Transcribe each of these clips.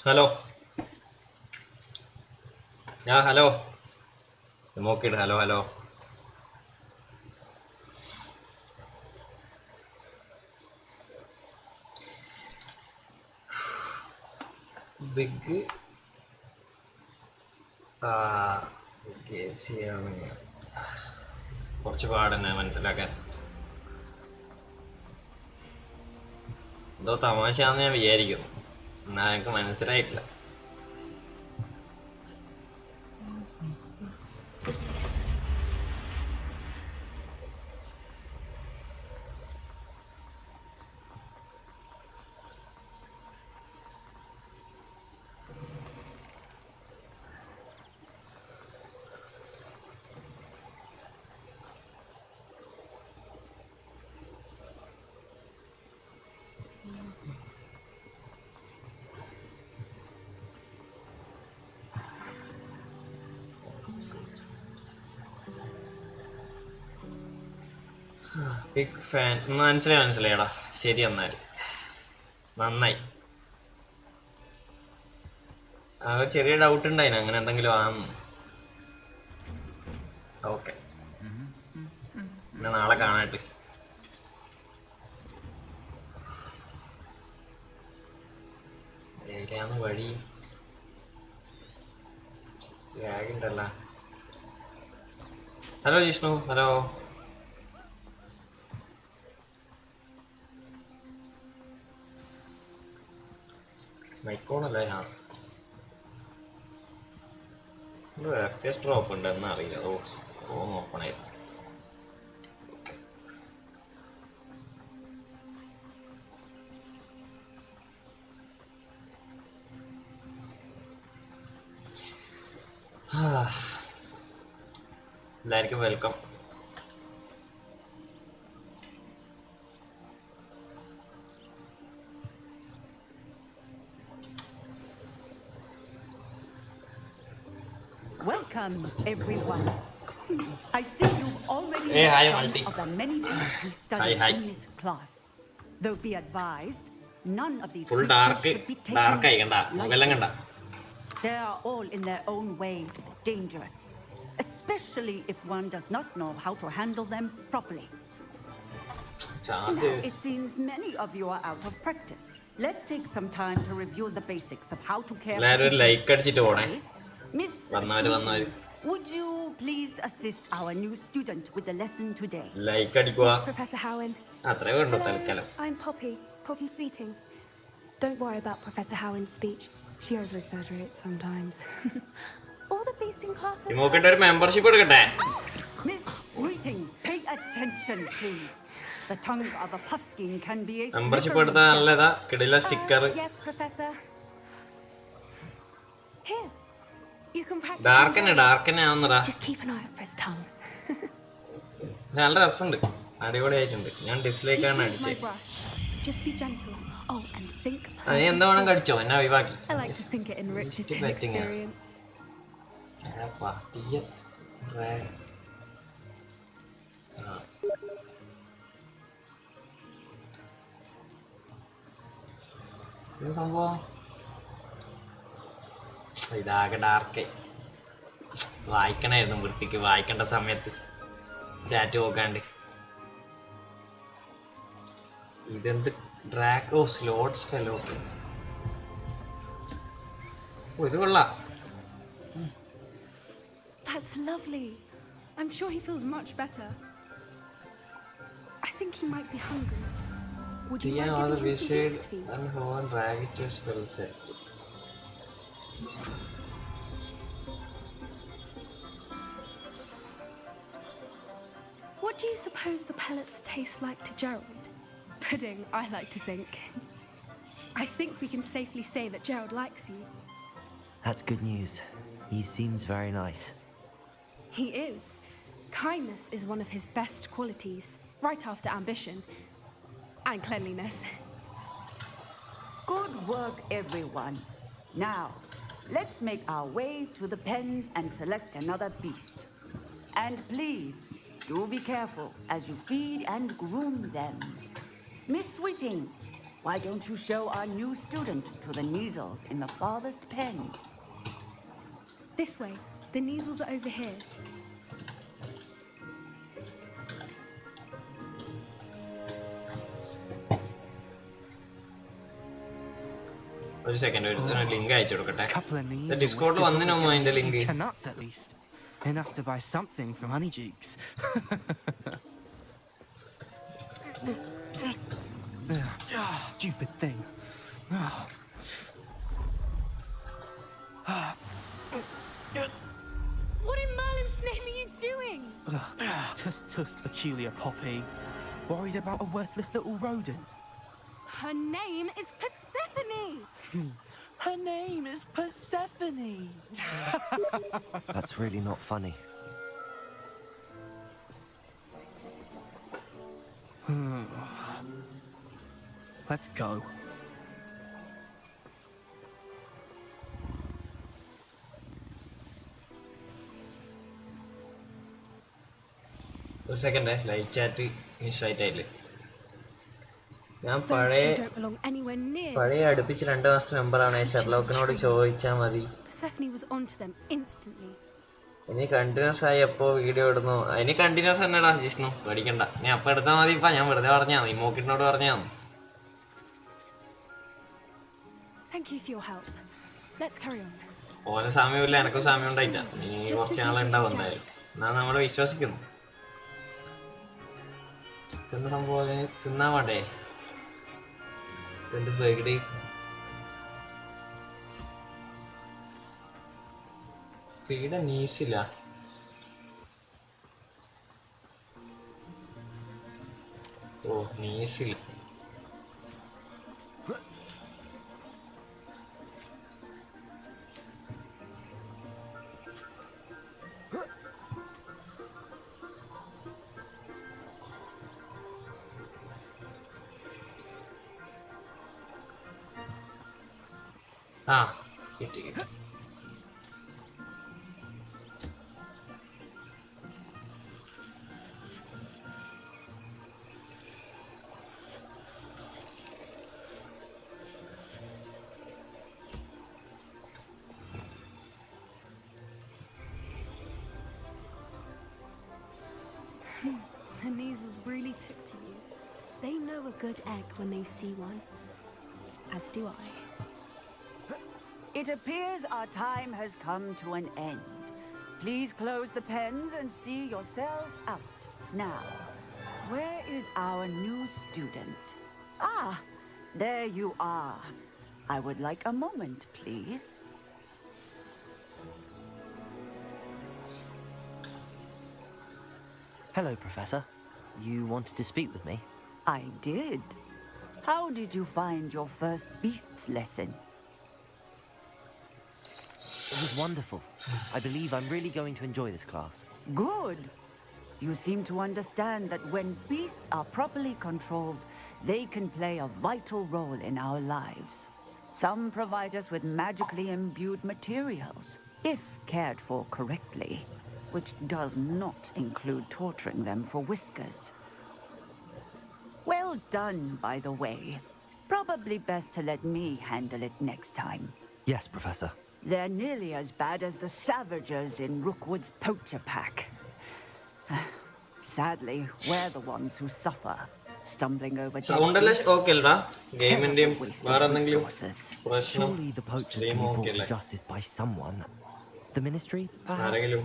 Hello. Hello. നോക്കിയിട്ട് hello hello. Big ആണ് കുറച്ച് പാടന്നെ മനസ്സിലാക്കാൻ. എന്തോ തമാശയാണെന്ന് ഞാൻ വിചാരിക്കുന്നു. എന്നാ എനിക്ക് മനസ്സിലായിട്ടില്ല. Big fan. മനസ്സിലായടാ. ശരി, എന്നാൽ നന്നായി. ചെറിയ ഡൗട്ട് ഉണ്ടായിന് അങ്ങനെ എന്തെങ്കിലും ആന്ന്. ഓക്കെ, പിന്നെ നാളെ കാണാട്ട്. ഏരിയാന്ന് വഴി ബാഗുണ്ടല്ല. ഹലോ ജിഷ്ണു. ഹലോ. മൈക്കോണല്ലേ? ഡ്രോപ്പ് ഉണ്ട് എന്നറിയില്ല. ഓ നോക്കണായിരുന്നു. എല്ലാവർക്കും welcome. Welcome, everyone. I see you've already met some of the many people we study in this class. Though be advised, none of these full creatures should be taken lightly. They are all in their own way dangerous, especially if one does not know how to handle them properly. Now, it seems many of you are out of practice. Let's take some time to review the basics of how to care for people. Miss Sweetie, would you please assist our new student with the lesson today? Yes, Professor Howen. Hello, I'm Poppy Sweeting. Don't worry about Professor Howen's speech. She over-exaggerates sometimes. All the beasts in class are... membership. Miss Sweeting, pay attention, please. The tongue of a puffskein can be a membership. Yes, Professor. Here. You can practice. Darken. Just keep an eye out for his tongue. നല്ല രസമുണ്ട്. അടിപൊളിയായിട്ടുണ്ട്. ഞാൻ dislike ആണ് അടിച്ചത്. Just be gentle. Oh, and think. എന്താ വേണം കടിച്ചോ? എന്നെ ഒഴിവാക്കി. I like to think it enriches his experience. സംഭവം ഇതാകെ ഡാർക്ക്. വായിക്കണായിരുന്നു വൃത്തിക്ക്. വായിക്കേണ്ട സമയത്ത് ചാറ്റ് നോക്കാണ്ട്. ഇതെന്ത് ഡ്രാക്കോ സ്ലോട്ട്സ് ഫെലോ. ഇത് കൊള്ളാം. That's lovely. I'm sure he feels much better. I think he might be hungry. Would you like giving him some beast feed? And Hovan drag it to a spell set. What do you suppose the pellets taste like to Gerald? Pudding, I like to think. I think we can safely say that Gerald likes you. That's good news. He seems very nice. He is. Kindness is one of his best qualities, right after ambition and cleanliness. Good work, everyone. Now, let's make our way to the pens and select another beast. And please, do be careful as you feed and groom them. Miss Sweeting, Why don't you show our new student to the Neasels in the farthest pen? This way. The Neasels are over here. ഒരു second ഒരു link അയച്ചു കൊടുക്കട്ടെ. Discord വന്നിനോ അതിന്റെ link? Nuts at least. Enough to buy something from Honeycheeks. Stupid thing. What in Merlin's name are you doing? Tuss, peculiar Poppy. Worried about a worthless little rodent. Her name is Persephone. Her name is Persephone. That's really not funny. Let's go. ഒരു second live chat മിസ്സായിട്ടായില്ലേ? ഞാൻ പഴയ അടുപ്പിച്ച് 2 മാസത്തെ മെമ്പറാണ്. ഷെർലോക്കിനോട് ചോദിച്ചാൽ മതി. ഇനി continuous ആയി എപ്പോ വീഡിയോ ഇടുന്നു? അതിന് കണ്ടിന്യൂസ് തന്നെടാ ജിഷ്ണു, പേടിക്കണ്ട. നീ അപ്പം എടുത്താൽ മതി. ഇപ്പം ഞാൻ വെറുതെ പറഞ്ഞാ നീ മോക്കിനോട് പറഞ്ഞാ ഓന് സമയമില്ല, എനക്കും സമയം ഉണ്ടായിട്ടാ. നീ കുറച്ച് നാളുണ്ടാവും എന്തായാലും. എന്നാ നമ്മള് വിശ്വസിക്കുന്നു. തിന്ന സംഭവം തിന്നാ വേണ്ടേ? എന്ത് പേടി? പീഡ നീസില്ല. ഓ നീസില്ല. ആ കിട്ടി കിട്ടി. The Neasels really took to you. They know a good egg when they see one. As do I. It appears our time has come to an end. Please close the pens and see yourselves out. Now, where is our new student? Ah, there you are. I would like a moment, please. Hello, Professor. You wanted to speak with me? I did. How did you find your first beasts lesson? It was wonderful. I believe I'm really going to enjoy this class. Good. You seem to understand that when beasts are properly controlled, they can play a vital role in our lives. Some provide us with magically imbued materials, if cared for correctly, which does not include torturing them for whiskers. Well done, by the way. Probably best to let me handle it next time. Yes, Professor. They're nearly as bad as the Savagers in Rookwood's poacher pack. Sadly, we're the ones who suffer, stumbling over Surely the poachers can be brought to justice by someone. The Ministry, perhaps?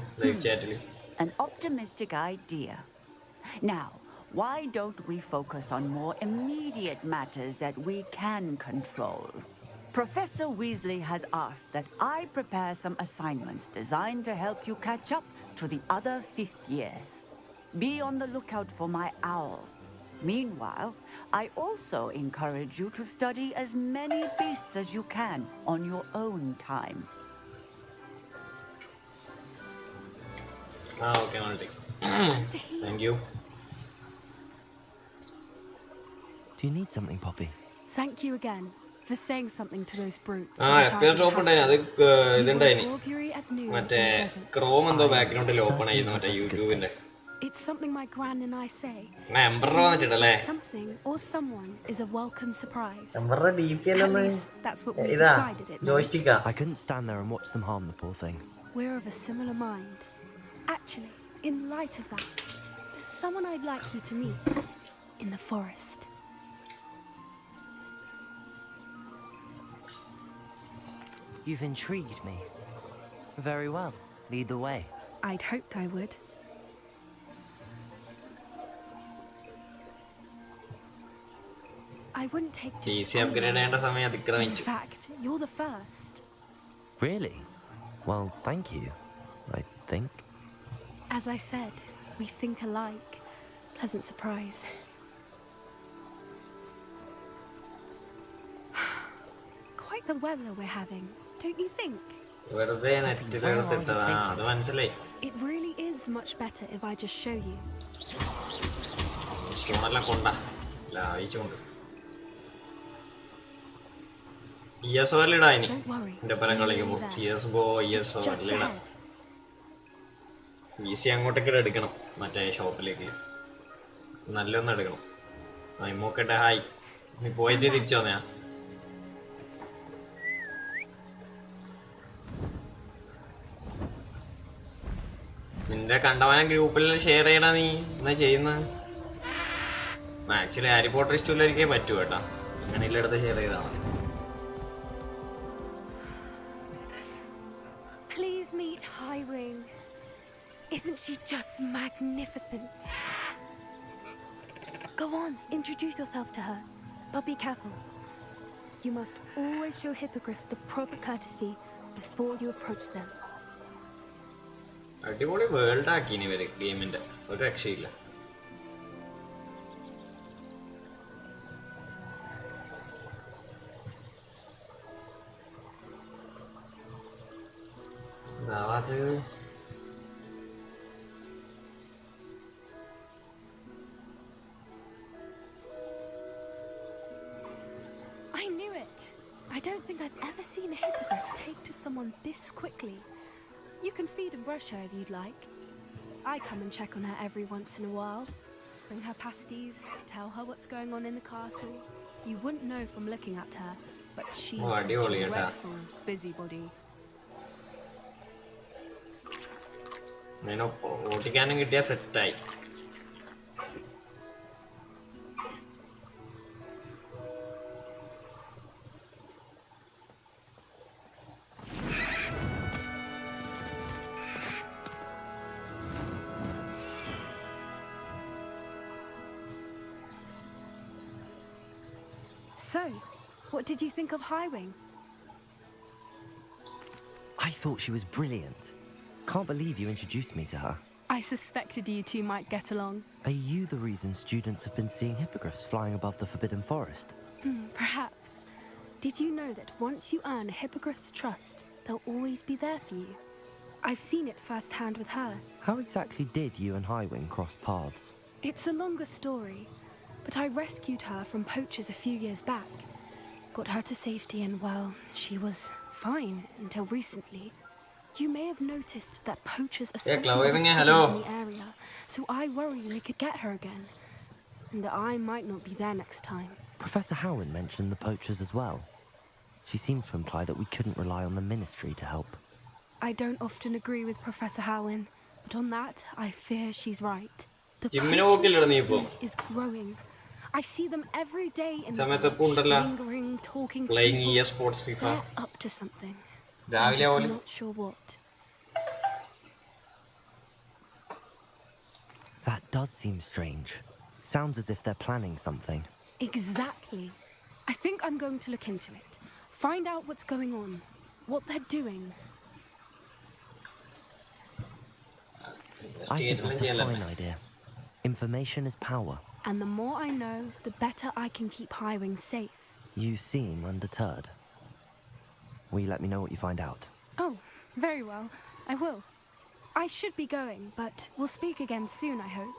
An optimistic idea. Now, why don't we focus on more immediate matters that we can control? Professor Weasley has asked that I prepare some assignments designed to help you catch up to the other 5th years. Be on the lookout for my owl. Meanwhile, I also encourage you to study as many beasts as you can on your own time. Okay, Malti. Thank you. Do you need something, Poppy? Thank you again for saying something to those brutes. FPS drop ഉണ്ടായി. അത് ഇതുണ്ടായിനി. മറ്റേ Chrome എന്തോ ബാക്ക്ഗ്രൗണ്ടിൽ open ആയിരുന്നു മറ്റേ യൂട്യൂബിന്റെ. It's something my gran and I say. Emperor വന്നിട്ടുണ്ടല്ലേ? Something or someone is a welcome surprise. Emperor DP At അല്ലെന്ന്. least that's what we ഇതാ decided it meant. ജോയ്സ്റ്റിക്കാ. I couldn't stand there and watch them harm the poor thing. We're of a similar mind. Actually, in light of that, there's someone I'd like you to meet in the forest. You've intrigued me. Very well. Lead the way. I'd hoped I would. I wouldn't take just PC upgrade ചെയ്യേണ്ട സമയം In അതിക്രമിച്ചു. fact, you're the first. Really? Well, thank you. I think. As I said, we think alike. Pleasant surprise. Quite the weather we're having, don't you think? വെറുതെ നെറ്റിലെടുത്തിട്ടതാ, അത് മനസ്സിലായി. It really is much better if I just show you. സ്റ്റോണെല്ലാം കൊണ്ടാ ലായിച്ചുകൊണ്ട് ESO അല്ലിടാ ഇനി Don't worry. എന്റെ പരം കളിക്കുമ്പോ CSGO ESO Just അല്ലിടാ. ahead. PC അങ്ങോട്ടേക്ക് എടുക്കണം, മറ്റേ ഷോപ്പിലേക്ക് നല്ലൊന്നും എടുക്കണം. നോക്കട്ടെ. ഹായ്, നീ പോയിട്ട് തിരിച്ചു വന്നയാ? നിന്റെ കണ്ടവാനം ഗ്രൂപ്പിൽ ഷെയർ ചെയ്യണ നീ എന്നാ ചെയ്യുന്ന? ആക്ച്വലി ഹാരി പോട്ടർ ഇഷ്ടമില്ലായിരിക്കേ പറ്റൂ കേട്ടാ, അങ്ങനെയുള്ള അടുത്ത് ഷെയർ ചെയ്താൽ മതി. Please meet Highwing. Isn't she just magnificent? Go on, introduce yourself to her. But be careful. You must always show hippogriffs the proper courtesy before you approach them. അടിപൊളി world ആക്കി ഇനി ഇവര് ഗെയിമിന്റെ, ഒരു രക്ഷയില്ല. I knew it. I don't think I've ever seen a hippogriff take to someone this quickly. You can feed and brush her if you'd like. I come and check on her every once in a while. Bring her pasties, tell her what's going on in the castle. You wouldn't know from looking at her, but she's a dreadful busybody. ഓട്ടിക്കാനും കിട്ടിയ സെറ്റായി. So, what did you think of Highwing? I thought she was brilliant. Can't believe you introduced me to her. I suspected you two might get along. Are you the reason students have been seeing hippogriffs flying above the Forbidden Forest? Perhaps. Did you know that once you earn a hippogriff's trust, they'll always be there for you? I've seen it firsthand with her. How exactly did you and Highwing cross paths? It's a longer story, but I rescued her from poachers a few years back. Got her to safety and, well, she was fine until recently. You may have noticed that poachers are Clavering, in hello. the area, so I worry they could get her again. And I might not be there next time. Professor Howard mentioned the poachers as well. She seemed to imply that we couldn't rely on the ministry to help. I don't often agree with Professor Howin, but on that, I fear she's right. The ജിമ്മിന് പോക്കില്ലടാ നീ ഇപ്പോ? poachers is growing. I see them every day in the സമയത്ത് village, ഉണ്ടല്ലോ lingering, talking to playing people. eSports FIFA. They're up to something. I'm രാവിലെ just പോലും not sure what. That does seem strange. Sounds as if they're planning something. Exactly. I think I'm going to look into it. Find out what's going on. What they're doing. I think that's a fine idea. Information is power. And the more I know, the better I can keep Highwing safe. You seem undeterred. Will you let me know what you find out? Oh, very well. I will. I should be going, but we'll speak again soon, I hope.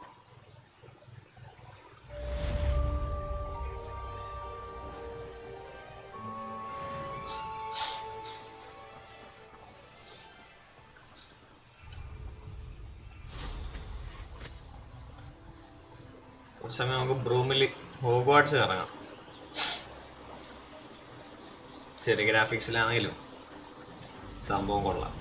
കുറച്ച് സമയം നമുക്ക് ബ്രൂമിൽ ഹോഗ്വാർട്സ് ഇറങ്ങാം. ചെറിയ ഗ്രാഫിക്സിലാണെങ്കിലും സംഭവം കൊള്ളാം.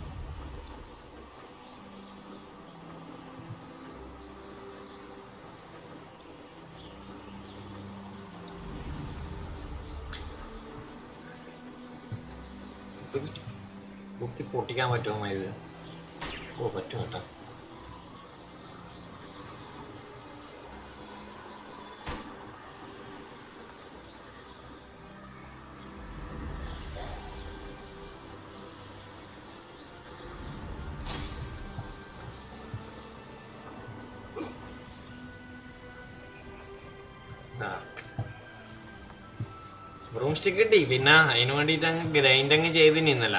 കുത്തി പൊട്ടിക്കാൻ പറ്റുമോ ഇത്? ഓ പറ്റും കേട്ടോ. ബ്രൂം സ്റ്റിക്ക് കിട്ടി. പിന്നെ അതിന് വേണ്ടിയിട്ട് അങ്ങ് ഗ്രൈൻഡ് അങ്ങ് ചെയ്ത് നിന്നല്ല.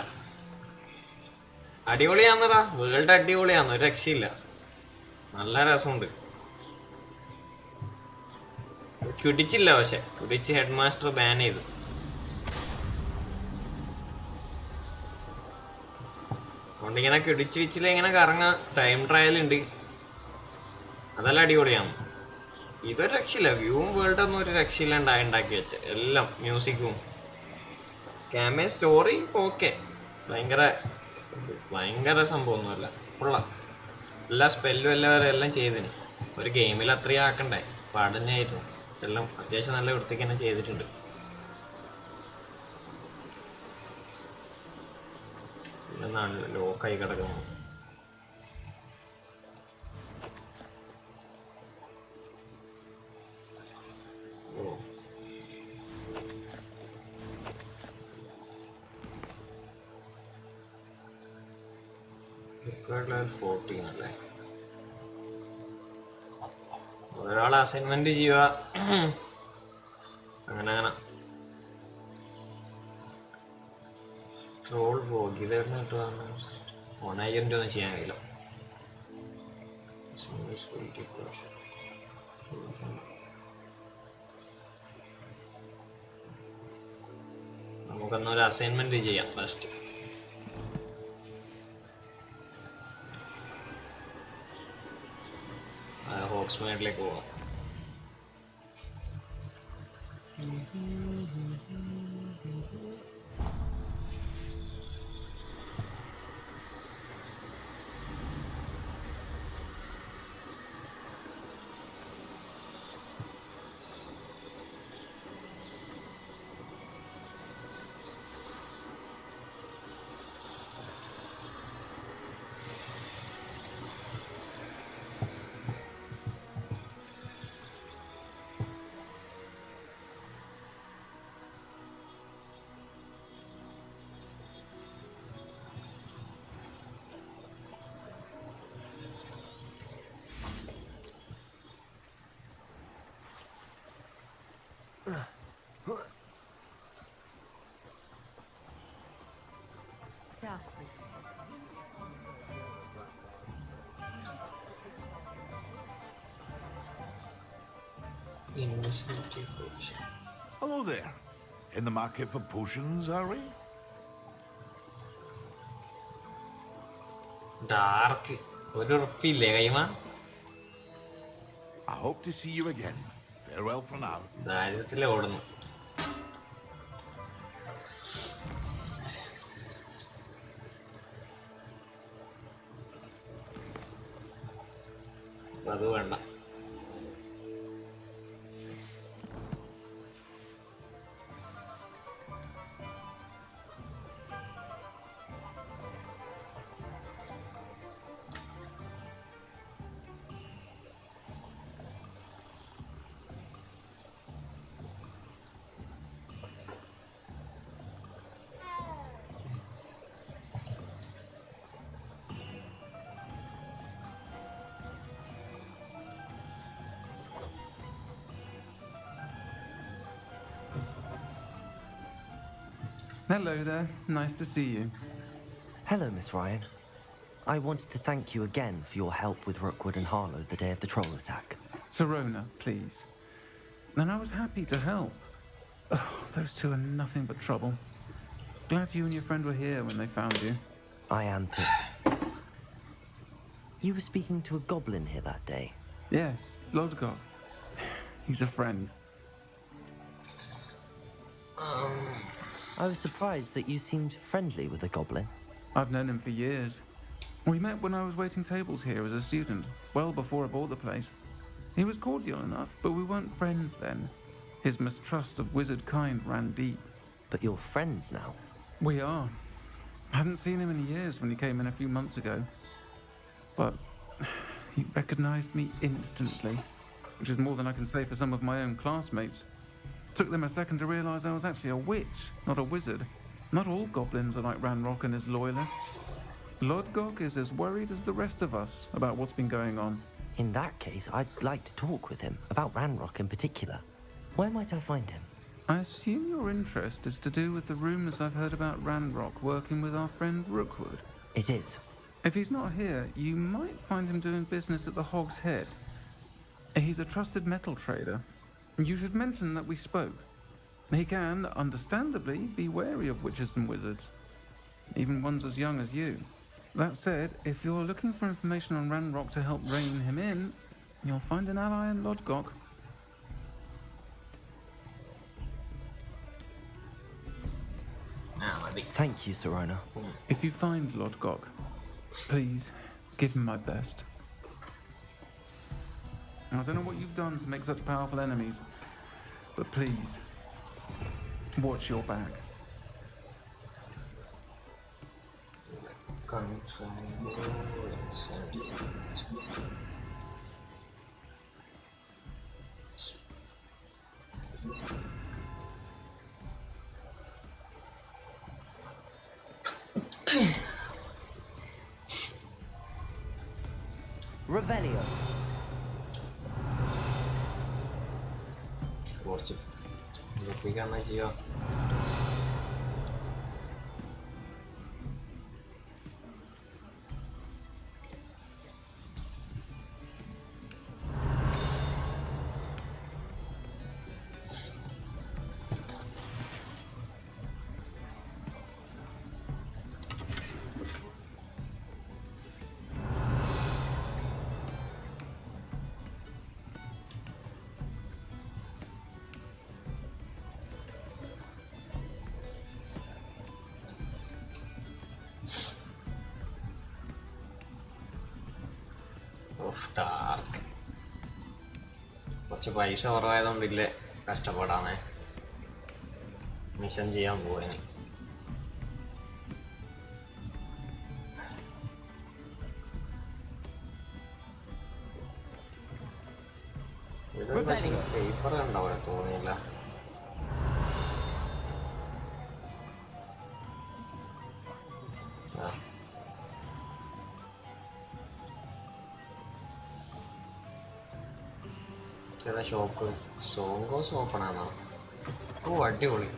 അടിപൊളിയാന്നടാ, വേൾഡ് അടിപൊളിയാന്ന്, ഒരു രക്ഷയില്ല. നല്ല രസമുണ്ട്. കുടിച്ചില്ല, പക്ഷെ കുടിച്ച് ഹെഡ് മാസ്റ്റർ ബാൻ ചെയ്തു. അതുകൊണ്ട് ഇങ്ങനെ കുടിച്ച് വെച്ചില്ല, ഇങ്ങനെ കറങ്ങാൻ ടൈം ട്രയൽ ഉണ്ട്. അതെല്ലാം അടിപൊളിയാണ്. ഇതൊരു രക്ഷയില്ല. വ്യൂവും വേൾഡ് ഒന്നും ഒരു രക്ഷയില്ല ഉണ്ടാക്കി വെച്ച എല്ലാം. മ്യൂസിക്കും ക്യാമ്പയിൻ സ്റ്റോറി ഓക്കെ, ഭയങ്കര സംഭവമൊന്നുമല്ല, കൊള്ളാം. എല്ലാ സ്പെല്ലും എല്ലാം ചെയ്തിന്. ഒരു ഗെയിമിൽ അത്രയും ആക്കണ്ടേ, പാടന്നെയായിരുന്നു. എല്ലാം അത്യാവശ്യം നല്ല വൃത്തിക്ക് തന്നെ ചെയ്തിട്ടുണ്ട്. ലോക്കായി കിടക്കുന്നു. level 14 അല്ലേ? ഒരാൾ അസൈൻമെന്റ് ചെയ്യുക, അങ്ങനെ ട്രോൾ പോകി ഇതായിരുന്നു കേട്ടോ. 1000 രൂപ ഒന്നും ചെയ്യാൻ കഴിയില്ല. നമുക്കെന്നൊരു അസൈൻമെന്റ് ചെയ്യാം ഫസ്റ്റ്. ഹോഗ്സ്മേഡിലേക്ക് പോവാം. Hello there. In the market for potions, are we? Dark ഒരു ഉറപ്പില്ലേ കൈമ? I hope to see you again. Farewell for now. ദാരിദ്ര്യത്തിലെ ഓടുന്നു. അത് വേണ്ട. Hello there. Nice to see you. Hello, Miss Ryan. I wanted to thank you again for your help with Rookwood and Harlow the day of the troll attack. Serona, please. And I was happy to help. Oh, those two are nothing but trouble. Glad you and your friend were here when they found you. I am too. You were speaking to a goblin here that day. Yes, Lodgok. He's a friend. I was surprised that you seemed friendly with the goblin. I've known him for years. We met when I was waiting tables here as a student, well before I bought the place. He was cordial enough, but we weren't friends then. His mistrust of wizard kind ran deep. But you're friends now. We are. I hadn't seen him in years when he came in a few months ago. But he recognized me instantly, which is more than I can say for some of my own classmates. Took them a second to realize I was actually a witch, not a wizard. Not all goblins are like Ranrock and his loyalists. Lodgok is as worried as the rest of us about what's been going on. In that case, I'd like to talk with him, about Ranrock in particular. Where might I find him? I assume your interest is to do with the rumors I've heard about Ranrock working with our friend Rookwood. It is. If he's not here, you might find him doing business at the Hog's Head. He's a trusted metal trader. You should mention that we spoke. He can, understandably, be wary of witches and wizards, even ones as young as you. That said, if you're looking for information on Ranrock to help rein him in, you'll find an ally in Lodgok. Thank you, Serona. If you find Lodgok, please give him my best. I don't know what you've done to make such powerful enemies, but please, watch your back. Revelio. കുറച്ച് ഒപ്പിക്കാന്നാ ചെയ്യാ. Stark കുറച്ച് പൈസ കുറവായതുകൊണ്ടില്ലേ കഷ്ടപ്പെടാന്നേ mission ചെയ്യാൻ പോവാന്. ഇത് പക്ഷേ paper കണ്ട പോലെ തോന്നിയില്ല. ഏതാ ഷോപ്പ്? സോങ്കോസ് ഓപ്പൺ ആണോ? ഓ അടിപൊളി.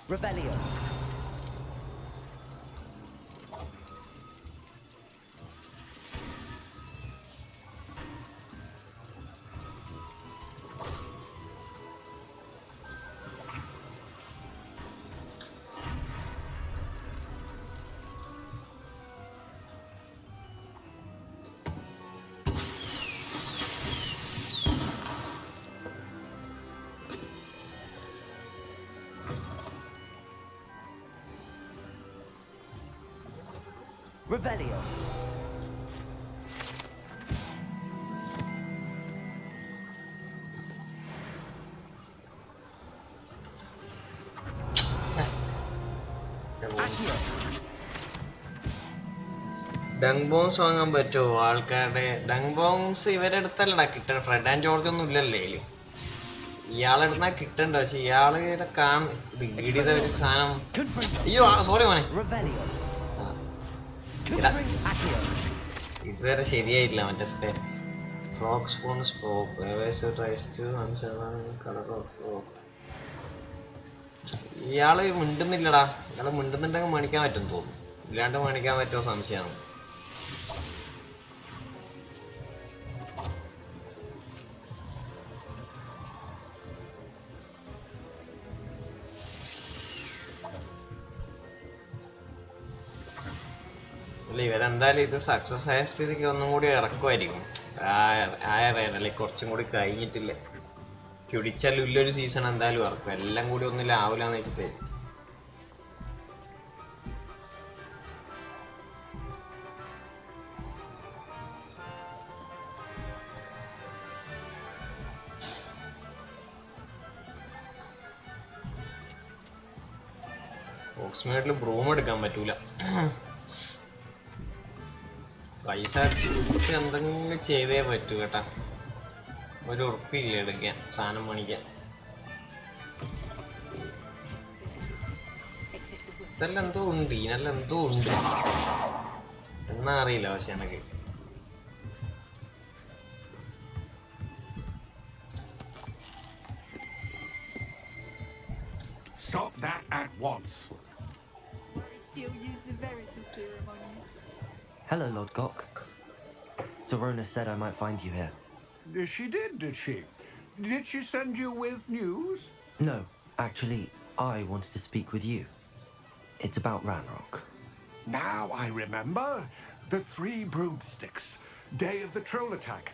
Revelio. Revelio. ഡങ് ബോംസ് വാങ്ങാൻ പറ്റുമോ ആൾക്കാരുടെ? ഡങ് ബോംസ് ഇവരുടെ അടുത്തല്ലടാ കിട്ടണം. ഫ്രെഡ് ആൻഡ് ജോർജ് ഒന്നും ഇല്ലല്ലേ ഇതില്. ഇയാളെടുത്താ കിട്ടണ്ട. പക്ഷെ ഇയാള് ചെയ്ത ഒരു സാധനം. അയ്യോ സോറി മോനെ, ഇതുവരെ ശരിയായിട്ടില്ല. മറ്റേ ഫ്രോക്ക് സ്പൂൺ ഇയാള് മിണ്ടുന്നില്ലടാ. ഇയാള് മിണ്ടുന്നുണ്ടെങ്കിൽ മേടിക്കാൻ പറ്റും തോന്നുന്നു. ഇല്ലാണ്ട് മേടിക്കാൻ പറ്റുമോ സംശയമാണ്. ഇവരെന്തായാലും ഇത് സക്സസ് ആയ സ്ഥിതിക്ക് ഒന്നും കൂടി ഇറക്കുമായിരിക്കും. അറിയാം കുറച്ചും കൂടി കഴിഞ്ഞിട്ടില്ല. കുടിച്ചാലും ഇല്ലൊരു സീസൺ എന്തായാലും ഇറക്കും. എല്ലാം കൂടി ഒന്നും ലാവില്ലാന്ന് വെച്ചിട്ട്. ഓക്സ്മേഡിൽ ബ്രൂം എടുക്കാൻ പറ്റൂല. പൈസ എന്തെങ്കിലും ചെയ്തേ പറ്റൂ കേട്ടാ. ഒരു ഉറപ്പില്ല എടുക്കാൻ സാധനം പണിക്കാൻ. ഇതെല്ലാം എന്തോ ഉണ്ട്, ഇതിനെല്ലാം എന്തോ ഉണ്ട് എന്നാ അറിയില്ല. പക്ഷെ എനിക്ക് Stop that at once. Hello, Lord Gok. Sorona said I might find you here. She did she? Did she send you with news? No, actually, I wanted to speak with you. It's about Ranrock. Now I remember. The 3 broomsticks. Day of the troll attack.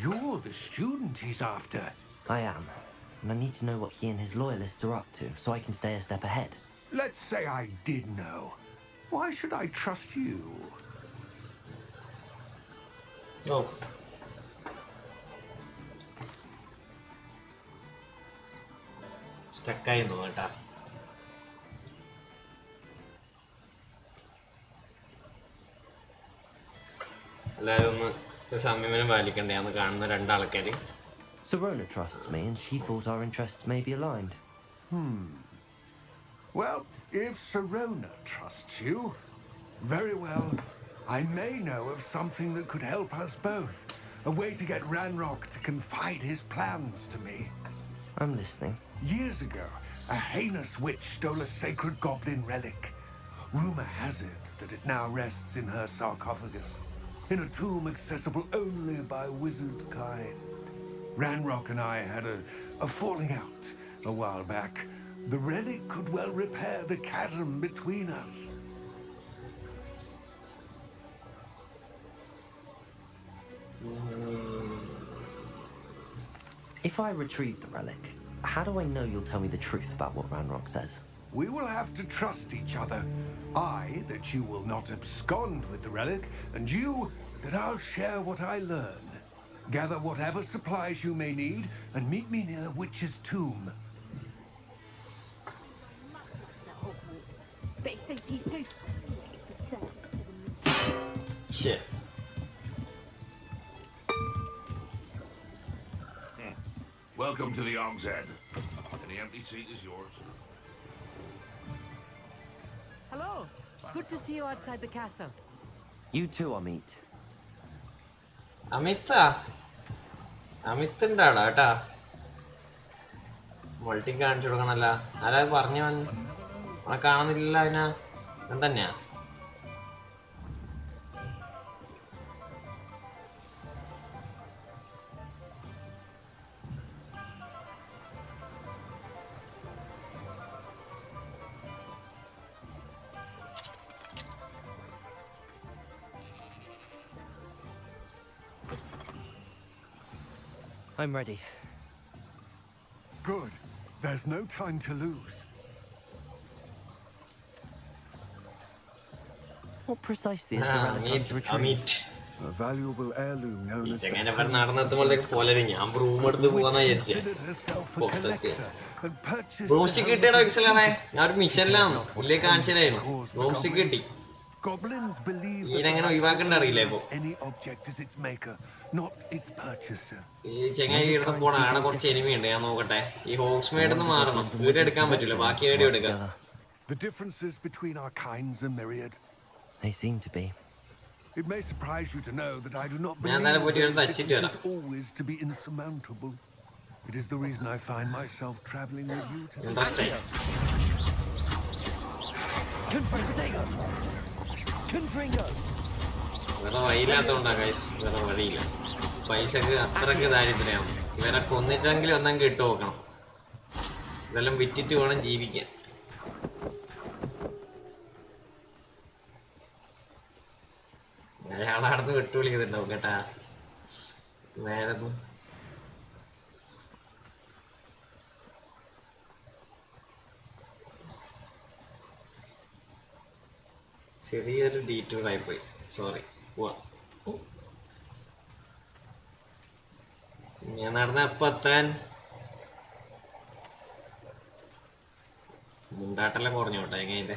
You're the student he's after. I am. And I need to know what he and his loyalists are up to, so I can stay a step ahead. Let's say I did know. Why should I trust you? Oh. സ്റ്റക്കായിരുന്നു കേട്ടാ. എല്ലാവരും ഒന്ന് സമീപനം പാലിക്കണ്ടേ അന്ന് കാണുന്ന 2 ആൾക്കാര്. Sorona trusts me, and she thought our interests may be aligned. Well, if Sorona trusts you, very well. I may know of something that could help us both. A way to get Ranrock to confide his plans to me. I'm listening. Years ago, a heinous witch stole a sacred goblin relic. Rumor has it that it now rests in her sarcophagus, in a tomb accessible only by wizard kind. Ranrock and I had a falling out a while back. The relic could well repair the chasm between us. If I retrieve the relic, how do I know you'll tell me the truth about what Ranrock says? We will have to trust each other. I, that you will not abscond with the relic, and you, that I'll share what I learn. Gather whatever supplies you may need, and meet me near the witch's tomb. Shit. Welcome to the Og's Head. Any empty seat is yours. Hello. Good to see you outside the castle. You too, Amit. Amit ഉണ്ടാടാ കേട്ടാ. Multi കാണിച്ചു കൊടുക്കണല്ല. ആരാ പറഞ്ഞു അവനെ കാണുന്നില്ല. അതിനാ തന്നെയാ. I'm ready. Good. There's no time to lose. What precisely is the relic I'm to retrieve? Amit A valuable heirloom known ഈ as ചെങ്ങനെ ഇവിടെ നടന്നെത്തുമ്പോഴത്തേക്ക് പോലെ ഞാൻ റൂം എടുത്ത് പോവാന്നാ വിചാരിച്ചേ. considered herself a collector and purchased റൂംസ്റ്റിക്ക് കിട്ടിയടോ എക്സലാണേ. ഞാൻ ഒരു മിഷനിലാണോ പുള്ളിയെ കാണിച്ചതായിരുന്നു. റൂംസ്റ്റിക്ക് കിട്ടി. Goblins believe ഈനെങ്ങനെ ഒഴിവാക്കണ്ട അറിയില്ല ഇപ്പൊ. any object is its maker, not its purchaser. ഈ ചെങ്ങായി എടുത്ത് പോണ ആടെ കുറച്ച് എനിമി ഉണ്ട്. ഞാൻ നോക്കട്ടെ. ഈ ഹോക്സ്മേഡ് നിന്ന് മാറണം. വീഡിയോ എടുക്കാൻ പറ്റില്ല. ബാക്കി വീഡിയോ എടുക്കാം. The differences between our kinds are myriad. They seem to be. It may surprise you to know that I do not ഞാൻ believe എന്നാലും പോയിട്ട് those എടുത്ത് അച്ചിട്ട് വരാം. differences always to be insurmountable. It is the reason I find myself traveling with you today. Interesting. വേറെ വഴിയില്ലാത്തോണ്ടാ guys. വേറെ വഴിയില്ല. പൈസക്ക് അത്രക്ക് ദാരിദ്ര്യമാണ്. ഇവരെ കൊന്നിട്ടെങ്കിലും ഒന്നെങ്കിൽ ഇട്ട് നോക്കണം. ഇതെല്ലാം വിറ്റിട്ട് വേണം ജീവിക്കാൻ. അയാളാടന്ന് വിട്ടുവിളിക്കുന്നുണ്ടാവും കേട്ടാ നേരൊന്നും. ചെറിയൊരു ഡീറ്റൂർ ആയിപ്പോയി, സോറി. പോവാ. ഞാൻ നടന്ന അപ്പൊ എത്താൻ മുണ്ടാട്ടെല്ലാം കുറഞ്ഞു കേട്ടോ. എങ്ങനെ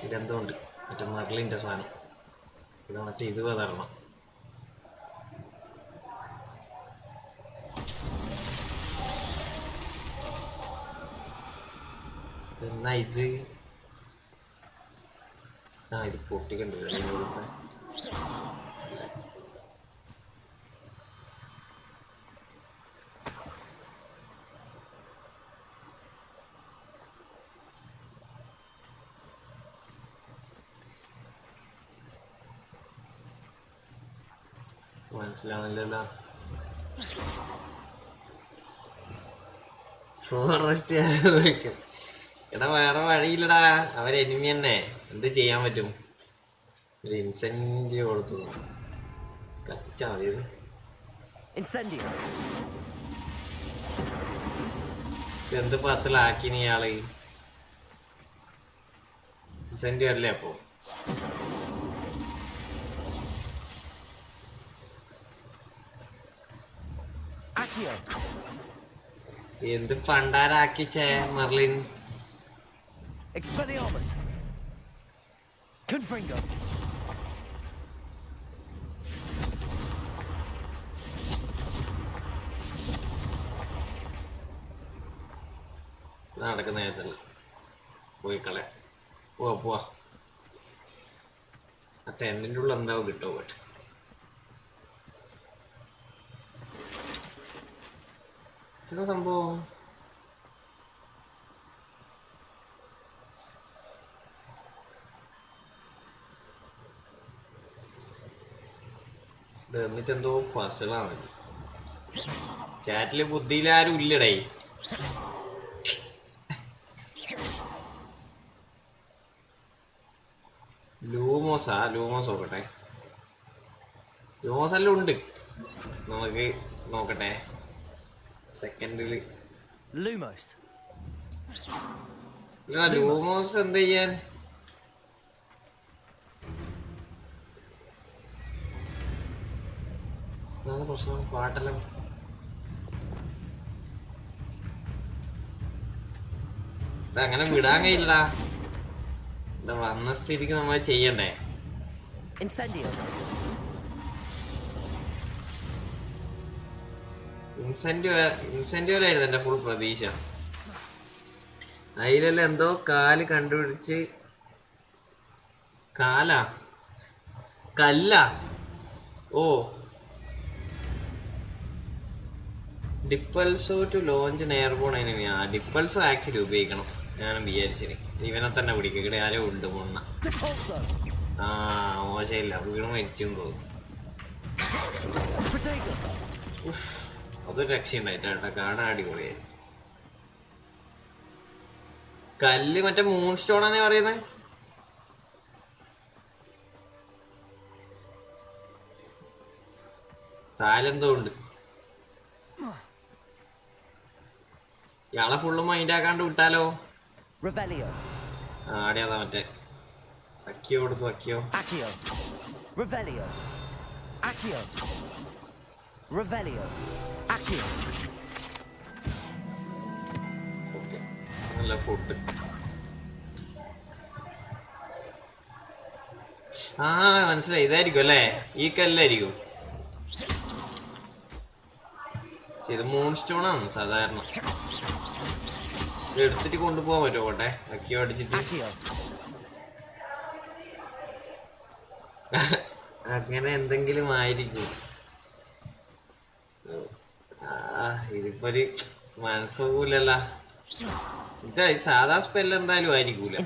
ഇതെന്തുകൊണ്ട് മറ്റേ മെർലിൻ്റെ സാധനം ഇത് മറ്റേ ഇത് തരണം. എന്നാ ഇത് ഇത് പൊട്ടിക്കണ്ടോ? മനസ്സിലാവില്ലല്ലോ. ഫോറസ്റ്റ് വിളിക്കും. എടാ വേറെ വഴിയില്ലടാ, അവര് എനിമി തന്നെ, എന്ത് ചെയ്യാൻ പറ്റും? ഒരു ഇൻസെന്റീവ് കൊടുത്തു കത്തിച്ചാ മതിയത്. എന്ത് പസലാക്കി നീ ആള്? ഇൻസെന്റീവ് അല്ലേ അപ്പൊ? എന്ത് പണ്ടാരാക്കിച്ചേ മെർലിൻ? നടക്കുന്ന ഏച്ചല്ല പോയി കളയാ. പോവാ പോവാ. ആ ടെന്റിൻ്റെ ഉള്ളിൽ എന്താവും കിട്ടുമോ? പോയിട്ട് ഇത്ര സംഭവം എന്നിട്ടെന്തോ പസലാണ്. ചാറ്റില് ബുദ്ധിയിലാരും ഇല്ലടേ. ലൂമോസ് നോക്കട്ടെ. ലൂമോസ് എല്ലാം ഉണ്ട്, നമുക്ക് നോക്കട്ടെ സെക്കൻഡില്. ലൂമോസ് എന്ത് ചെയ്യാൻ? പ്രശ്നം പാട്ടെല്ലാം അങ്ങനെ വിടാൻ കഴിയില്ലടാ. വന്ന സ്ഥിതിക്ക് നമ്മൾ ചെയ്യണ്ടേ? ഇൻസെന്റീവിലായിരുന്നു എന്റെ ഫുൾ പ്രതീക്ഷ. അതിലെല്ലാം എന്തോ കാല് കണ്ടുപിടിച്ച് കല്ല. ഓ ഡിപ്പൾസോ ടു ലോഞ്ച് എയർബോൺ എനിമിയാ. ഡിപ്പൾസോ ആക്ച്വലി ഉപയോഗിക്കണം, ഞാനും വിചാരിച്ചിന്. ഇവനെ തന്നെ പിടിക്കും. ഇവിടെ ആരോ ഉണ്ട് മൊണ്ണ. മോശമില്ല, വീണ് മരിച്ചും തോന്നുന്നു. അതൊരു രക്ഷയുണ്ടായിട്ടാ, കാണാൻ അടിപൊളിയായി. കല്ല് മറ്റേ മൂൺ സ്റ്റോണാന്നേ പറയുന്നത്. താലെന്തോ ഉണ്ട്. ഇയാളെ ഫുള്ള് മൈൻഡ് ആക്കാണ്ട് വിട്ടാലോ? ആടിയതാ മറ്റേ അക്കിയോ കൊടുത്തു. അക്കിയോ ഓക്കെ, നല്ല ഫുഡ്. മനസ്സിലായി, ഇതായിരിക്കും അല്ലേ? ഈ കല്ലായിരിക്കും. ഇത് മൂൺ സ്റ്റോൺ ആണ് സാധാരണ. എടുത്തിട്ട് കൊണ്ടുപോകാൻ പറ്റുമോ? പോട്ടെ, അക്കിയോ അടിച്ചിട്ട് അങ്ങനെ എന്തെങ്കിലും ആയിരിക്കും. ഇതിപ്പോ ഒരു മനസ്സുകൂലല്ല. ഇതാ സാധാ സ്പെല്ല് എന്തായാലും ആയിരിക്കൂല.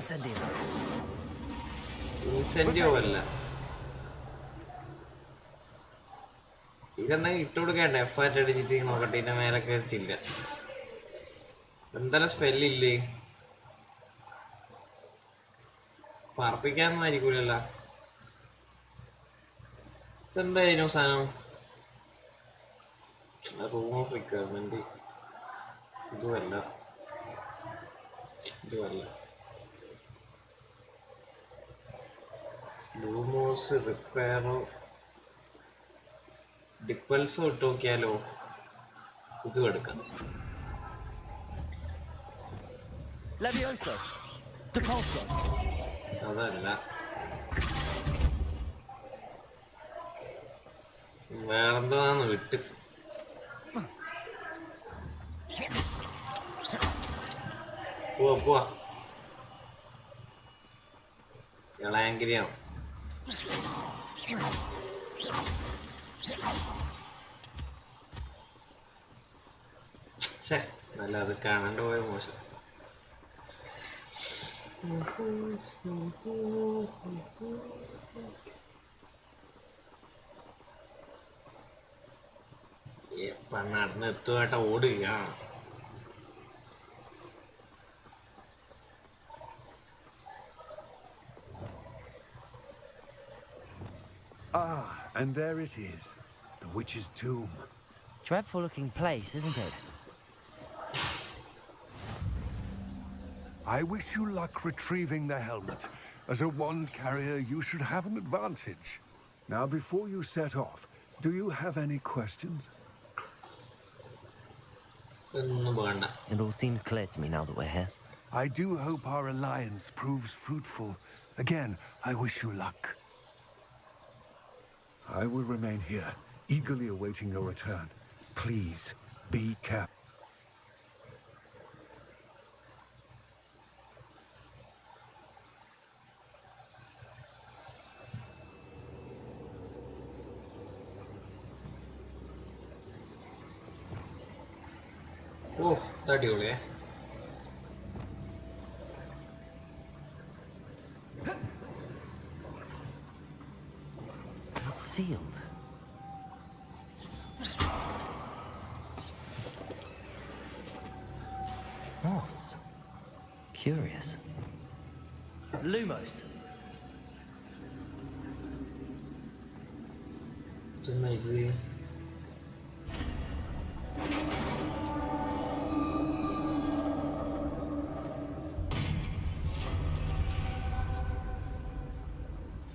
ഇൻസെന്റീവ് അല്ല. ഇതെന്തെങ്കിലും ഇട്ട് കൊടുക്കണ്ടേ? എഫാറ്റ് അടിച്ചിട്ട് നോക്കട്ടെ. ഇതിന്റെ മേലൊക്കെ എത്തില്ല. എന്തായാലും സ്പെല്ലില്ലേ? പറപ്പിക്കാനൊന്നും ആയിരിക്കൂലല്ലോ. എന്തായിരുന്നു സാധനം? റൂം ഓഫ് റിക്വയർമെന്റ് ഇതുമല്ല. ലൂമോസ് റിപ്പയറോ ഡിപ്പൽസോ ഇട്ട് നോക്കിയാലോ? ഇതും എടുക്കാം. അതല്ല, വേറെന്താന്ന് വിട്ട്. പോവാ ഇളയങ്കിരിയാവും. നല്ല അത് കാണാണ്ട് പോയ മോശം. നടന്ന് എത്തുമായിട്ട് ഓടുക. And there it is, the witch's tomb. Dreadful looking place, isn't it? I wish you luck retrieving the helmet. As a wand carrier, you should have an advantage. Now, before you set off, do you have any questions? It all seems clear to me now that we're here. I do hope our alliance proves fruitful. Again, I wish you luck. I will remain here, eagerly awaiting your return. Please, be careful. Oh, അടിപൊളിയേ. It's sealed. Moths. Curious. Lumos.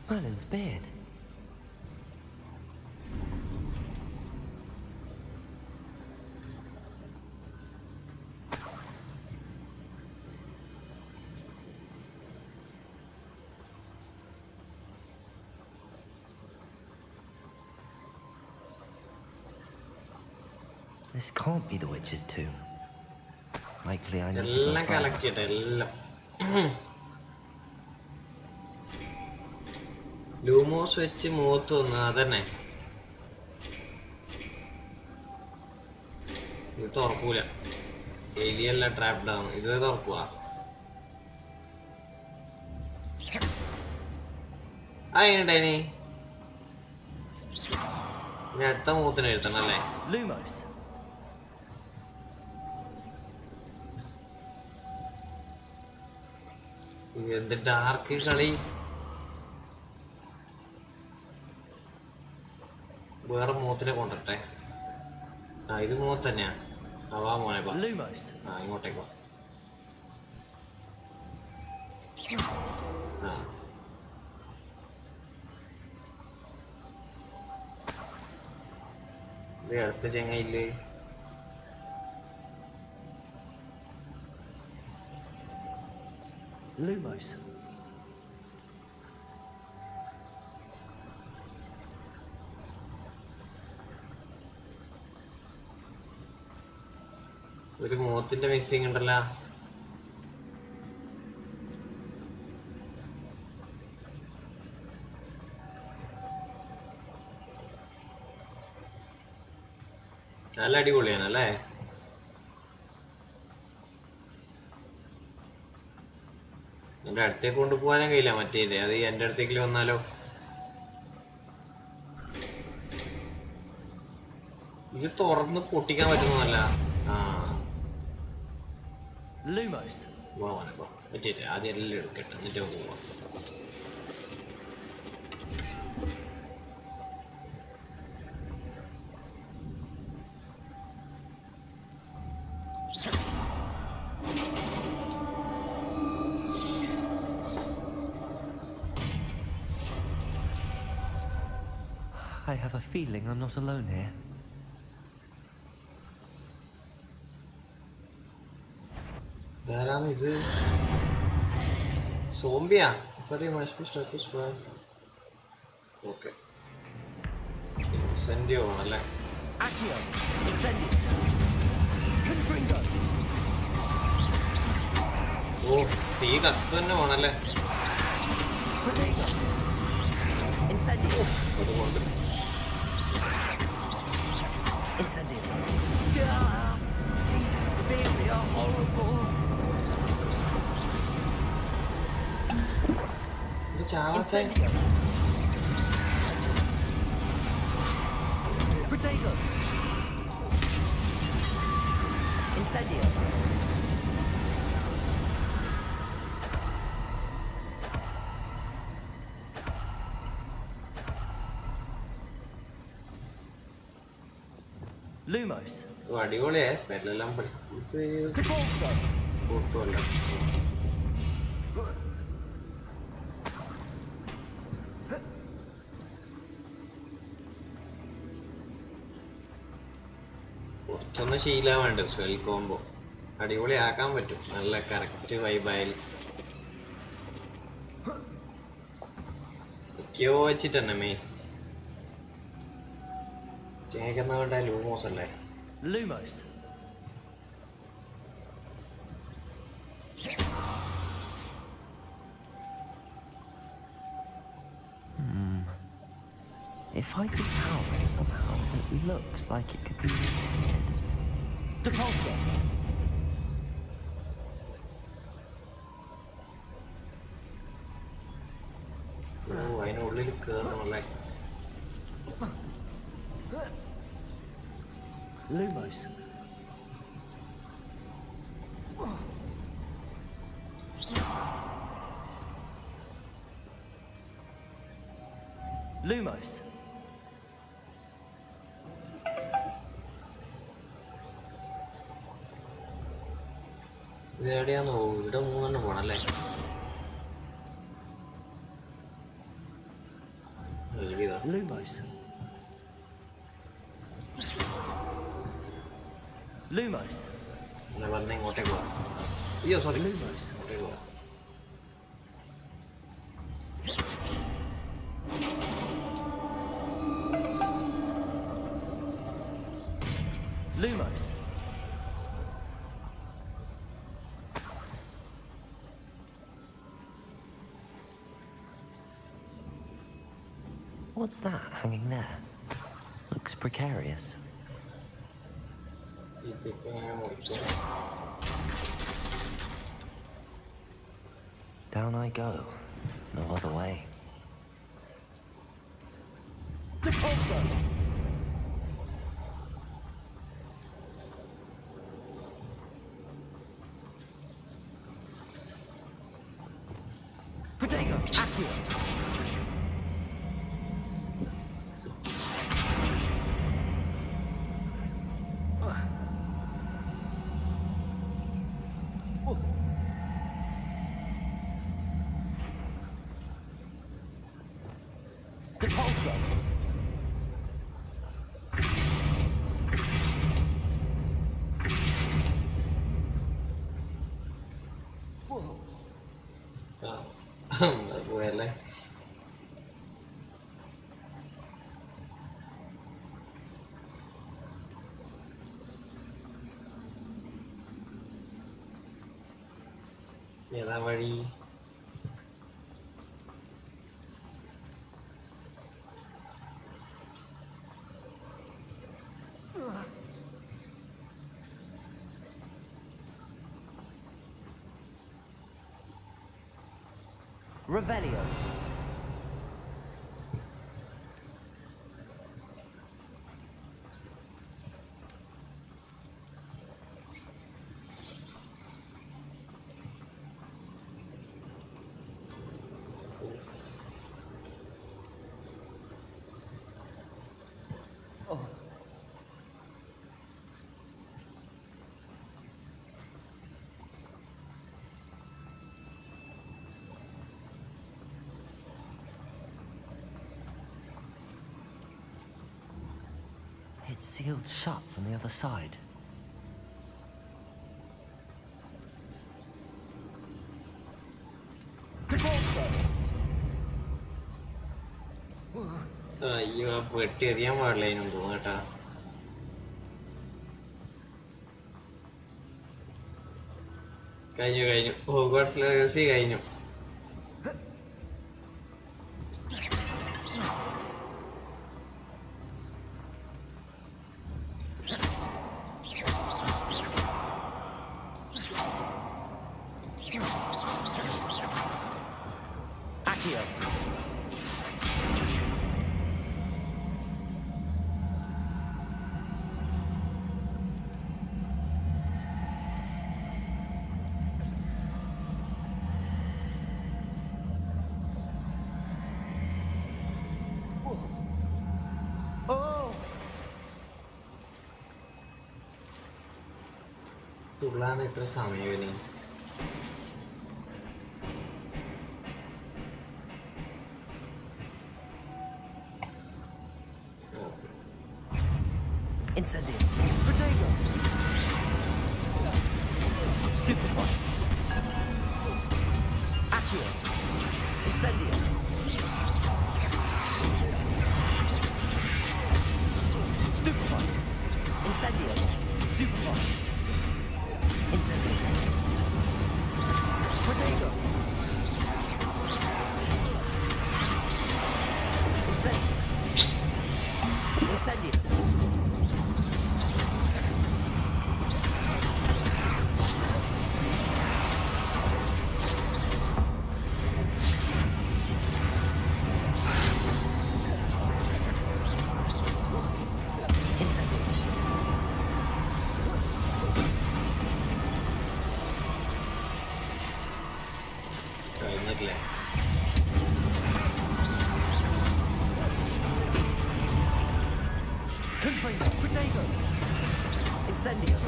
Merlin's beard. This can't be the witch's tomb. Likely I need to go further. Lumos വെച്ച് മൂത്ത് വന്നു. അതന്നെ, ഇത് തുറക്കൂല. എലിയല്ല trapped ആവും. ഇത് തുറക്കുക. അതിനുണ്ടായിനി ഇനി അടുത്ത മൂത്തിന് എഴുതണം അല്ലേ? എന്ത് ഡാർക്ക് കളി. വേറെ മൂത്തിനെ കൊണ്ടിട്ടെ. ഇത് മൂത്ത് തന്നെയാ. വാ മോനെ വാ. ഇങ്ങോട്ടേക്ക് വാ. ഇത് അടുത്ത ചെങ്ങയില്ലേ? Lumos. ഒരു മൂത്തിന്റെ മിസ്സിങ് ഉണ്ടല്ലോ. നല്ല അടിപൊളിയാണല്ലേ. എന്റെ അടുത്തേക്ക് കൊണ്ടുപോകാനും കഴിയില്ല മറ്റേത്. അത് എന്റെ അടുത്തേക്ക് വന്നാലോ? ഇത് തുറന്ന് പൊട്ടിക്കാൻ പറ്റുന്നതല്ല. പറ്റില്ല. ആദ്യം എല്ലാം എടുക്കട്ടെ, എന്നിട്ട് പോവാം. I have a feeling I'm not alone here. ഇതാരാണ് ഇത്? സോംബിയാ? Very much status bar. Okay. Incendio ആണല്ലേ? Accio, incendio. Confringo. ഓ, തീ കത്തുന്നെ ആണല്ലേ? Incendio. അതുകൊണ്ട് Incendio. These really are horrible. ഇത് ചാവത്തെ. Protego. Incendio. Lumos. ഓ, അടിപൊളിയായ സ്മെല്ലെല്ലാം ഇത് Devolso. പൊട്ടുമല്ല. കുറച്ചൊന്ന് ശീലമുണ്ട് സ്വെൽ കോംബോ. അടിപൊളിയാക്കാൻ പറ്റും നല്ല കറക്റ്റ് വൈബായാൽ. ഒക്കെയോ വെച്ചിട്ട് തന്നെ മെയിൻ ചേക്കുന്നവരുടെ ലൂമോസ് അല്ലേ? Lumos. If I could power it somehow, it looks like it could be repaired. Depulso. ഓ, അതിനുള്ളിൽ കേറണമല്ലേ? Lumos. Lumos. ഇത് എവിടെയാന്ന്? ഓ, ഇവിടെ മൂന്നെണ്ണം പോണല്ലേ? Lumos. Lumos. ഞാൻ വന്ന് ഇങ്ങോട്ടേക്ക് പോവാം. അയ്യോ സോറി, Lumos. ഇങ്ങോട്ടേക്ക് പോവാം. Lumos. What's that hanging there? Looks precarious. ഇതിപ്പോ ഞാൻ മുറിക്കും. Down I go. No other way. Depulso! Protego! Accio! Depulso! അത് പോയല്ലേ? ഏതാ വഴി? Revelio. It's sealed shut from the other side. അയ്യോ ആ പെട്ടി എറിയാൻ പാടില്ല അതിനും തോന്നുന്നു കേട്ടാ. കഴിഞ്ഞു ഹോഗ്വാർട്സ് ലെഗസി കഴിഞ്ഞു. തുള്ളാൻ എത്ര സമയം ഇനി? Incendio. Potato. Stupefy. Accio. Incendio. Stupefy. Incendio. Stupefy. Incendio. Potato. Incendio. Incendio. കഴിഞ്ഞിട്ടില്ലേ? Confringo. Potato. Incendio.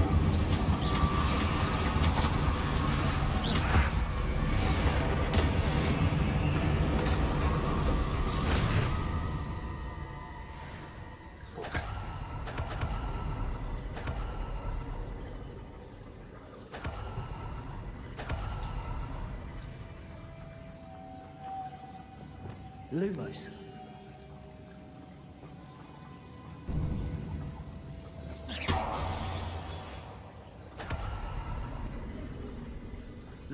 Lumos.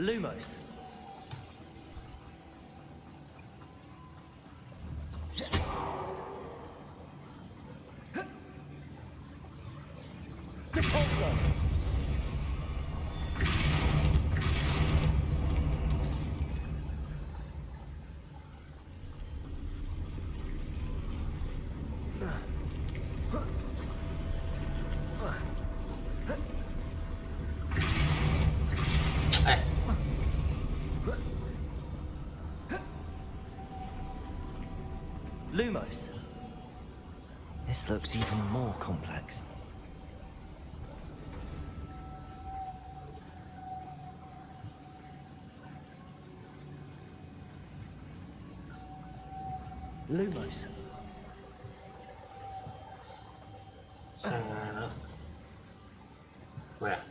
Lumos. Depulso. Lumos. This looks even more complex. Lumos. Sana. Where?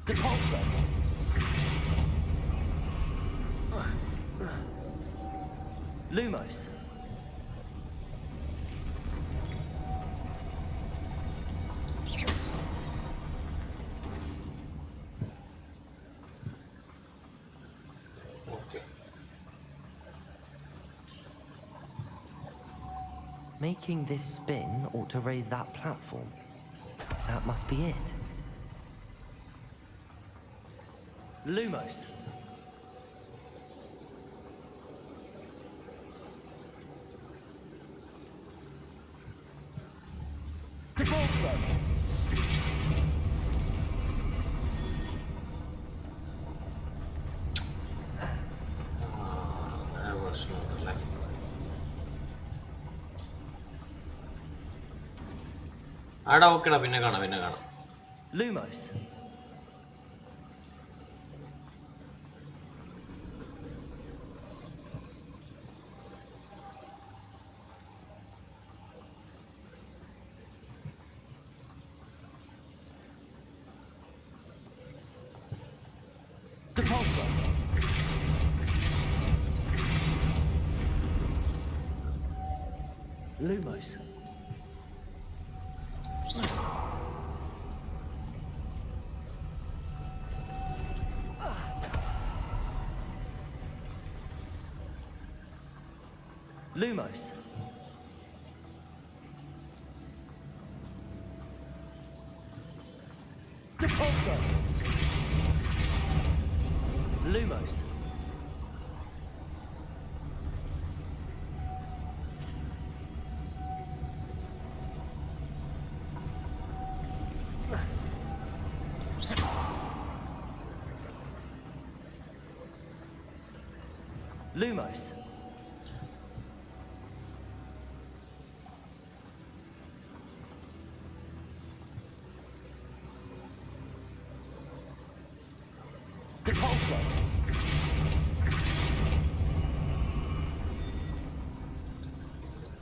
Depulso. Lumos. Okay. Making this spin ought to raise that platform. That must be it. Lumos. Depulso. പ്രശ്നമൊന്നുമില്ല. ആടാ ഓക്കെടാ, പിന്നെ കാണാം. Lumos. Depulso. Lumos. Lumos. Depulso. Lumos. Lumos. Depulso.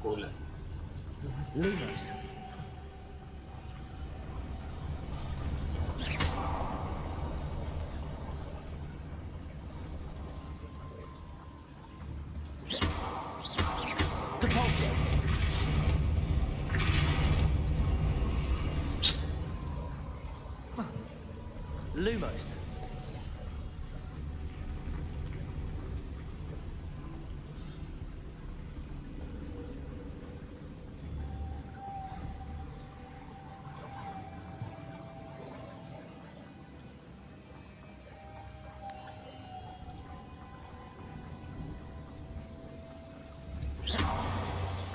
Cool. Lumos. Depulso. Lumos.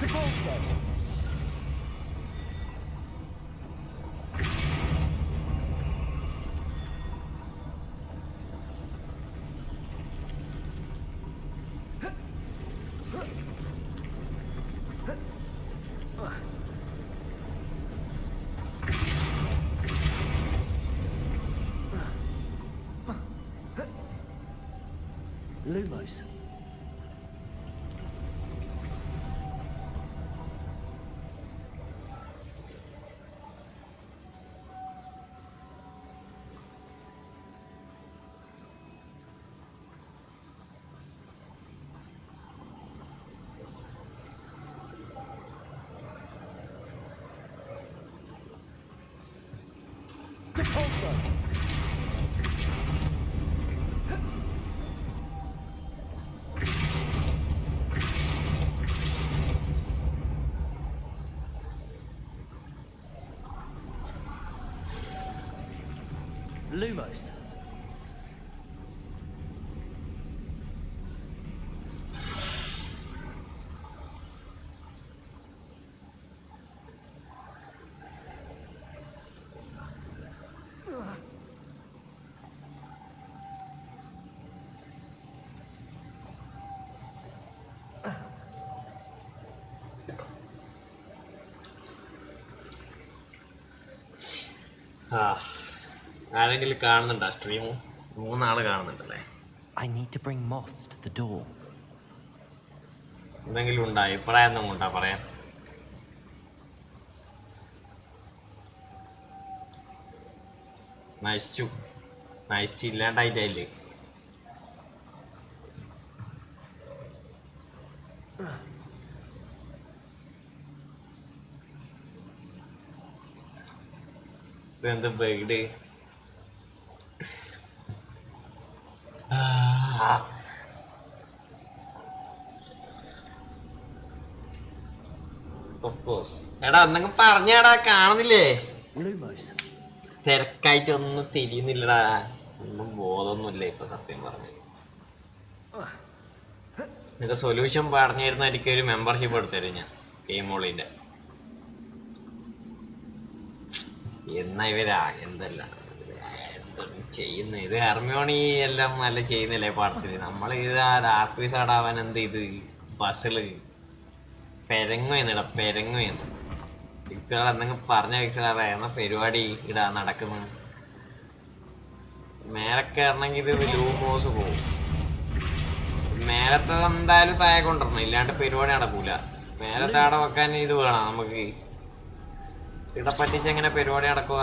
Depulso. Lumos. Depulso. Lumos. ആരെങ്കിലും കാണുന്നുണ്ടോ stream? 3 ആള് കാണുന്നുണ്ടല്ലേ. I need to bring moths to the door. എന്തെങ്കിലും ഉണ്ടാ? അഭിപ്രായം എന്തെങ്കിലും ഉണ്ടാ പറയാൻ? നശിച്ചില്ലാണ്ടായില്ലേ? ഇതെന്ത് ബൈഡ്? എടാ എന്തെങ്കിലും പറഞ്ഞാടാ, കാണുന്നില്ലേ? Lumos. തിരക്കായിട്ടൊന്നും തിരിയുന്നില്ലടാ, ഒന്നും ബോധമൊന്നുമില്ല ഇപ്പൊ സത്യം പറഞ്ഞു. നിന്റെ സൊല്യൂഷൻ പറഞ്ഞിരുന്ന എനിക്ക് ഒരു മെമ്പർഷിപ്പ് എടുത്തരും ഞാൻ ഗെയിം മോളിന്റെ. എന്നാ ഇവരാ എന്തെല്ലാം ചെയ്യുന്നത്? ഇത് ഹെർമിയോണി എല്ലാം നല്ല ചെയ്യുന്നില്ലേ പടത്തില്. നമ്മൾ ഇത് ഡാർക്ക് പീസ് ആടാവാൻ എന്ത് ഇത് ബസ്സില് പെരങ്ങുന്നിടാ, പെരങ്ങുന്ന് പിക്ചർ എന്തെങ്കിലും പറഞ്ഞ പിക്ചറാ എന്ന പരിപാടി ഇടാ നടക്കുന്നു. മേലെ കയറണമെങ്കിൽ ഇത് ലൂമോസ് പോവും. മേലത്തെ എന്തായാലും താഴെ കൊണ്ടുവരണം, ഇല്ലാണ്ട് പരിപാടി നടക്കൂല. മേലത്തെ അവിടെ വെക്കാൻ ഇത് വേണം നമുക്ക്. ഇവിടെ പറ്റിച്ച് എങ്ങനെ പരിപാടി നടക്കുക?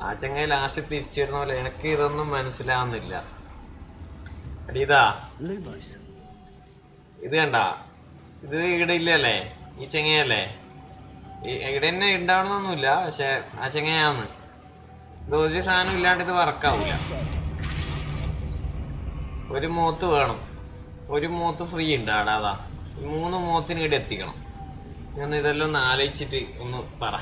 ആ ചങ്ങായി ലാസ്റ്റ് തിരിച്ചു വരുന്ന പോലെ എനിക്ക് ഇതൊന്നും മനസ്സിലാവുന്നില്ല. അടിയതാ ഇത് കണ്ട, ഇത് ഇവിടെ ഇല്ലല്ലേ, ഈ ചെങ്ങയല്ലേ? ഇവിടെ തന്നെ ഉണ്ടാവണമെന്നൊന്നുമില്ല, പക്ഷെ ആ ചെങ്ങയാന്ന്. ഇത് ഒരു സാധനം ഇല്ലാണ്ട് ഇത് വർക്കാവൂല. ഒരു മൂത്ത് വേണം, ഒരു മൂത്ത് ഫ്രീ ഉണ്ട് അവിടെ. അതാ 3 മൂത്തിന് ഇവിടെ എത്തിക്കണം. ഞാൻ ഇതെല്ലാം ഒന്ന് ആലോചിച്ചിട്ട് ഒന്ന് പറ.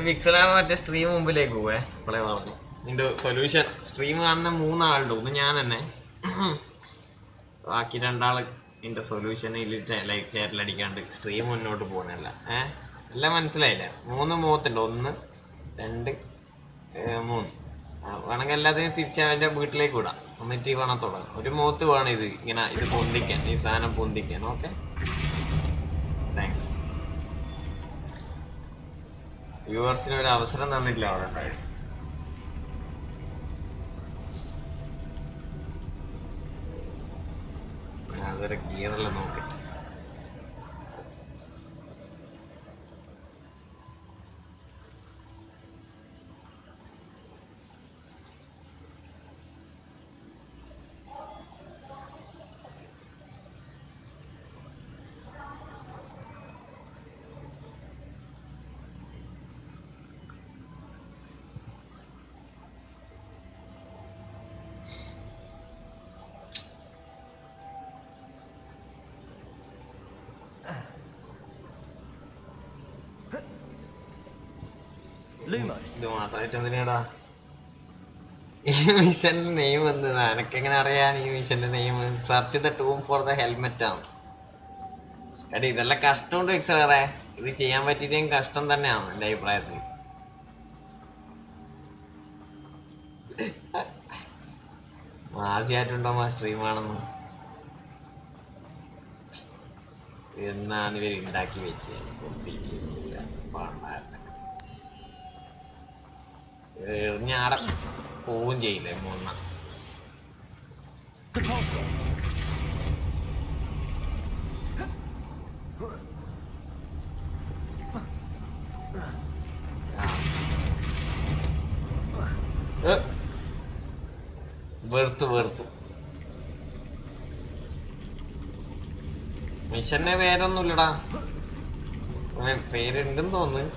വിക്സലാമ മറ്റേ സ്ട്രീം മുമ്പിലേക്ക് പോവേ, ഇപ്പോളെ പറഞ്ഞു. നിന്റെ സൊല്യൂഷൻ സ്ട്രീം കാണുന്ന 3 ആളുണ്ട്. ഒന്ന് ഞാൻ തന്നെ, ബാക്കി 2 ആള് നിന്റെ സൊല്യൂഷനിൽ ലൈക്ക് ചേരലടിക്കാണ്ട് സ്ട്രീം മുന്നോട്ട് പോകുന്നില്ല. എല്ലാം മനസ്സിലായില്ല. 3 മൂത്തുണ്ട്, 1 2 3. വേണമെങ്കിൽ എല്ലാത്തിനും തിരിച്ച് അവൻ്റെ വീട്ടിലേക്ക് വിടാം. എന്നിട്ട് വേണം തുടങ്ങാം. ഒരു മൂത്ത് വേണം ഇത് ഇങ്ങനെ ഇത് പൊന്തിക്കാൻ, ഈ സാധനം പൊന്തിക്കാൻ. Okay, thanks. വ്യൂവേഴ്സിന് ഒരു അവസരം തന്നില്ല അവിടെ ഉണ്ടായിരുന്നു. അതൊരു ഗിയറെല്ലാം നോക്കട്ടെ. ഇത് മാത്രമായിട്ട് എന്തിനാടാ ഈ മിഷന്റെ നെയിം വന്നത്? എനക്കെങ്ങനെ അറിയാൻ ഈ മിഷന്റെ name? Search the tomb for the helmet ആണ്. എടി ഇതെല്ലാം കഷ്ടമുണ്ട് വിക്സറെ, ഇത് ചെയ്യാൻ പറ്റിയിട്ടും കഷ്ടം തന്നെയാണ് എൻ്റെ അഭിപ്രായത്തിൽ. മാസിയായിട്ടുണ്ടോ സ്ട്രീമാണെന്ന് എന്നാണ് ഇവർ ഉണ്ടാക്കി വെച്ചത്. എറിഞ്ഞാടെ പോവും ചെയ്യില്ലേ മുന്ന. വെറുത്തു മിഷന്റെ പേരൊന്നുമില്ലടാ, പേരുണ്ടെന്ന് തോന്നുന്നു.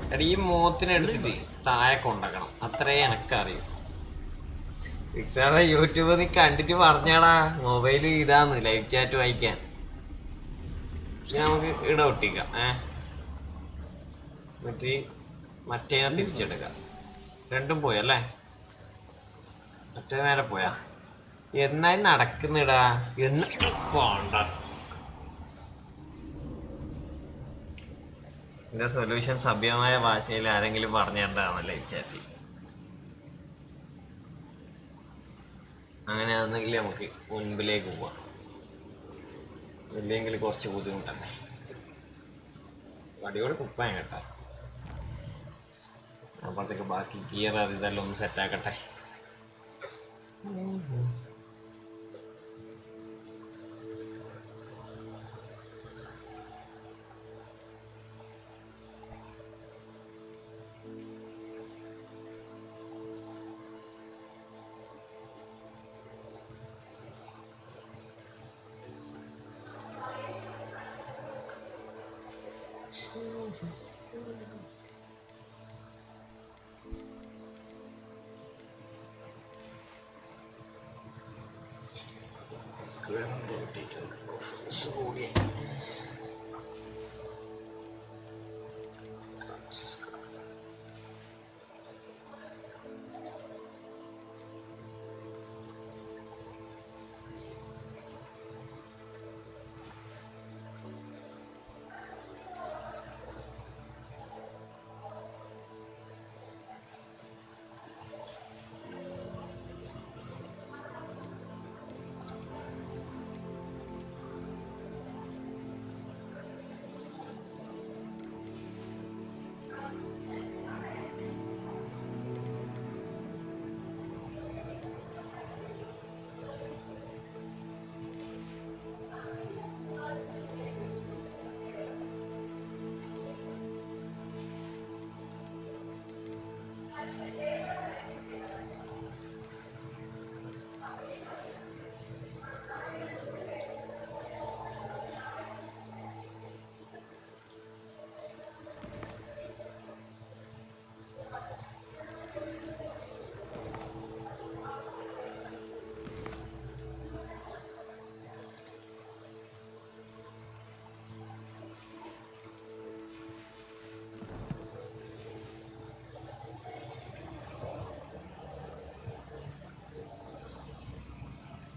എടാ ഈ മോത്തിനെടുത്തിട്ട് താഴെ കൊണ്ടാക്കണം, അത്രേ എനക്കറിയൂ. വിക്സാറെ യൂട്യൂബ് നീ കണ്ടിട്ട് പറഞ്ഞാടാ, മൊബൈല് ഇതാന്ന് ലൈവ് ചാറ്റ് വായിക്കാൻ. നമുക്ക് ഇട ഒട്ടിക്കാം. എന്നിട്ട് മറ്റേനെ തിരിച്ചെടുക്കാം. രണ്ടും പോയല്ലേ? മറ്റേ നേരെ പോയാ എന്നായി നടക്കുന്നിടാ എന്ന് പോണ്ട. ഇതിന്റെ സൊല്യൂഷൻ സഭ്യമായ ഭാഷയിൽ ആരെങ്കിലും പറഞ്ഞു തരേണ്ടതാണല്ലേ ഈ ചാറ്റിൽ. അങ്ങനെയാണെന്നെങ്കിൽ നമുക്ക് മുൻപിലേക്ക് പോവാം, ഇല്ലെങ്കിൽ കുറച്ച് ബുദ്ധിമുട്ടല്ലേ. അടിയോടെ കുപ്പായ കേട്ടാ. അപ്പോഴത്തേക്ക് ബാക്കി ഗിയർ അത് ഇതെല്ലാം ഒന്ന് സെറ്റാക്കട്ടെ.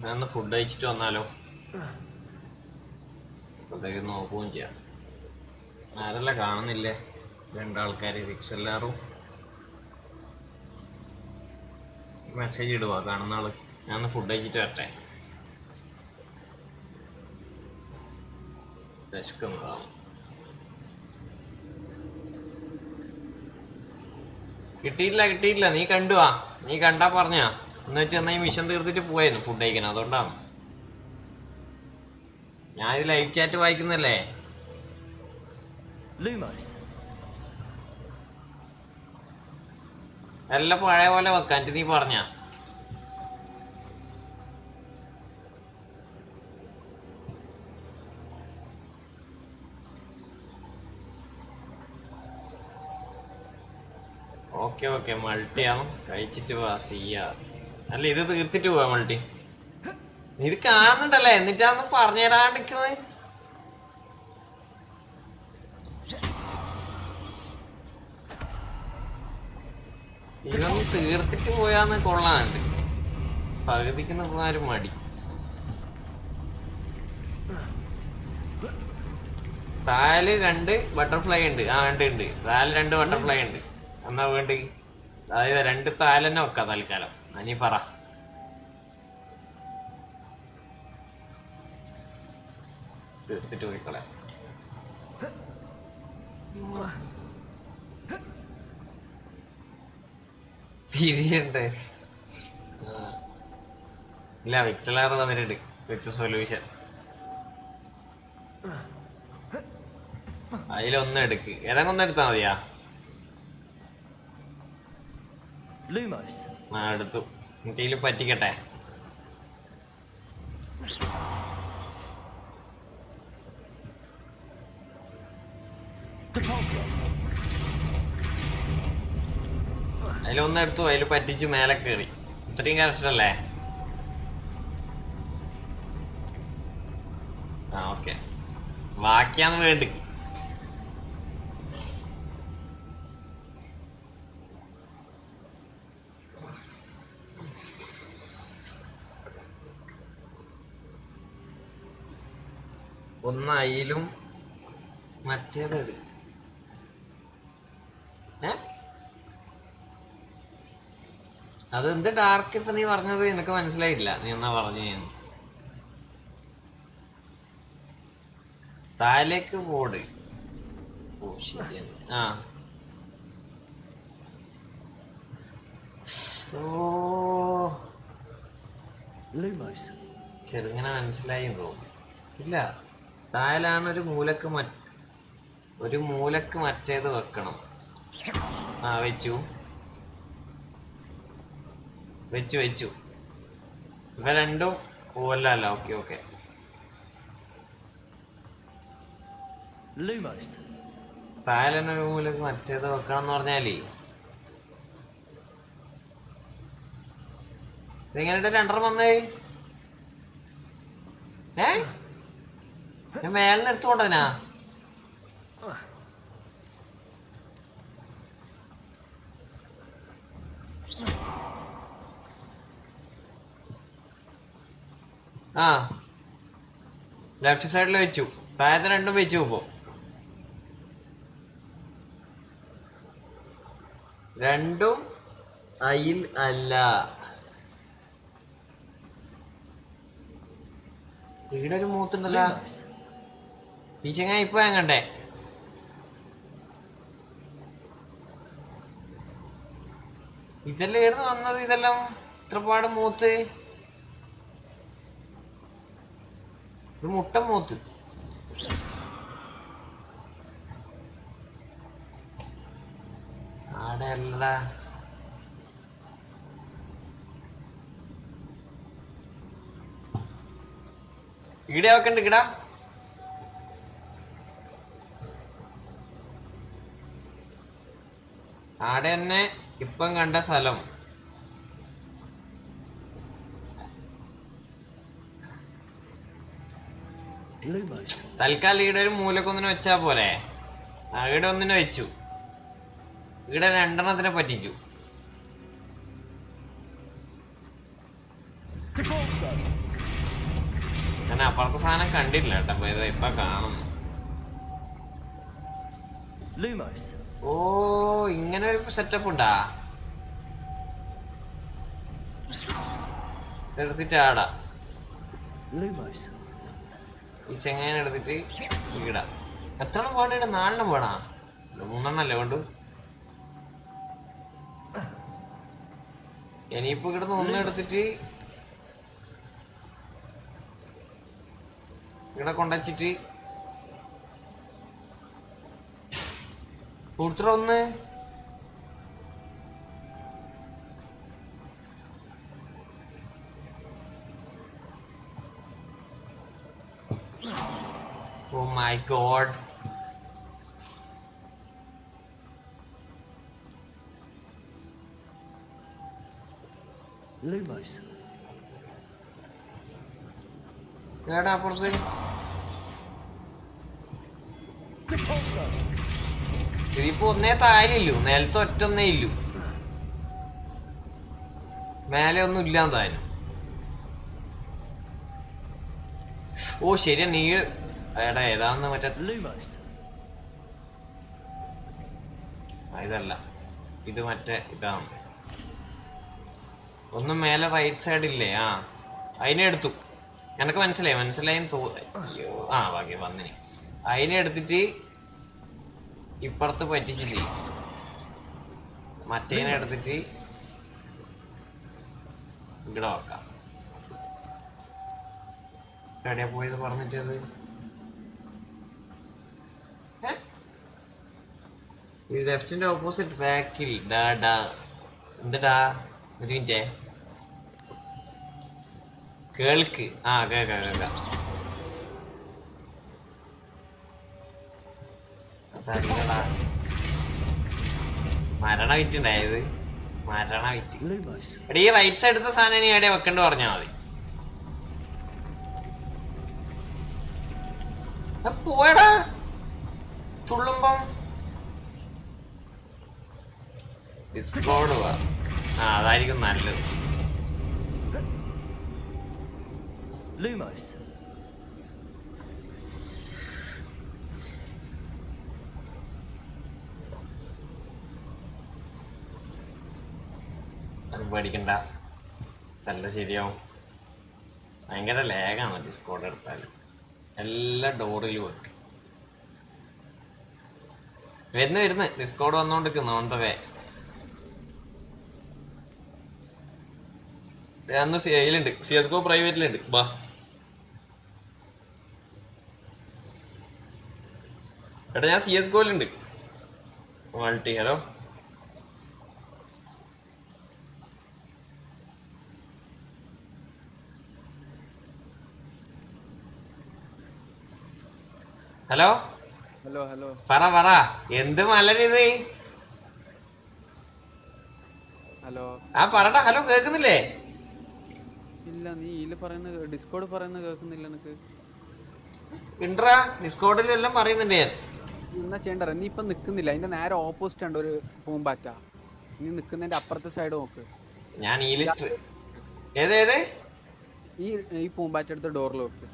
ഞാൻ ഫുഡ് കഴിച്ചിട്ട് വന്നാലോ? അപ്പോഴത്തേക്ക് നോക്കുകയും ചെയ്യാം. ആരല്ല കാണുന്നില്ലേ? രണ്ടാൾക്കാർ വിക്സെല്ലാറും. മെസ്സേജ് ഇടുക കാണുന്ന ആള്. ഞാൻ ഫുഡ് കഴിച്ചിട്ട് വരട്ടെ. കിട്ടിയില്ല. നീ കണ്ടുവാ? നീ കണ്ടാ പറഞ്ഞാ എന്ന് വെച്ചാൽ എന്നാ ഈ മിഷൻ തീർത്തിട്ട് പോയായിരുന്നു ഫുഡ് കഴിക്കണം. അതുകൊണ്ടാണ് ഞാൻ ഇത് ലൈവ് ചാറ്റ് വായിക്കുന്നല്ലേ. എല്ലാം പഴയ പോലെ വെക്കാൻ നീ പറഞ്ഞ. ഓക്കെ മൾട്ടിയാണ് കഴിച്ചിട്ട് പോവാ. സിയ അല്ല ഇത് തീർത്തിട്ട് പോവാ മൾട്ടി. ഇത് കാണുന്നുണ്ടല്ലേ, എന്നിട്ടാന്ന് പറഞ്ഞുതരാണ്ടിരിക്കുന്നത്. ഇതൊന്ന് തീർത്തിട്ട് പോയാന്ന് കൊള്ളാണ്ട്. പകുതിക്ക് നിർന്നാലും മടി. താഴെ 2 ബട്ടർഫ്ലൈ ഉണ്ട്. ഉണ്ട് താഴെ 2 ബട്ടർഫ്ലൈ ഉണ്ട്. എന്നാ വേണ്ടി? അതായത് 2 താഴെ തന്നെ വെക്കാം തൽക്കാലം. നീ പറ. തീർത്തിട്ട് പോയിക്കളെ. തിരിയണ്ടേ? ഇല്ല, വിക്സലാർ വന്നിട്ടുണ്ട് വിത്ത് സൊല്യൂഷൻ. അതിലൊന്നും എടുക്ക്. ഏതെങ്കിലും ഒന്ന് എടുത്താ മതിയാ. എടുത്തു. എന്നിട്ട് പറ്റിക്കട്ടെ. അതിലൊന്നും എടുത്തു. അതിൽ പറ്റിച്ച് മേലെ കയറി. ഇത്രയും കഷ്ടല്ലേ? ഓക്കെ, ബാക്കിയാന്ന് വേണ്ടി. ഒന്ന് അയിലും മറ്റേത് അതെന്ത് ഡാർക്ക് ഇപ്പൊ നീ പറഞ്ഞത് എനിക്ക് മനസ്സിലായില്ല. നീ എന്നാ പറഞ്ഞു? താഴേക്ക് ബോർഡ്. ഓ ശരിയാണ്. ചെറുങ്ങനെ മനസ്സിലായി തോന്നുന്നു. ഇല്ല, താഴെയാണ് ഒരു മൂലക്ക് മറ്റേത് വെക്കണം. വെച്ചു ഇവ രണ്ടും പോവല്ല. ഓക്കെ താഴെ ഒരു മൂലക്ക് മറ്റേത് വെക്കണം എന്ന് പറഞ്ഞാലേ ഇതെങ്ങനെ 2 വന്നേ? ഞാൻ മേലിന് എടുത്തുകൊണ്ടതിനാ. ലെഫ്റ്റ് സൈഡിൽ വെച്ചു. താഴത്തെ 2 വെച്ചു. ഇപ്പോ 2 അയിൽ അല്ല. ഇവിടെ ഒരു മൂത്തുണ്ടല്ലോ. ഈ ചെങ്ങായി ഇപ്പൊ ഞാൻ കണ്ടേ. ഇതെല്ലാം എവിടുന്ന് വന്നത്? ഇതെല്ലാം ഇത്രപാട് മൂത്ത്. ഒരു മുട്ട മൂത്ത്. ആടെ അല്ലടാ. ഈടെ വെക്കണ്ട് കിടാ. ആടെ തന്നെ ഇപ്പം കണ്ട സ്ഥലം. തൽക്കാലം ഈടെ ഒരു മൂലക്കൊന്നിന് വെച്ചാ പോലെ. ഈടെ ഒന്നിനെ വെച്ചു. ഈടെ 2 പറ്റിച്ചു. ഞാൻ അപ്പുറത്തെ സാധനം കണ്ടില്ല കേട്ടോ, ഇപ്പൊ കാണുന്നു. ഓ ഇങ്ങനെ ഒരു സെറ്റപ്പ് ഉണ്ടാ, എടുത്തിട്ട് ആടാ. ഈ ചെങ്ങാനെ എടുത്തിട്ട് ഈടാ. എത്ര വേണ്ട? 4 വേണോ? 3 വേണ്ടു. ഇനിയിപ്പോ ഇവിടുന്ന് 1 എടുത്തിട്ട് ഇവിടെ കൊണ്ടുവച്ചിട്ട് കൂടുതൽ 1. Oh my god. Lumos. എടാ അപ്പുറത്ത് ഇതിപ്പോ ഒന്നേ താഴെയില്ലു, നിലത്ത് ഒറ്റൊന്നേ ഇല്ലു, മേലെ ഒന്നും ഇല്ലാന്ന് താനും. ഓ ശരിയാ, നീ എടാ ഏതാന്ന് മറ്റേ ഇതല്ല, ഇത് മറ്റേ ഇതാണ്. ഒന്നും മേലെ റൈറ്റ് സൈഡില്ലേ? ആ അതിനെ എടുത്തു. എനക്ക് മനസ്സിലായി അയ്യോ ആ ബാക്കി വന്നിനി. അതിനെ എടുത്തിട്ട് ഇപ്പുറത്ത് പറ്റിച്ചിട്ട് മറ്റേനെ എടുത്തിട്ട് ഇവിടെ വെക്കാം. എവിടെയാ പോയത് പറഞ്ഞിട്ടത്? ഈ ലെഫ്റ്റിന്റെ ഓപ്പോസിറ്റ് ബാക്കിൽ എന്താ ഒരു മിനിറ്റേ കേൾക്ക്. ആ കേക്കാം. അതല്ലടാ, മരണ വിറ്റുണ്ടായത്, മരണ വിറ്റ്. എടാ ഈ റൈറ്റ് സൈഡ് എടുത്ത സാധനം ഇനി എവിടെ വെക്കണ്ട പറഞ്ഞാ മതി. പോയടാ തുള്ളുമ്പം ഡിസ്കോഡ് പോവാ. ആ അതായിരിക്കും നല്ലത്. Lumos. പേടിക്കണ്ട, നല്ല ശരിയാവും. ഭയങ്കര ലേഗാണ് ഡിസ്കോഡ് എടുത്താൽ. എല്ലാ ഡോറിലും വെക്കും. വരുന്ന് ഡിസ്കോഡ് വന്നോണ്ടിരിക്കുന്നു ഓൺ ദ വേ. അന്ന് ഇതിലുണ്ട്, CSGO പ്രൈവറ്റിലുണ്ട്. ബാ എടാ ഞാൻ CSGOയിലുണ്ട് multi. Hello hello hello hello പറ എന്ത് മലരിത്? ഹലോ ആ പറടാ. ഹലോ കേക്കുന്നില്ലേ? ഇല്ല, നീ ഡിസ്കോഡ് പറയുന്നത് കേൾക്കുന്നില്ല എനിക്ക്. ഇൻട്രാ ഡിസ്കോഡിലെല്ലാം പറയുന്നുണ്ട് ഞാൻ. എന്നാ ചെയ്യണ്ട, നീ ഇപ്പൊ നിക്കുന്നില്ല, അതിന്റെ നേരെ ഓപ്പോസിറ്റ് ഉണ്ട് ഒരു പൂമ്പാറ്റ. നീ നിക്കുന്നതിന്റെ അപ്പുറത്തെ സൈഡ് നോക്ക്. ഞാൻ ഈ ലിസ്റ്റ് ഏതേത് ഈ പൂമ്പാറ്റ എടുത്ത ഡോറിൽ വെക്ക്.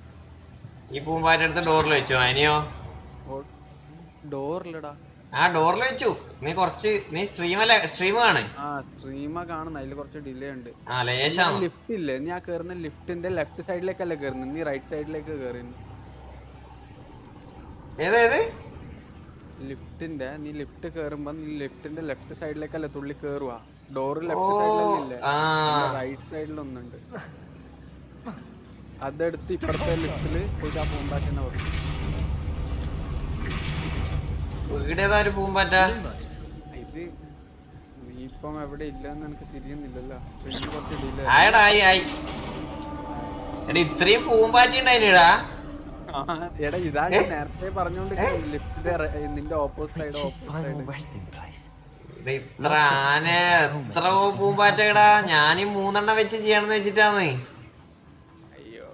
ഈ പൂമ്പാറ്റ എടുത്ത് ഡോറിൽ വെച്ചു. അതിനെയോ? ഡോറിലടാ. ആ ഡോറിൽ വെച്ചു. നീ സ്ട്രീം ആണ്. ആ സ്ട്രീമാ കാണുന്ന, അതില് കുറച്ച് ഡിലേ ഉണ്ട്. ആ ലേശാണ്. ലിഫ്റ്റ് ഇല്ലേ? നീ ആ കേറുന്ന ലിഫ്റ്റിന്റെ ലെഫ്റ്റ് സൈഡിലേക്കല്ലേ കേറുന്നത്, നീ റൈറ്റ് സൈഡിലേക്ക് കേറുന്നു. ഏതേത് ലിഫ്റ്റിന്റെ നീ ലിഫ്റ്റ് കേറുമ്പോ നീ ലിഫ്റ്റിന്റെ ലെഫ്റ്റ് സൈഡിലേക്കല്ലേ തുള്ളി കേറുവാ. ഡോറ് ലെഫ്റ്റ് സൈഡിലല്ലേ, റൈറ്റ് സൈഡിലൊന്നുണ്ട്. അതെടുത്ത് ഇപ്പഴത്തെ ലിഫ്റ്റില് പോയിട്ട് ആ പൂമ്പാറ്റനെ വെക്കും. ഒരു പൂമ്പാറ്റ ഇത് നീ ഇപ്പം എവിടെ ഇല്ലെന്ന് എനിക്ക് തിരിയുന്നില്ലല്ലോ. പിന്നെ കുറച്ച് ഡിലേ. ഇത്രയും പൂമ്പാറ്റ ഉണ്ടായിട്ടാ. എടാ ഇതാ ഞാൻ നേരത്തെ പറഞ്ഞോണ്ട് ലിഫ്റ്റിന്റെ നിന്റെ ഓപ്പോസിറ്റ് സൈഡ്. ഇത്ര ആന എത്ര പൂമ്പാറ്റടാ. ഞാനീ 3 വെച്ച് ചെയ്യണമെന്ന് വെച്ചിട്ടാന്ന്. അയ്യോ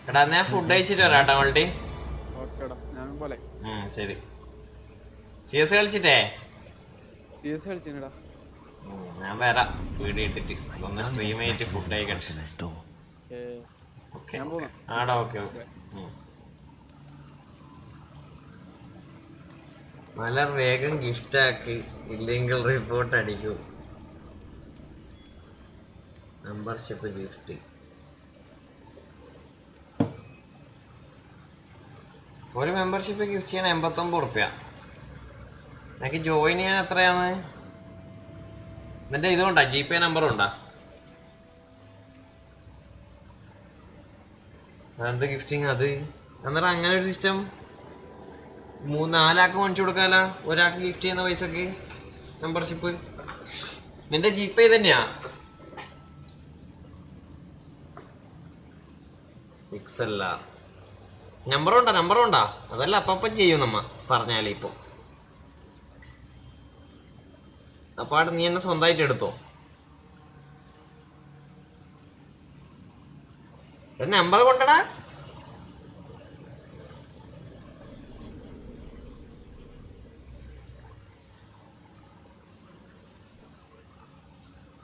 എടാ ഞാൻ ഫുഡ് കഴിച്ചിട്ട് വരാട്ടോ മൾട്ടി. ഓക്കേടാ, ഞാൻ പോലെ. ശരി. CS കളിച്ചിട്ടേ? CS കളിച്ചിട്ടാ. ഞാൻ വരാം വീഡിയോ ഇട്ടിട്ട് ഒന്ന് സ്ട്രീം ചെയ്തിട്ട് ഫുഡ് കഴിക്കട്ടെ. ഓക്കെ ആടാ ഓക്കെ ഓക്കെ. നല്ല വേഗം ഗിഫ്റ്റ് ആക്കി ഇല്ലെങ്കിൽ റിപ്പോർട്ട് അടിക്കൂ. മെമ്പർഷിപ്പ് ഗിഫ്റ്റ് ഒരു മെമ്പർഷിപ്പ് ഗിഫ്റ്റ് ചെയ്യാൻ 89 റുപ്യ. എനിക്ക് ജോയിൻ ചെയ്യാൻ എത്രയാന്ന്? എന്നിട്ട് ഇതുകൊണ്ടാ GPay നമ്പറും ഉണ്ടാ? എന്ത് ഗിഫ്റ്റിങ് അത്? എന്നിട്ട് അങ്ങനെ ഒരു സിസ്റ്റം 4 ആൾക്ക് മേടിച്ചു കൊടുക്കാല, ഒരാൾക്ക് ഗിഫ്റ്റ് ചെയ്യുന്ന പൈസക്ക് മെമ്പർഷിപ്പ്. നിന്റെ GPay തന്നെയാ? പിക്സല്ല നമ്പറുണ്ടാ? അതല്ല അപ്പം ചെയ്യും നമ്മ പറഞ്ഞാലേ. ഇപ്പൊ അപ്പാട് നീ എന്നെ സ്വന്തമായിട്ട് എടുത്തോ. നമ്പർ കൊണ്ടടാ.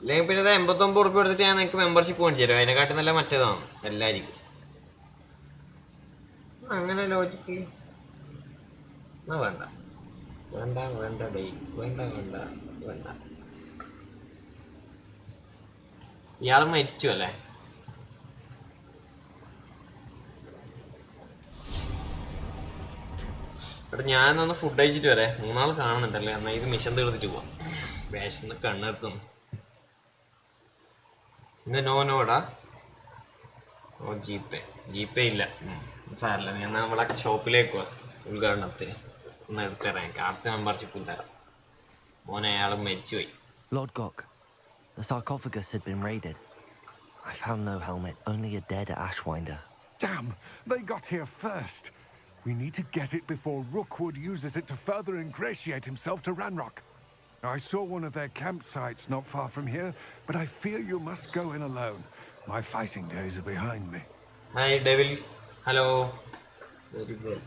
അല്ലെങ്കിൽ പിന്നെ 89 റുപ്യ എടുത്തിട്ട് ഞാൻ നിനക്ക് മെമ്പർഷിപ്പ് മേടിച്ചു തരും. അതിനെക്കാട്ടി നല്ല മറ്റേതാണ് എല്ലാവർക്കും. അങ്ങനെ ലോജിക്ക് വേണ്ട വേണ്ട വേണ്ട ഡേ വേണ്ട വേണ്ട വേണ്ട. ഇയാൾ മരിച്ചു അല്ലേ? എടാ ഞാനൊന്ന് ഫുഡ് കഴിച്ചിട്ട് വരെ. 3 നാൾ കാണുന്നുണ്ടല്ലേ. എന്നാൽ ഇത് മിഷൻ തീർത്തിട്ട് പോവാം. വിശന്ന് കണ്ണെടുത്തുന്നു. ഇന്ന് നോടാ. ഓ GPay ഇല്ല. സാരല്ല, ഞാൻ നമ്മളെ ഷോപ്പിലേക്ക് പോവാം ഉദ്ഘാടനത്തിന്. ഒന്ന് എടുത്തരാം. എനിക്ക് അടുത്ത മെമ്പർഷിപ്പ് തരാം. മോനെ അയാൾ മരിച്ചുപോയി. Lord Gok, the sarcophagus had been raided. I found no helmet, only a dead Ashwinder. Damn, they got here first. We need to get it before Rookwood uses it to further ingratiate himself to Ranrock. I saw one of their campsites not far from here, but I fear you must go in alone. My fighting days are behind me. Hi, Devil. Hello. Very good.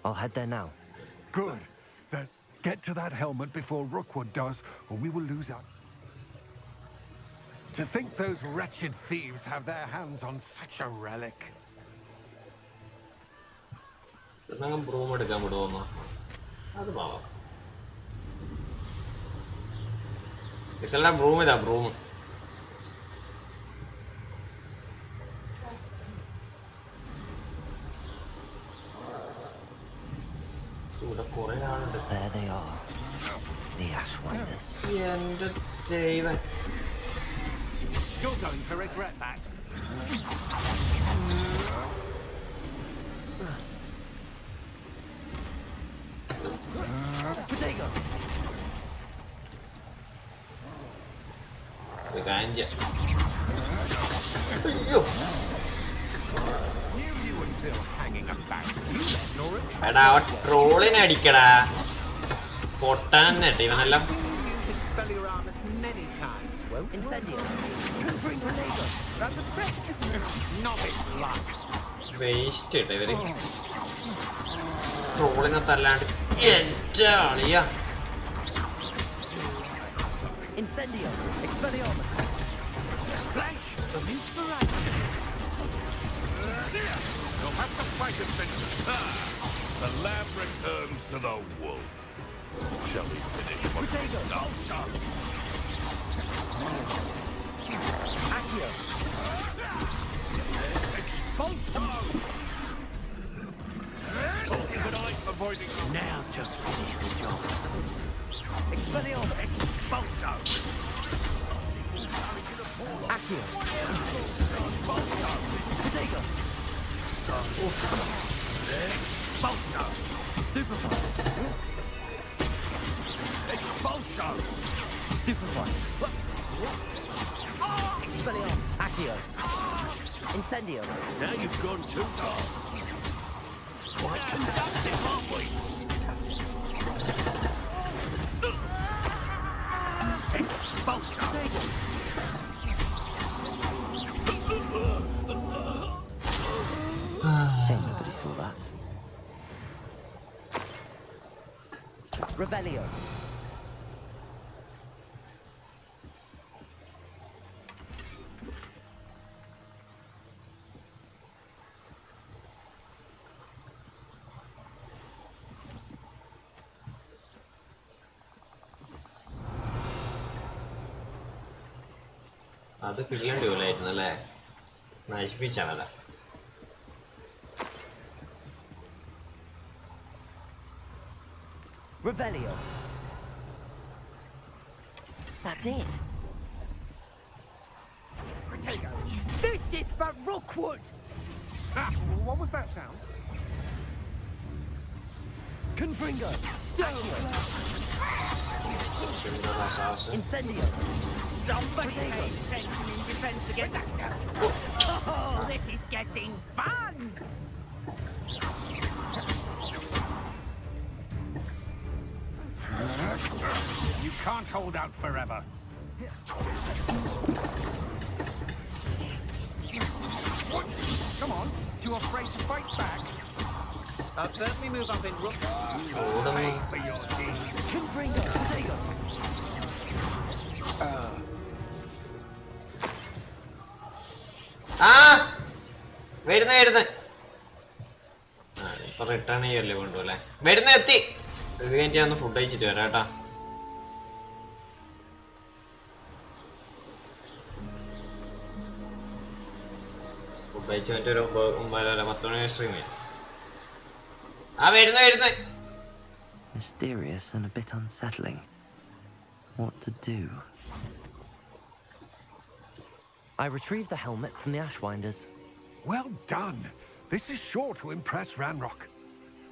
I'll head there now. Good. Then get to that helmet before Rookwood does, or we will lose out. To think those wretched thieves have their hands on such a relic. broom എടുക്കാൻ വിടുവോന്നോ? അത് പാവം. Broom ഇതാ broom. ഇവിടെ കുറെ ആളുണ്ട്. There they are, the Ashwinders. എന്റെ ദൈവം. You're going to regret that. Potato. ഗാഞ്ച. അയ്യോ എടാ ട്രോളിനെ അടിക്കടാ. പൊട്ടാൻ തന്നെ ഇവനെല്ലാം. വേസ്റ്റ് ഇട്ട ഇവര്. ട്രോളിനെ തല്ലാണ്ട് എന്റെ ആളിയാ. Incendio, Expelliarmus. Flash, the meat variety. You'll have to fight it then. The lamb returns to the wolf. Shall we finish what we started? Accio. Expulso! Good eye for avoiding Now just finish the job. Expelliarmus. expulso! Accio. Potato. Expulso! Stupefy. Expulso! Stupefy. Expelliarmus. Accio. Incendio. Now you've gone too far. Quite conductive, aren't we? Expulso! Shame nobody saw that. Revelio. അത് കില്ലേണ്ടി പോലായിരുന്നു അല്ലേ? നശിപ്പിച്ചാണല്ല. Revelio. That's it. Potato. This is for Rookwood. Ah, what was that sound? Confringo. So Incendio. somebody paid attention in defense against that. Oh, this is getting fun. You can't hold out forever. What? Come on, too afraid to fight back? I'll certainly move up in Rook. Pay for your deeds. Confringo. Potato. വരുന്ന ഇപ്പൊ return ചെയ്യല്ലേ കൊണ്ടുപോലെ. വരുന്ന എത്തി. ഇത് കഴിഞ്ഞിട്ട് ഞാൻ food കഴിച്ചിട്ട് വരാം കേട്ടാ. ഫുഡ് കഴിച്ച് മറ്റൊരു 9:10 മണി സ്ട്രീം ചെയ്യാം. വരുന്ന Mysterious and a bit unsettling. What to do? I retrieved the helmet from the Ashwinders. Well done. This is sure to impress Ranrock.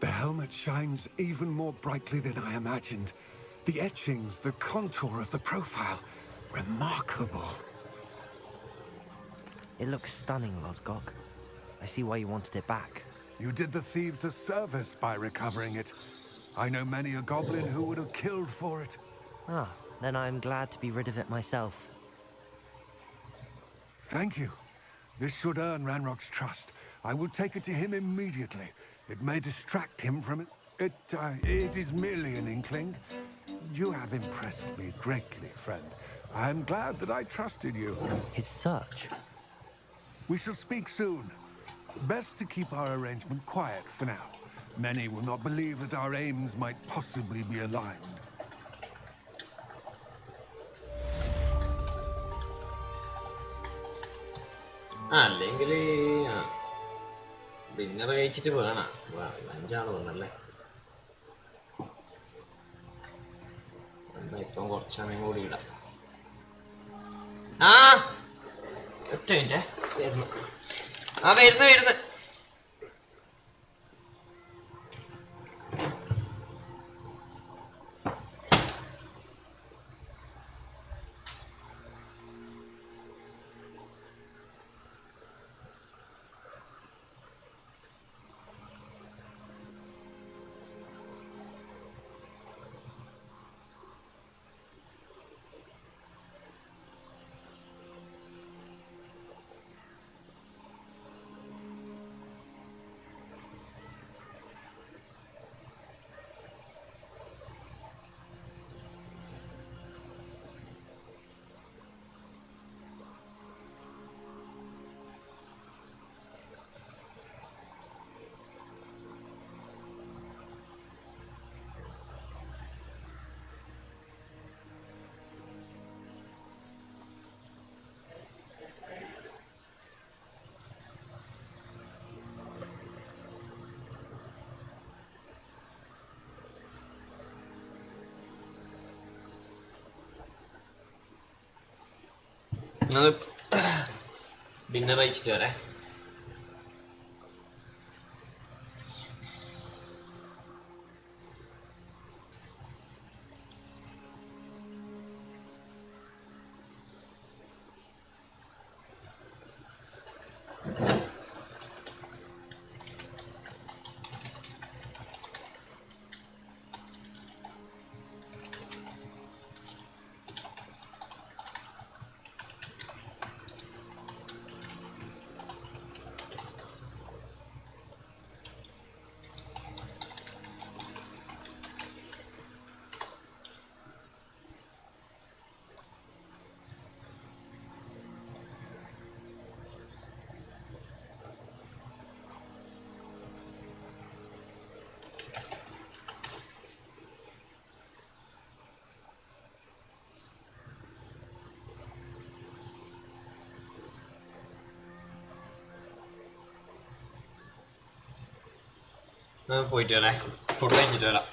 The helmet shines even more brightly than I imagined. The etchings, the contour of the profile. Remarkable. It looks stunning, Lodgok. I see why you wanted it back. You did the thieves a service by recovering it. I know many a goblin who would have killed for it. Ah, then I'm glad to be rid of it myself. Thank you. This should earn Ranrock's trust. I will take it to him immediately. It may distract him from it. It is merely an inkling. You have impressed me greatly, friend. I am glad that I trusted you. His search? We shall speak soon. Best to keep our arrangement quiet for now. Many will not believe that our aims might possibly be aligned. അല്ലെങ്കിൽ dinner കഴിച്ചിട്ട് വേണം. ലഞ്ചാണ് വന്നല്ലേ. ഇപ്പം കുറച്ച് സമയം കൂടി ഇടാം. ഒറ്റ മിനിറ്റ് വരുന്നു. വരുന്നു. ഡിന്നർ കഴിച്ചിട്ട് വരെ. പോയിട്ട് വരാം, ഫുഡ് കഴിച്ചിട്ട് വരാം.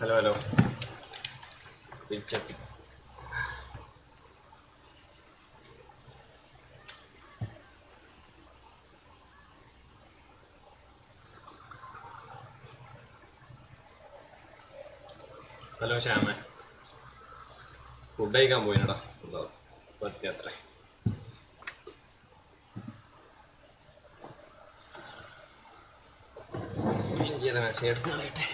ഹലോ ഹലോ തിരിച്ചെത്തി. ഹലോ ശ്യാമ, ഫുഡ് കഴിക്കാൻ പോയിനടാ. എന്തോ പറ്റിയത്രേ. എനിക്ക് മെസ്സേജ് എടുത്ത് കളയട്ടെ.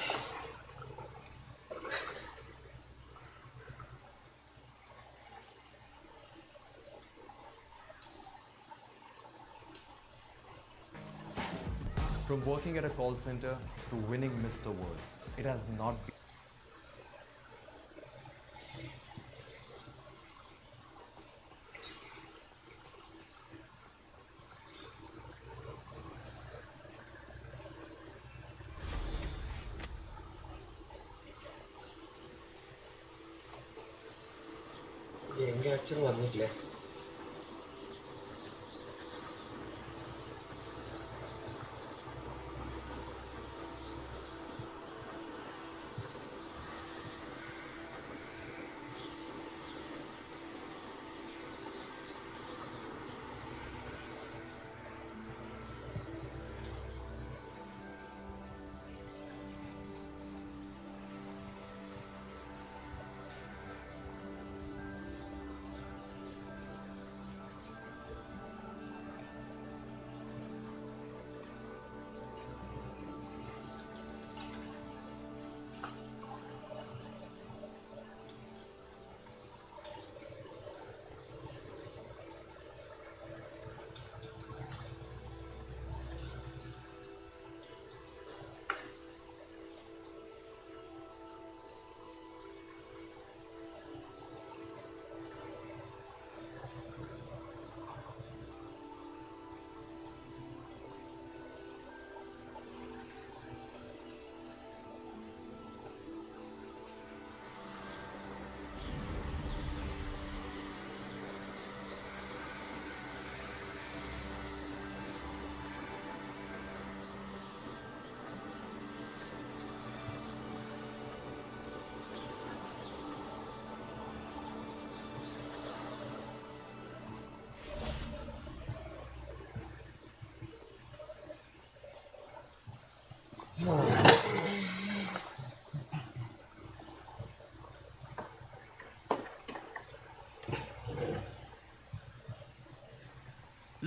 From working at a call center to winning Mr. World, it has not been. എന്റെ അച്ഛൻ വന്നിട്ടില്ലേ?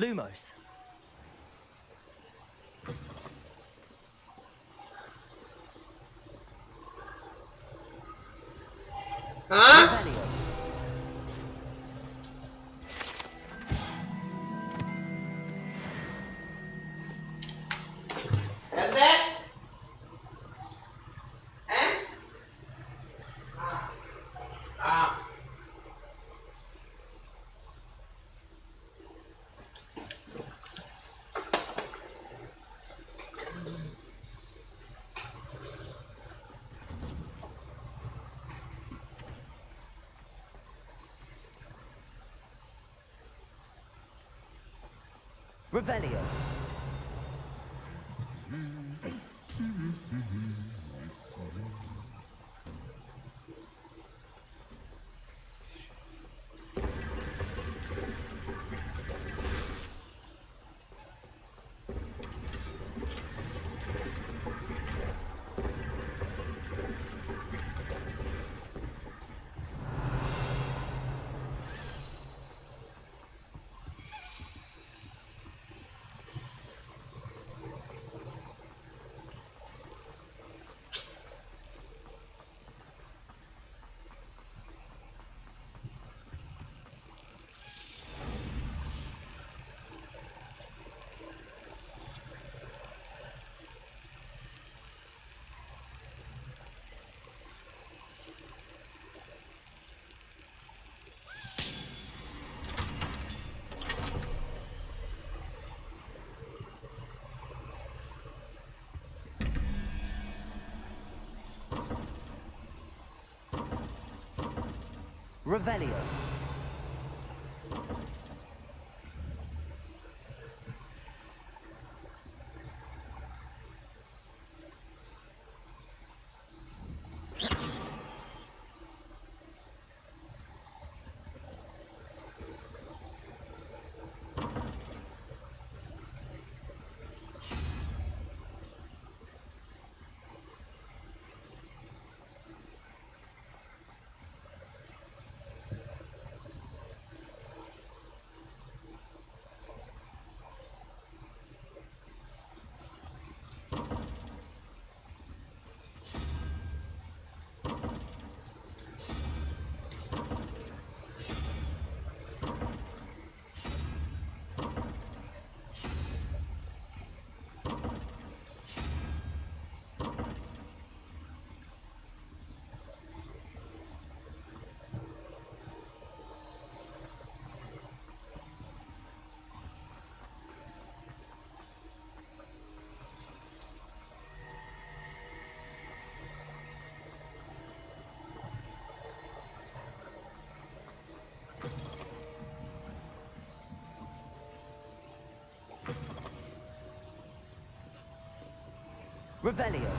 Lumos. Revelio. Revelio. Revelio. Revelio.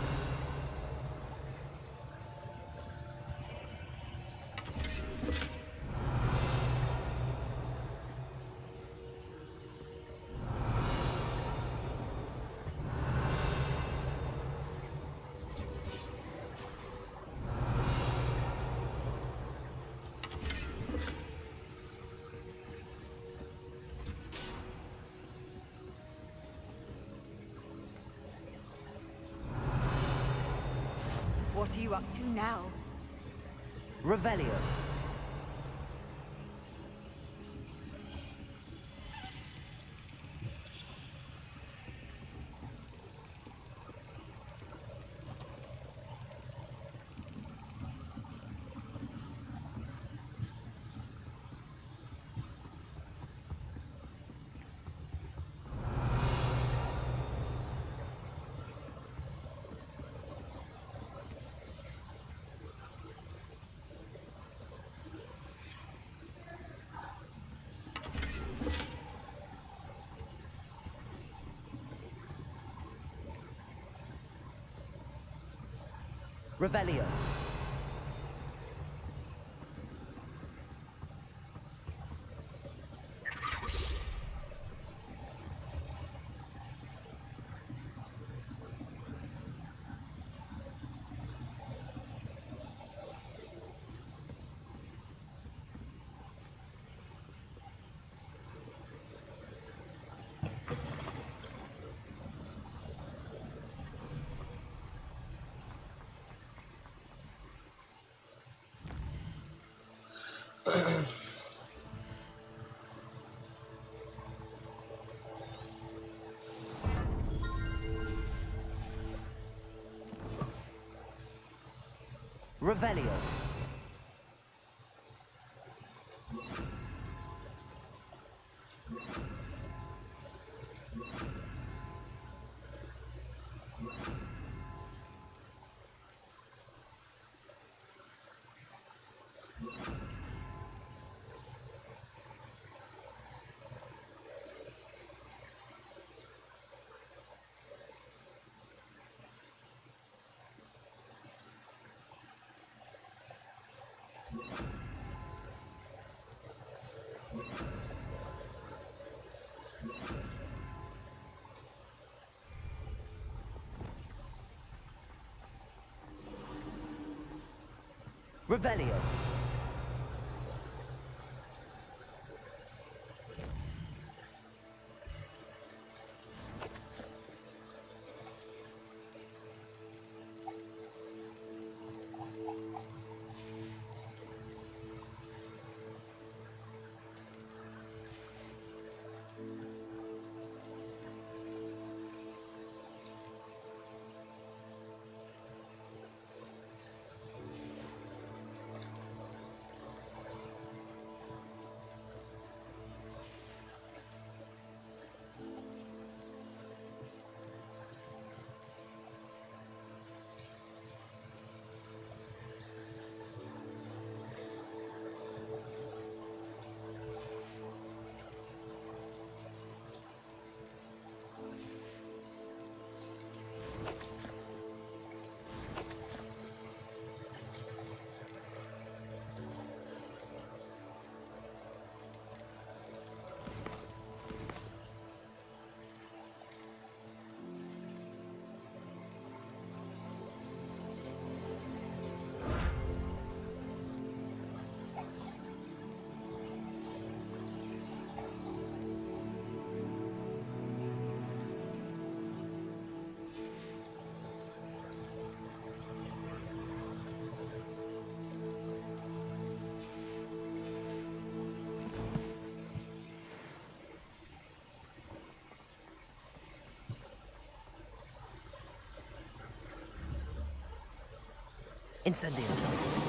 What are you up to now? Revelio. Revelio. Revelio. Revelio. Incendio.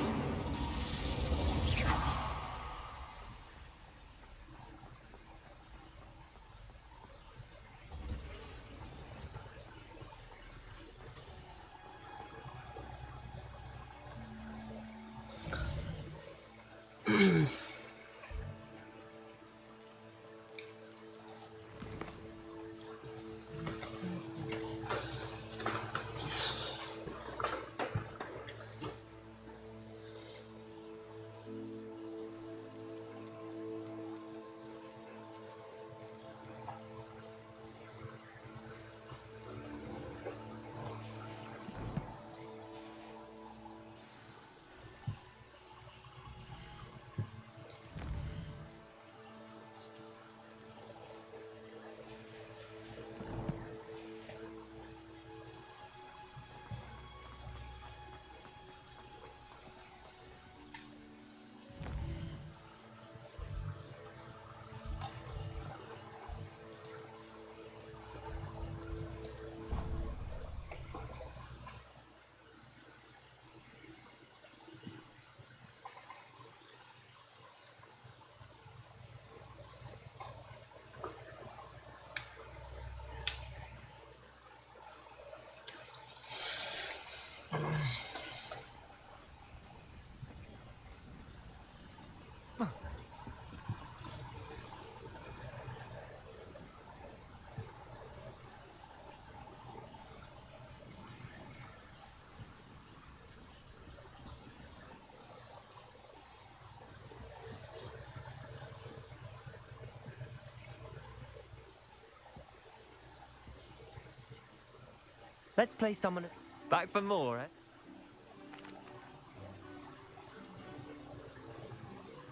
Let's play someone. Back for more, eh?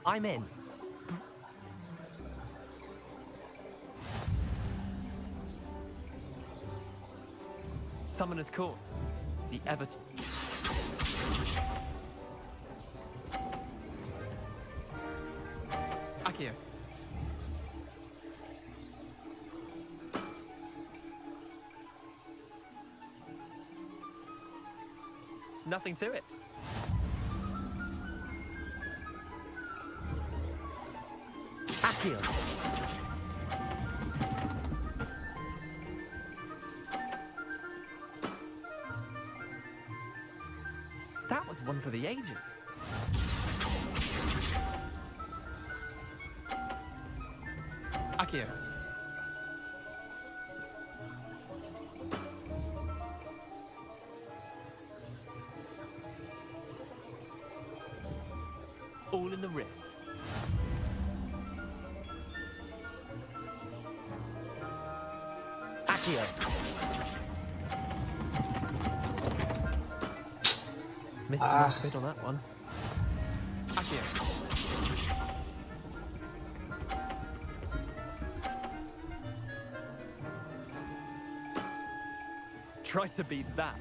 I'm in. Summoner's Court. The ever... Akio. Nothing to it. Akio. That was one for the ages. Akio. All in the wrist. Akio. Missed the mark a bit on that one. Akio. Try to beat that.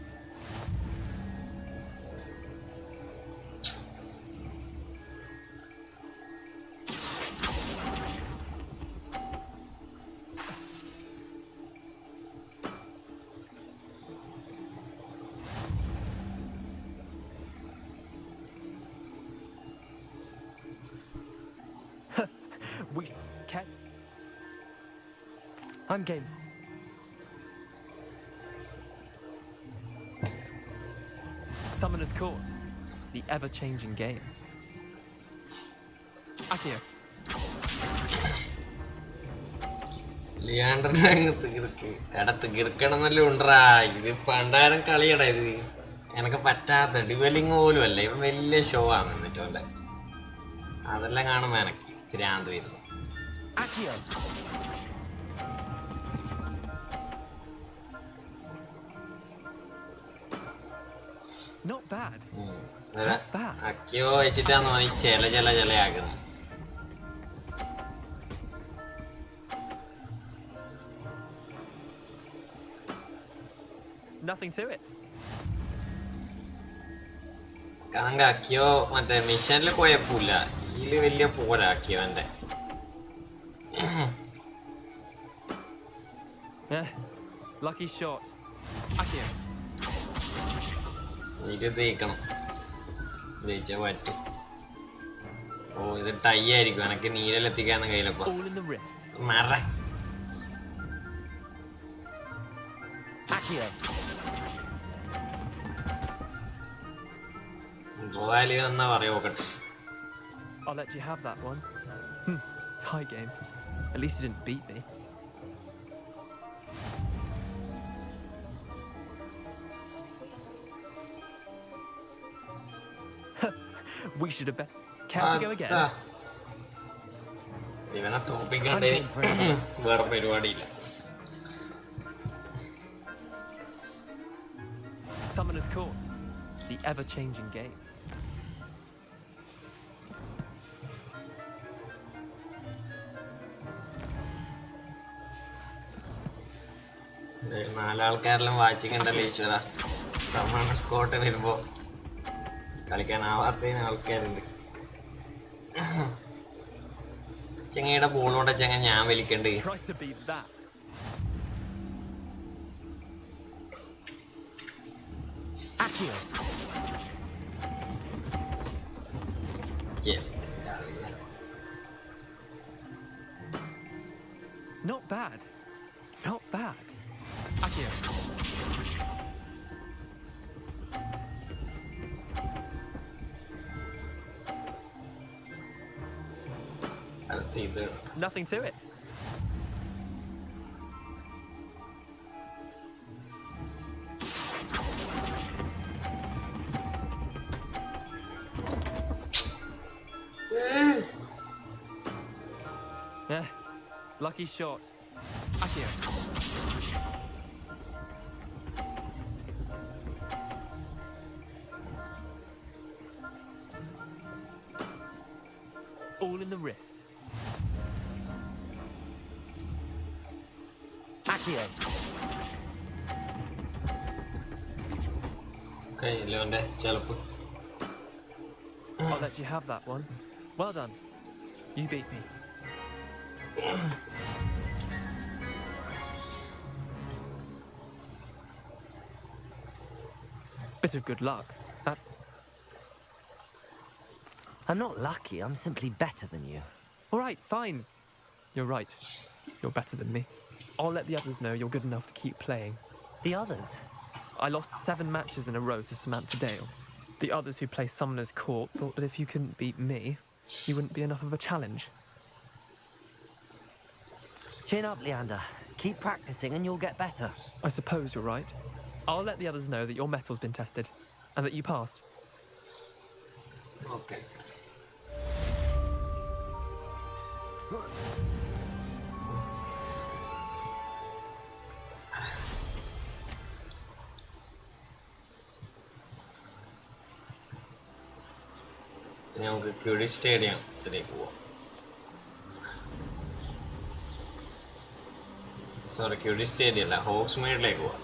We can. I'm game. Summoner's Court. The ever-changing game. Akio. ലിയാണ്ടറിനെ അങ്ങ് തീർക്ക്. എടാ തീർക്കണമെന്നല്ലേ ഉണ്ടാ. ഇത് പണ്ടാരം കളിയടാ ഇത്. എനക്ക് പറ്റാത്ത ഡിവെലിങ് പോലും അല്ല. ഇവൻ വലിയ ഷോ ആണ് എന്നിട്ട് അവൻ്റെ. അതെല്ലാം കാണുമ്പോ എനക്ക് ഇത്തിരി ആന്ത് വരുന്നു. Akio. Not bad. Not bad. അക്കിയോ വെച്ചിട്ടാന്ന് ഈ ചിലയാക്കുന്നത്. Nothing to it. കാരണം അക്കിയോ മറ്റേ മിഷനിൽ കുഴപ്പമില്ല. ഇതില് വലിയ പോരാ അക്കിയോന്റെ. Lucky shot. Akio. ഇത് തേക്കണം. ജയിച്ചാ പറ്റും. ഓ ഇത് ടൈ ആയിരിക്കും. എനക്ക് നീരലെത്തിക്കാന്ന് കയ്യിലപ്പോ All in the wrist. മറ. Akio. റോയാലി എന്നാ പറയാ നോക്കട്ടെ. I'll let you have that one. Tie game. At least you didn't beat me. We should have bet. Can we go again? ഇവനെ തോപ്പിക്കണ്ടേ വേറെ പരിപാടിയില്ല. Summoner's Court. The ever-changing game. നാലാൾക്കാരെല്ലാം വായിച്ചിട്ടുണ്ടല്ലോ ഈശ്വര. സമ്മേളന Scott വരുമ്പോ കളിക്കാനാവാത്തതിന് ആൾക്കാരുണ്ട്. ചെങ്ങയുടെ ബോളോടെ ചെങ്ങ ഞാൻ വലിക്കണ്ട്. Not bad. Not bad. Akio. Nothing to it. Lucky shot. Akio. All in the wrist. Accio. Okay, Leonde, ചിലപ്പോ. I'll let you have that one. Well done. You beat me. Bit of good luck. That's... I'm not lucky, I'm simply better than you. All right, fine. You're right. You're better than me. I'll let the others know you're good enough to keep playing. The others? I lost 7 matches in a row to Samantha Dale. The others who play Summoner's Court thought that if you couldn't beat me, you wouldn't be enough of a challenge. Chin up, Leander. Keep practicing and you'll get better. I suppose you're right. I'll let the others know that your metal's been tested, and that you passed. Okay. നമുക്ക് ക്യൂഡി സ്റ്റേഡിയത്തിലേക്ക് പോവാം. Sorry, ക്യൂഡി stadium അല്ല, ഹോക്സ്മേഡിലേക്ക് പോവാം.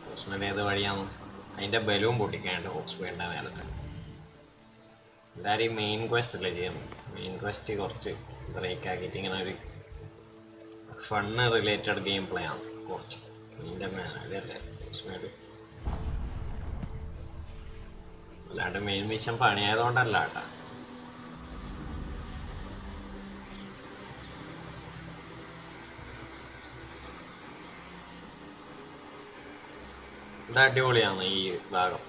ഹോക്സ്മേഡ് ഏത് വഴിയാന്ന് അതിൻ്റെ balloon പൊട്ടിക്കാനുണ്ട് ഹോക്സ്മേഡിൻ്റെ നേരത്തെ. എല്ലാവരും ഈ main question അല്ലേ ചെയ്യുന്നത്. മെയിൻ ക്വസ്റ്റ് കുറച്ച് ബ്രേക്ക് ആക്കിയിട്ട് ഇങ്ങനെ ഒരു ഫണ്ണ് റിലേറ്റഡ് ഗെയിം പ്ലേ ആണ് കുറച്ച്. ഇതിൻ്റെ മേലല്ലേ ഹോക്സ്മേഡ്. അല്ലാണ്ട് മെയിൻ മിഷൻ പണിയായതുകൊണ്ടല്ല കേട്ടാ. ഇത് അടിപൊളിയാണ് ഈ ഭാഗം.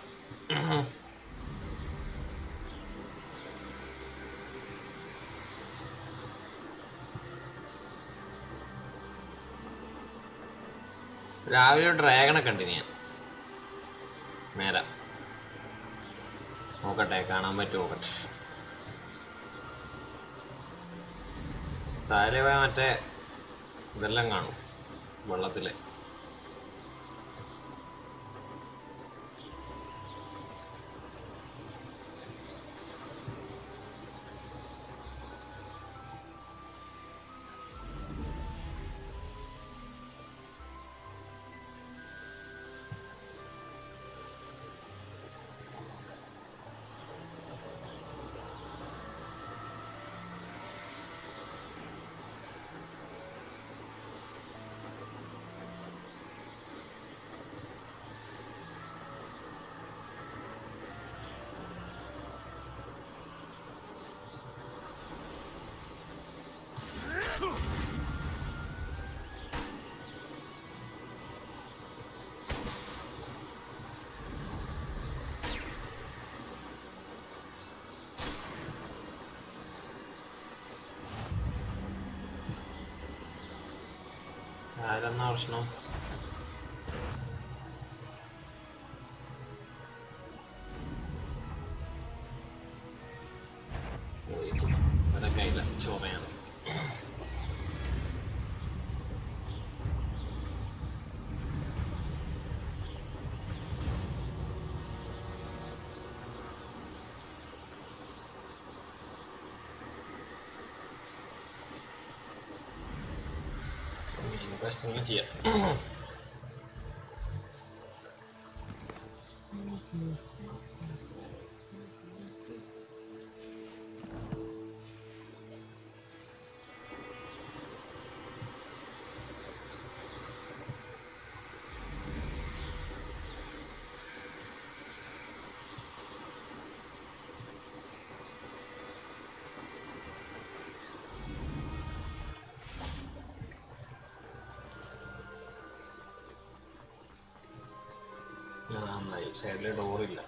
രാവിലെ ഡ്രാഗണെ കണ്ടിന് ഞാൻ നേരെ. നോക്കട്ടെ, കാണാൻ പറ്റുമോ നോക്കട്ടെ. താഴെ പോയാൽ മറ്റേ ഇതെല്ലാം കാണും വെള്ളത്തില്. ആരെന്നാ പ്രശ്നം? ഇവിടെ കയ്യില ചുമയാണ്. Questing ചെയ്യാം. സൈഡിൽ ഡോറില്ല.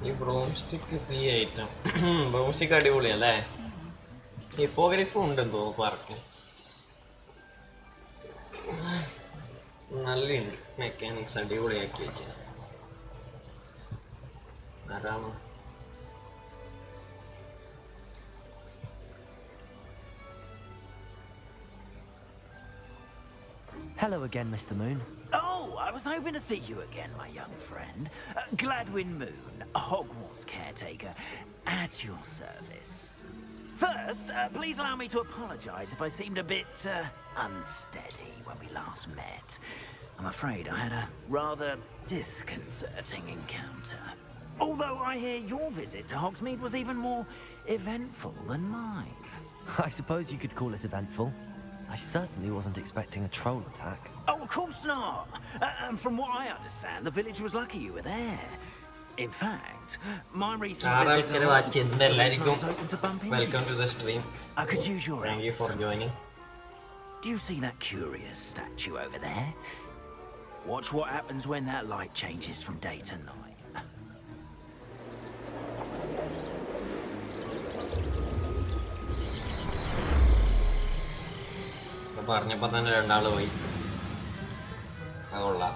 ഈ ബ്രോംസ്റ്റിക്ക് തീ ഐറ്റം ബ്രോംസ്റ്റിക്ക് അടിപൊളിയല്ലേ? ഹിപ്പോഗ്രിഫും ഉണ്ടെന്ന് തോന്നുന്നു പാർക്ക്. നല്ലുണ്ട് മെക്കാനിക്സ് അടിപൊളിയാക്കി വെച്ച. ആരാണ്? Hello again, Mr. Moon. Oh, I was hoping to see you again, my young friend. Gladwin Moon, Hogwarts caretaker, at your service. First, please allow me to apologize if I seemed a bit unsteady when we last met. I'm afraid I had a rather disconcerting encounter. Although I hear your visit to Hogsmeade was even more eventful than mine. I suppose you could call it eventful. I certainly wasn't expecting a troll attack. Oh, of course not. From what I understand, the village was lucky you were there. In fact, my recent visit to Hogwarts was open to bump into. Welcome to the stream. I could use your help. Thank you for joining. Do you see that curious statue over there? Watch what happens when that light changes from day to night. പറഞ്ഞപ്പോ തന്നെ രണ്ടാള് പോയി. കൊള്ളാം.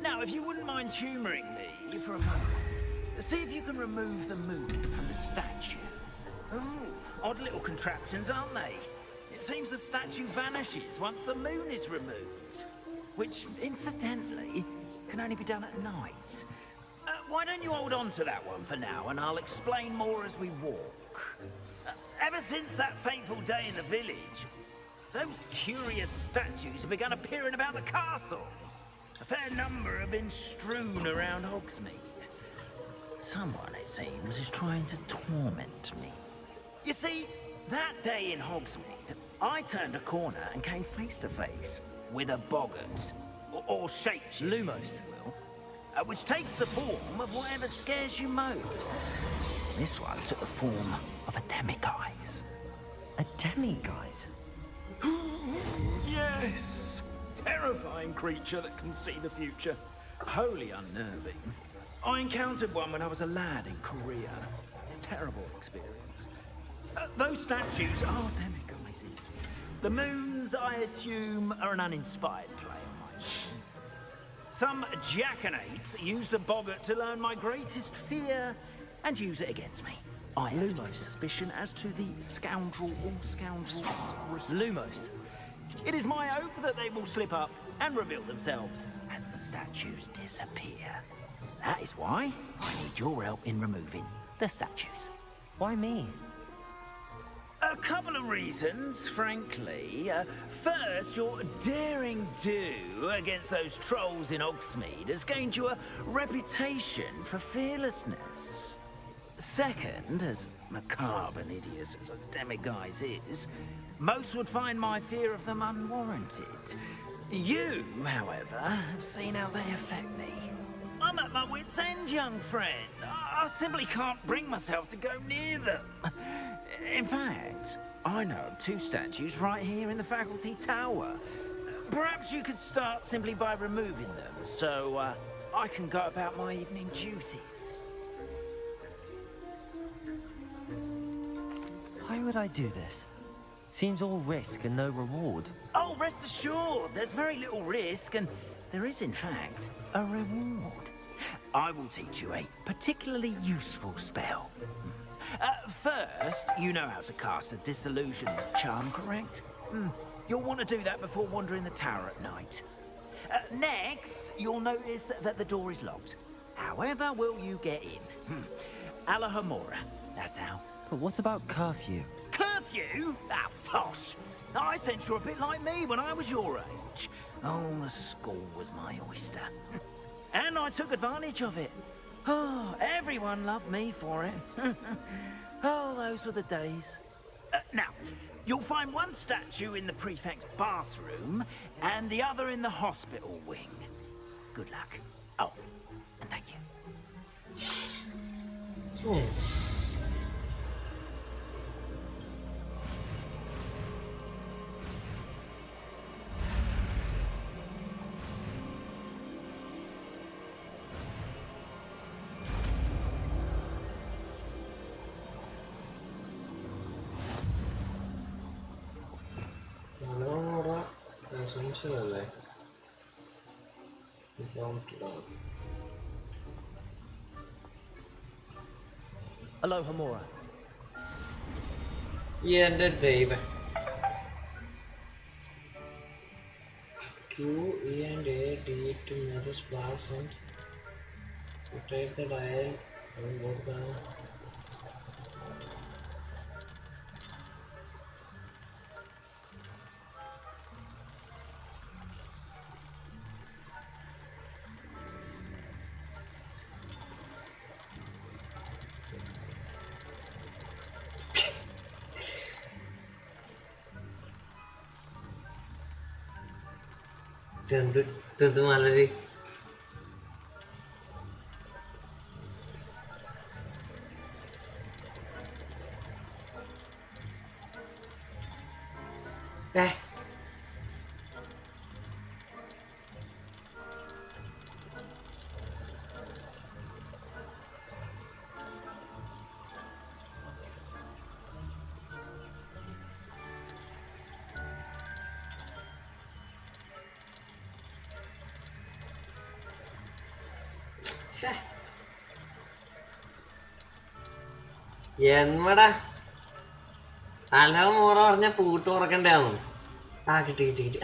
Now, if you wouldn't mind humouring me for a moment, see if you can remove the moon from the statue. Ooh, odd little contraptions, aren't they? It seems the statue vanishes once the moon is removed, which, incidentally, can only be done at night. Why don't you hold on to that one for now, and I'll explain more as we walk. Ever since that fateful day in the village, those curious statues have begun appearing about the castle. A fair number have been strewn around Hogsmeade. Someone, it seems, is trying to torment me. You see, that day in Hogsmeade, I turned a corner and came face to face with a boggart, or shapeshifter, Lumos, which takes the form of whatever scares you most. This one took the form of a demiguise. A demiguise? Yes! Terrifying creature that can see the future. Wholly unnerving. I encountered one when I was a lad in Korea. Terrible experience. Those statues are demiguises. The moons, I assume, are an uninspired play on my name. Some jackanapes used a boggart to learn my greatest fear and use it against me. I have no suspicion as to the scoundrel or scoundrels. Lumos. It is my hope that they will slip up and reveal themselves as the statues disappear. That is why I need your help in removing the statues. Why me? A couple of reasons, frankly. First, your daring do against those trolls in Hogsmeade has gained you a reputation for fearlessness. Second, as macabre and hideous as a demiguise is, most would find my fear of them unwarranted. You, however, have seen how they affect me. I'm at my wit's end, young friend. I simply can't bring myself to go near them. In fact, I know of two statues right here in the faculty tower. Perhaps you could start simply by removing them, so I can go about my evening duties. Why would I do this? Seems all risk and no reward. Oh, rest assured, there's very little risk, and there is, in fact, a reward. I will teach you a particularly useful spell. First, you know how to cast a disillusionment charm, correct? You'll want to do that before wandering the tower at night. Next, you'll notice that the door is locked. However will you get in? Alahomora, that's how. But what about curfew? Curfew? Oh, tosh! I sense you're a bit like me when I was your age. Oh, the school was my oyster. And I took advantage of it. Oh, everyone loved me for it. Oh, those were the days. Now, you'll find one statue in the prefect's bathroom and the other in the hospital wing. Good luck. Oh, and thank you. Aloha Mora. എന്റെ ദൈവം. Q, E and A, D to notice sparks and rotate the dial and move the tentu malah sih. എന്മടാ alohomora പറഞ്ഞ പൂട്ട് തുറക്കണ്ടാന്നു. കിട്ടി കിട്ടി കിട്ടി.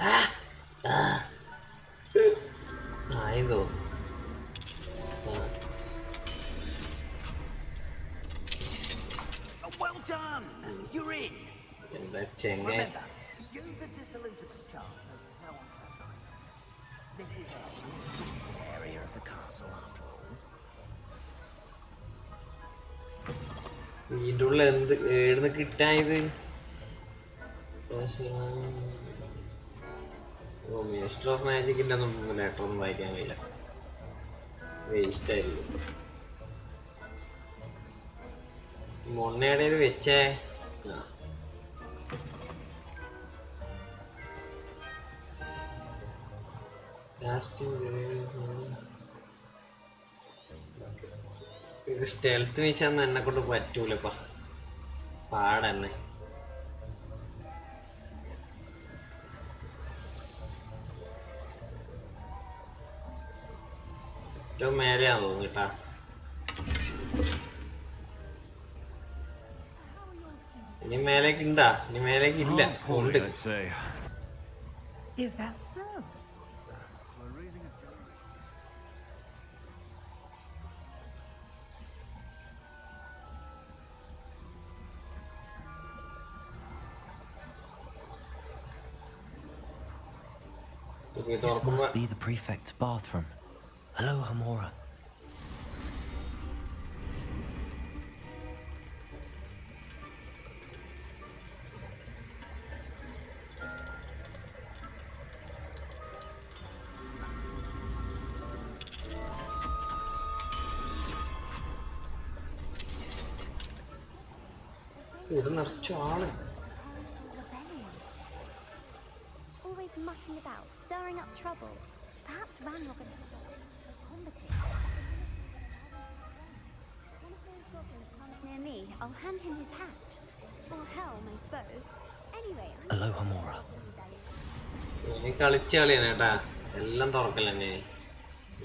ആയി തോന്നുന്നു. എന്താ ചെങ്ങ ഇതിൻ്റെ ഉള്ളിൽ എന്ത് ഏടുന്ന് കിട്ടായത്? മിനിസ്റ്റർ ഓഫ് മാജിക്കിൻ്റെ ഒന്നും ലെറ്റർ ഒന്നും വായിക്കാൻ കഴിയില്ല. വേസ്റ്റ് ആയിരുന്നു. മൊണ്ണയുടെ വെച്ചേ. ഇത് സ്റ്റെൽത്ത് മിഷൊന്നും എന്നെ കൊണ്ട് പറ്റൂലപ്പാ, പാടന്നെ. ഏറ്റവും മേലെയാന്ന് തോന്നുന്നു കേട്ടാ. ഇനി മേലേക്ക് ഉണ്ടാ? ഇനി മേലേക്ക് ഇല്ല. ഉണ്ട്. This must be the prefect's bathroom. Aloha Mora. Always mucking about, stirring up trouble. Perhaps Ranrock and his combative. One of those goblins comes near me, I'll hand him his hat. Or helm, I suppose. Anyway, Aloha Mora. ഇനി കളിച്ച കളിയാണ് കേട്ടാ. എല്ലാം തുറക്കല്ലേ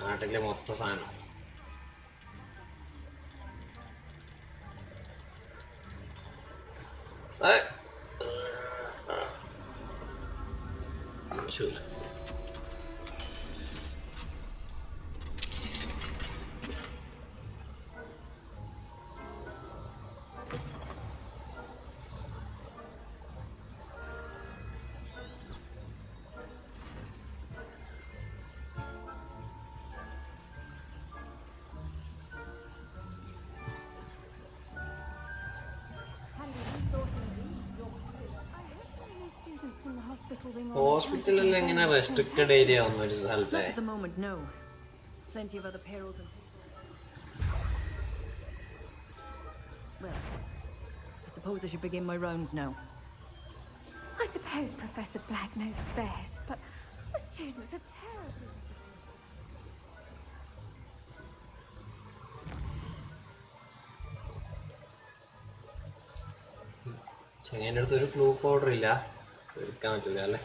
നാട്ടിലെ മൊത്ത സാധനം. Sure. ഹോസ്പിറ്റലിൽ എങ്ങനെ റെസ്ട്രിക്റ്റഡ് ഏരിയ ആവുന്ന ഒരു സ്ഥലത്തെ? Well, I suppose I should begin my rounds now. I suppose Professor Black knows best, but the students are terrible. ചെങ്ങേൻ്റെ അടുത്ത് ഒരു ഫ്ലൂ പൗഡർ ഇല്ല, എടുക്കാൻ പറ്റൂല അല്ലേ?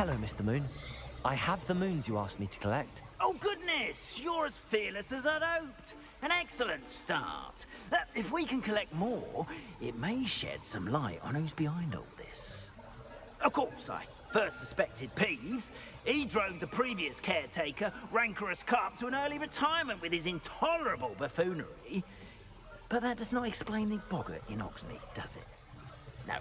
Hello, Mr. Moon. I have the moons you asked me to collect. Oh, goodness! You're as fearless as I'd hoped. An excellent start. If we can collect more, it may shed some light on who's behind all this. Of course, I first suspected Peeves. He drove the previous caretaker, Rancorous Carp, to an early retirement with his intolerable buffoonery. But that does not explain the boggart in Oxmead, does it? No.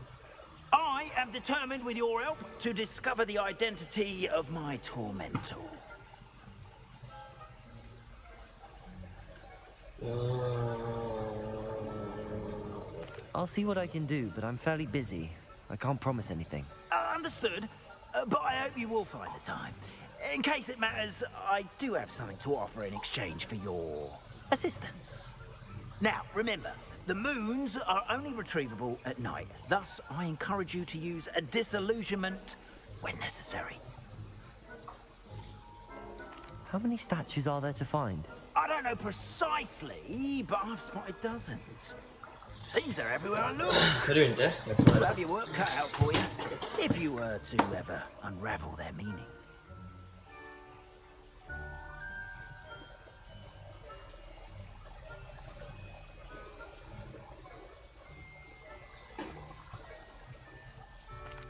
I am determined, with your help, to discover the identity of my tormentor. I'll see what I can do, but I'm fairly busy. I can't promise anything. Understood, but I hope you will find the time. In case it matters, I do have something to offer in exchange for your assistance. Now, remember, the moons are only retrievable at night. Thus, I encourage you to use a disillusionment when necessary. How many statues are there to find? I don't know precisely, but I've spotted dozens. Seems they're everywhere I look. You'll have your work cut out for you, if you were to ever unravel their meaning.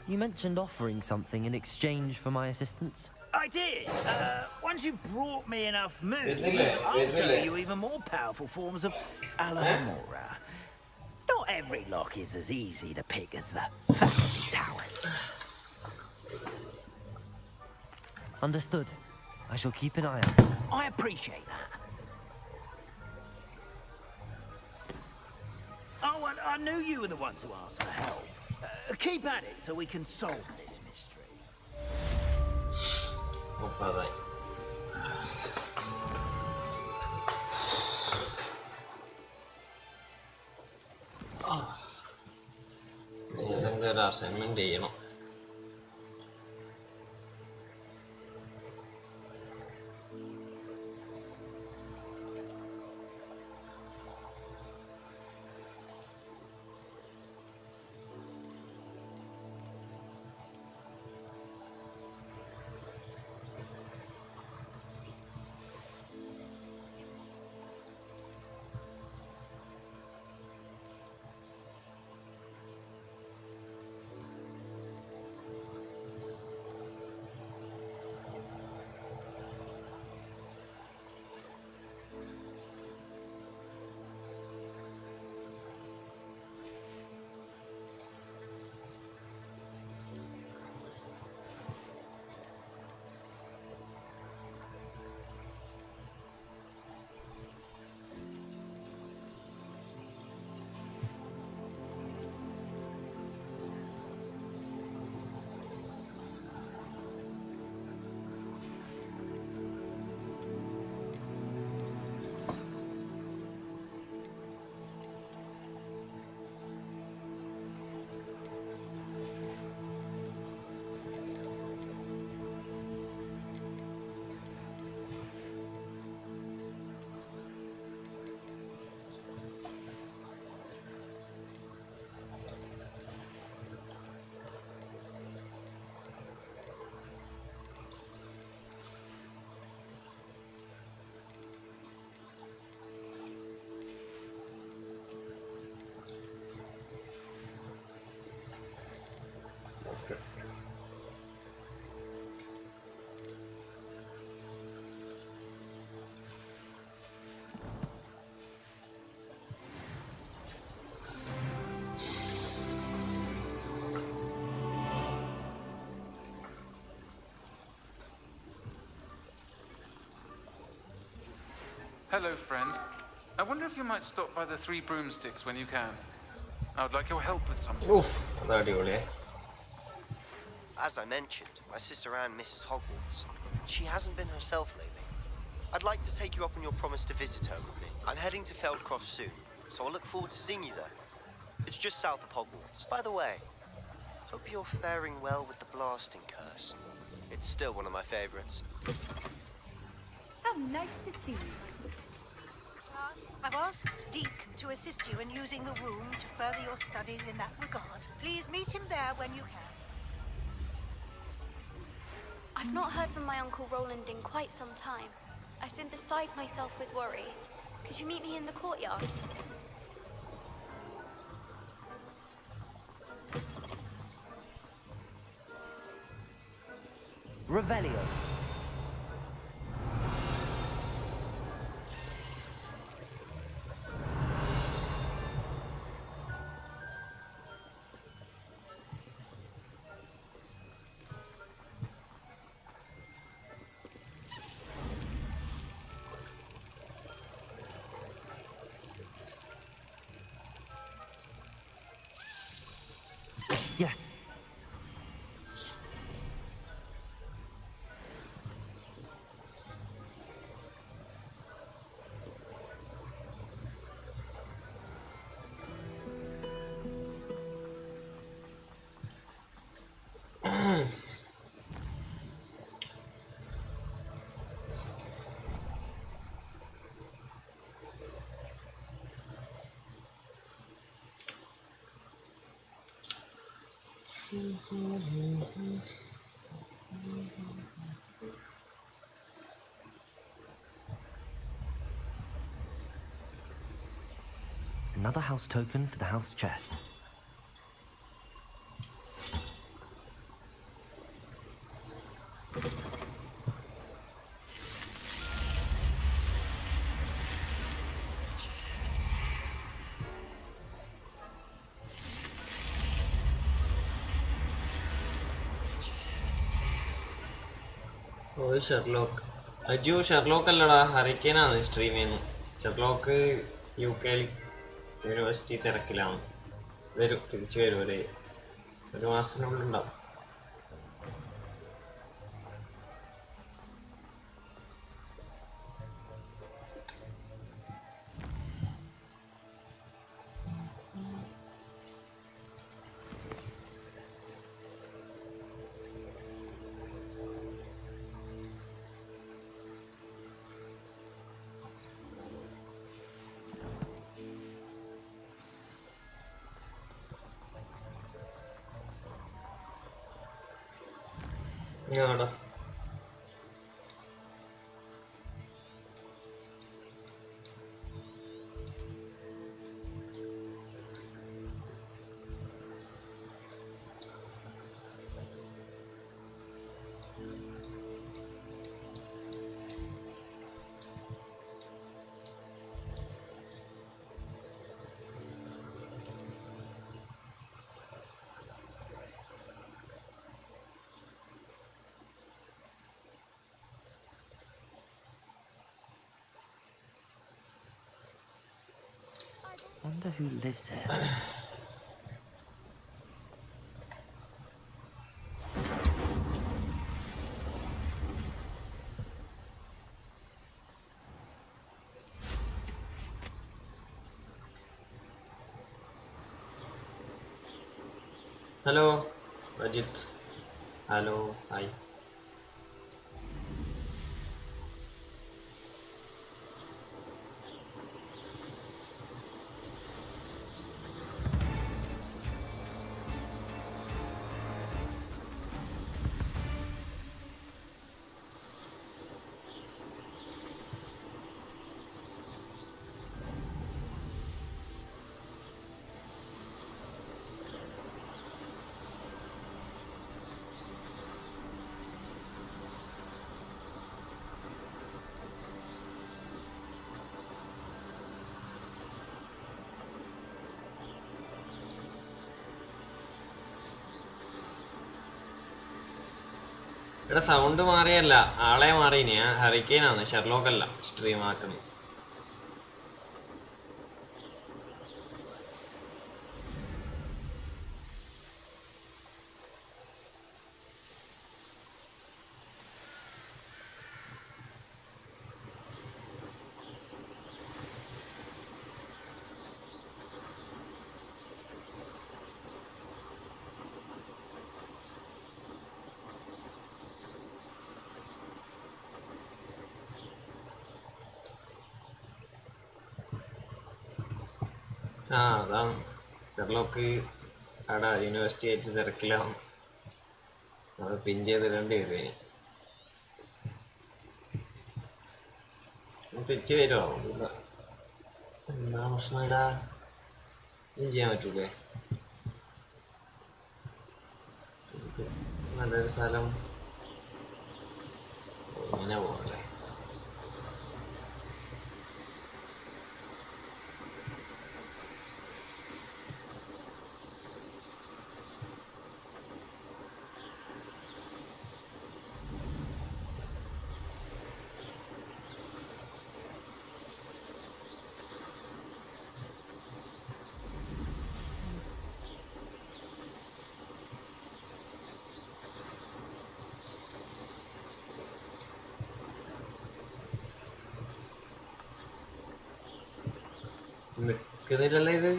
You mentioned offering something in exchange for my assistance? I did. Once you brought me enough moons, I'll show you even more powerful forms of Alohomora. Not every lock is as easy to pick as the faculty towers. Understood. I shall keep an eye out. I appreciate that. Oh, and I knew you were the one to ask for help. Keep at it so we can solve this mystery. ഇതെന്തൊരു assignment ചെയ്യണം. Hello, friend. I wonder if you might stop by the Three Broomsticks when you can. I would like your help with something. As I mentioned, my sister Anne misses Hogwarts. She hasn't been herself lately. I'd like to take you up on your promise to visit her with me. I'm heading to Feldcroft soon, so I'll look forward to seeing you there. It's just south of Hogwarts. By the way, hope you're faring well with the blasting curse. It's still one of my favorites. How nice to see you. I've asked Deke to assist you in using the room to further your studies in that regard. Please meet him there when you can. I've not heard from my Uncle Roland in quite some time. I've been beside myself with worry. Could you meet me in the courtyard? Revelio. Yes. Another house token for the house chest. Oh, Sherlock. Aju Sherlock അല്ലടാ, ഹറിക്കേനാണ് stream ചെയ്യുന്നത്. Sherlock UK university തിരക്കിലാണ്. വരും, തിരിച്ചു വരും. ഒരു മാസത്തിനുള്ളിൽ ഉണ്ടാവും. ഞാടാ Wonder who lives here. Hello Ajith. Hello, hi. ഇവിടെ സൗണ്ട് മാറിയല്ല, ആളെ മാറിയിനി. ഞാൻ ഹറിക്കെയിനാണ്, ഷെർലോക്ക് അല്ല സ്ട്രീം ആക്കുന്നത്. അതാണ് ഷെർലോക്ക് അവിടെ യൂണിവേഴ്സിറ്റി ആയിട്ട് തിരക്കിലാണ്. അത് പിൻ ചെയ്തിടേണ്ടി വരും ഇനി. തിരിച്ചു വരുമോ? എന്താ പ്രശ്നം ഇടാ? ഒന്നും ചെയ്യാൻ പറ്റൂലേ? നല്ലൊരു സ്ഥലം ഇങ്ങനെ പോകല്ലേ? നിൽക്കുന്നില്ലല്ലോ ഇത്.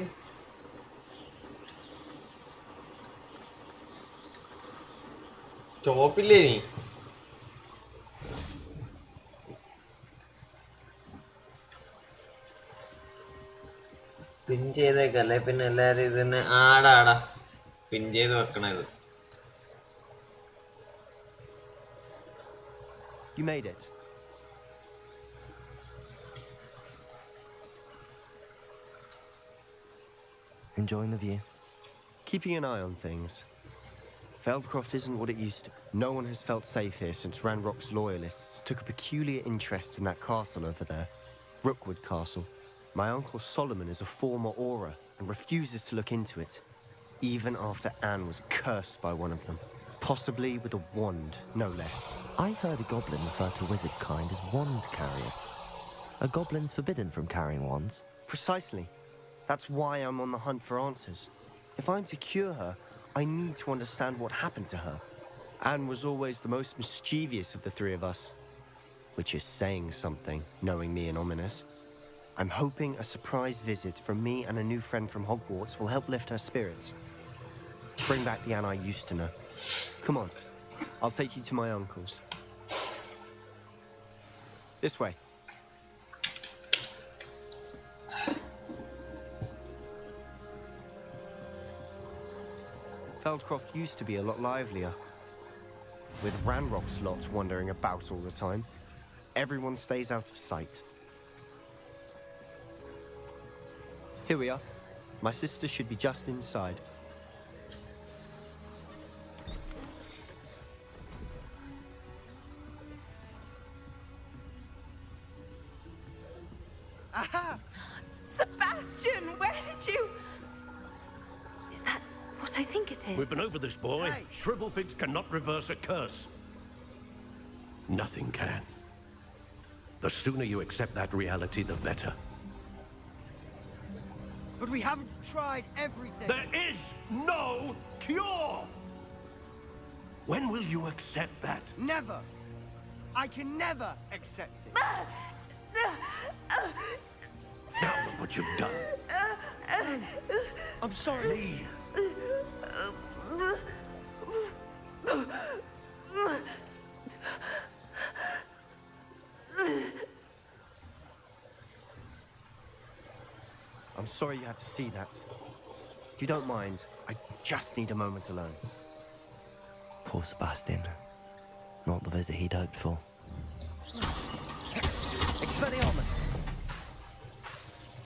സ്റ്റോപ്പില്ലേ നീ? പിൻ ചെയ്തേക്കല്ലേ? പിന്നെ എല്ലാരും ഇതിനെ ആടാ പിൻ ചെയ്ത് വെക്കണത്. You made it. Enjoying the view? Keeping an eye on things. Feldcroft isn't what it used to. No one has felt safe here since Ranrock's loyalists took a peculiar interest in that castle over there. Rookwood Castle. My uncle Solomon is a former Auror and refuses to look into it, even after Anne was cursed by one of them. Possibly with a wand, no less. I heard a goblin refer to wizard kind as wand carriers. Are goblins forbidden from carrying wands? Precisely. That's why I'm on the hunt for answers. If I'm to cure her, I need to understand what happened to her. Anne was always the most mischievous of the three of us. Which is saying something, knowing me and Ominous. I'm hoping a surprise visit from me and a new friend from Hogwarts will help lift her spirits. Bring back the Anne I used to know. Come on, I'll take you to my uncle's. This way. Feldcroft used to be a lot livelier. With Ranrock's lot wandering about all the time, everyone stays out of sight. Here we are. My sister should be just inside. Aha! Sebastian, where did you... Is that what I think it is? We've been over this, boy. Hey. Shrivelfigs cannot reverse a curse. Nothing can. The sooner you accept that reality, the better. But we haven't tried everything. There is no cure! When will you accept that? Never. I can never accept it. Now look what you've done. I'm sorry. I'm sorry you had to see that. If you don't mind, I just need a moment alone. Poor Sebastian. Not the visit he'd hoped for. Expelliarmus.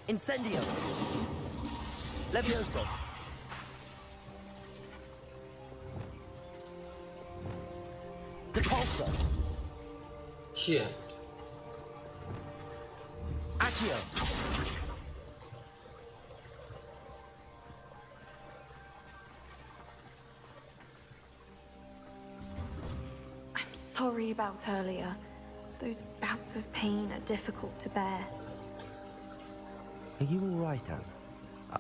Incendio. Levioso. Depulso. Shit. Accio. Sorry about earlier. Those bouts of pain are difficult to bear. Are you all right, Anne?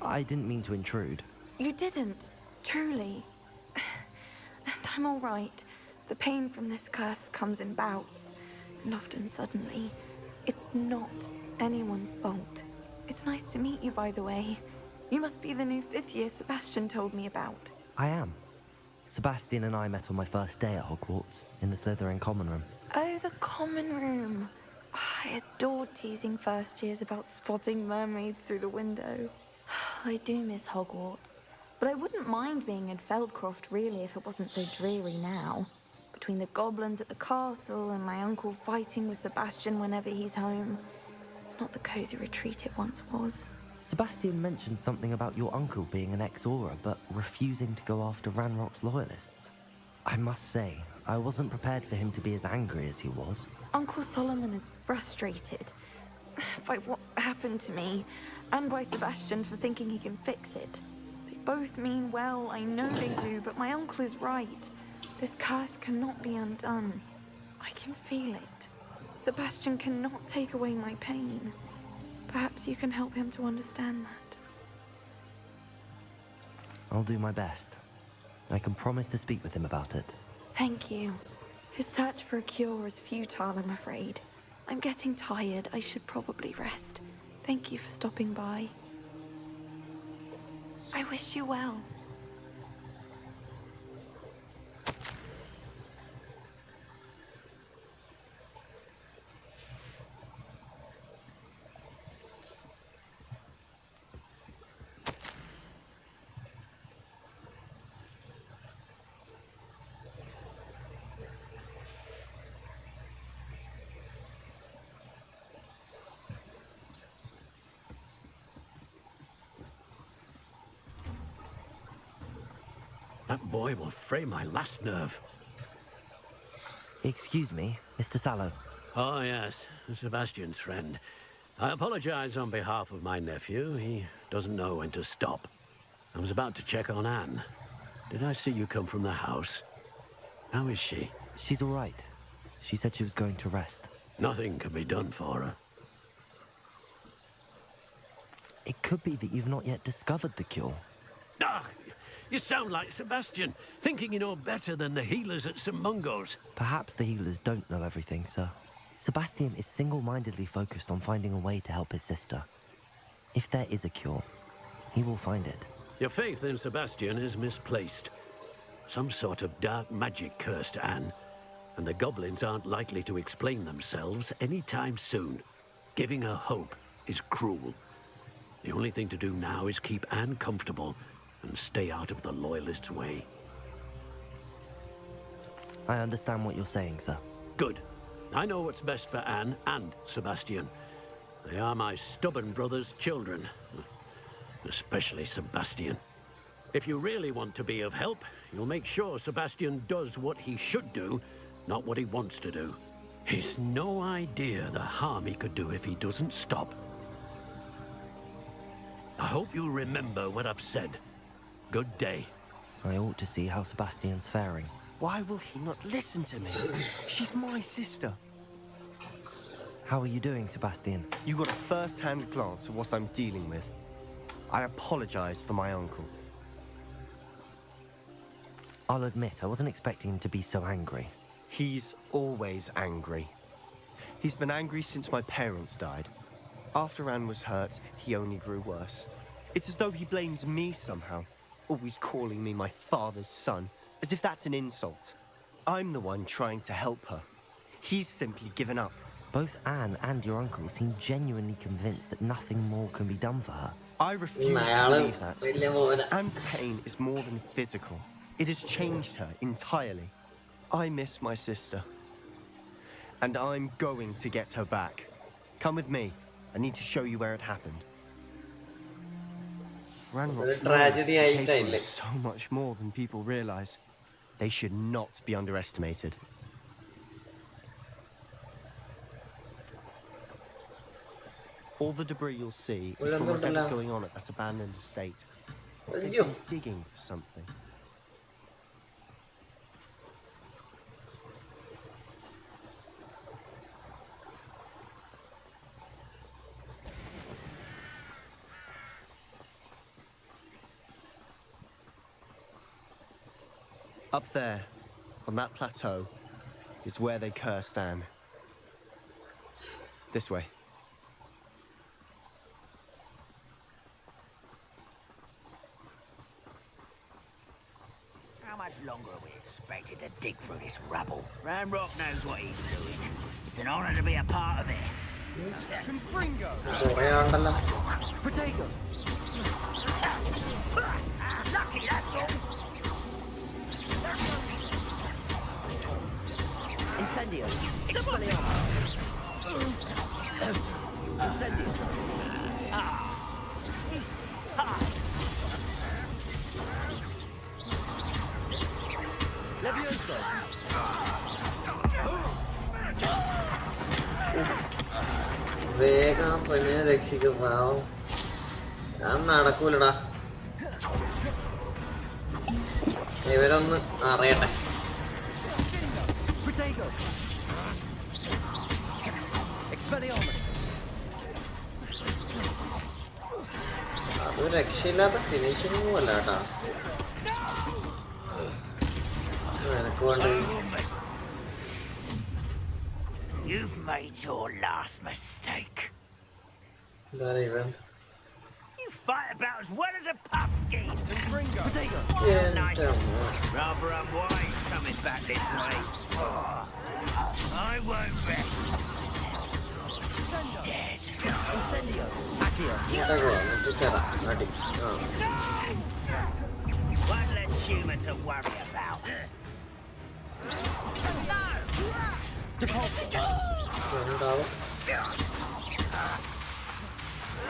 I didn't mean to intrude. You didn't, truly. And I'm all right. The pain from this curse comes in bouts, and often suddenly. It's not anyone's fault. It's nice to meet you, by the way. You must be the new 5th year Sebastian told me about. I am. Sebastian and I met on my first day at Hogwarts, in the Slytherin common room. Oh, the common room. I adored teasing first years about spotting mermaids through the window. I do miss Hogwarts, but I wouldn't mind being in Feldcroft really if it wasn't so dreary now. Between the goblins at the castle and my uncle fighting with Sebastian whenever he's home, It's not the cozy retreat it once was. Sebastian mentioned something about your uncle being an ex-Aura, but refusing to go after Ranrock's loyalists. I must say, I wasn't prepared for him to be as angry as he was. Uncle Solomon is frustrated by what happened to me, and by Sebastian for thinking he can fix it. They both mean well, I know they do, but my uncle is right. This curse cannot be undone. I can feel it. Sebastian cannot take away my pain. Perhaps you can help him to understand that. I'll do my best. I can promise to speak with him about it. Thank you. His search for a cure is futile, I'm afraid. I'm getting tired. I should probably rest. Thank you for stopping by. I wish you well. That boy will fray my last nerve. Excuse me, Mr. Sallow. Oh, yes, Sebastian's friend. I apologize on behalf of my nephew. He doesn't know when to stop. I was about to check on Anne. Did I see you come from the house? How is she? She's all right. She said she was going to rest. Nothing can be done for her. It could be that you've not yet discovered the cure. Ah, you sound like Sebastian, thinking you know better than the healers at St. Mungo's. Perhaps the healers don't know everything, sir. Sebastian is single-mindedly focused on finding a way to help his sister. If there is a cure, he will find it. Your faith in Sebastian is misplaced. Some sort of dark magic cursed Anne, and the goblins aren't likely to explain themselves anytime soon. Giving her hope is cruel. The only thing to do now is keep Anne comfortable and stay out of the Loyalists' way. I understand what you're saying, sir. Good. I know what's best for Anne and Sebastian. They are my stubborn brother's children. Especially Sebastian. If you really want to be of help, you'll make sure Sebastian does what he should do, not what he wants to do. He's no idea the harm he could do if he doesn't stop. I hope you'll remember what I've said. Good day. I ought to see how Sebastian's faring. Why will he not listen to me? She's my sister. How are you doing, Sebastian? You got a first-hand glance at what I'm dealing with. I apologize for my uncle. I'll admit, I wasn't expecting him to be so angry. He's always angry. He's been angry since my parents died. After Anne was hurt, he only grew worse. It's as though he blames me somehow, always calling me my father's son, as if that's an insult. I'm the one trying to help her. He's simply given up. Both Anne and your uncle seem genuinely convinced that nothing more can be done for her. I refuse to believe that. Anne's pain is more than physical. It has changed her entirely. I miss my sister. And I'm going to get her back. Come with me. I need to show you where it happened. Ranrock's tragedy is capable of so much more than people realize. They should not be underestimated. All the debris you'll see is from whatever's going on at that abandoned estate. They're digging for something. Up there, on that plateau, is where they cursed Anne. This way. How much longer are we expected to dig through this rubble? Ranrock knows what he's doing. It's an honor to be a part of it. Confringo! Potato! Lucky, that's all! Incendio! Expelliarmus! Incendio. Levioso. വേഗം പെണ്ണിനെ രക്ഷിക്കും. പാവം ഞാൻ നടക്കൂലടാ. ഇവരൊന്ന് അറിയട്ടെ. അത് രക്ഷയില്ലാത്ത finishing അല്ല കേട്ടാ. എനക്ക് വേണ്ട. You've made your last mistake. Not even. You fight about as well as a pumpkin. Potato. Yeah, Nice. damn. Rather unwise coming back this way. I won't rest. Dead. Incendio. Accio. One less human to worry about. Deposit.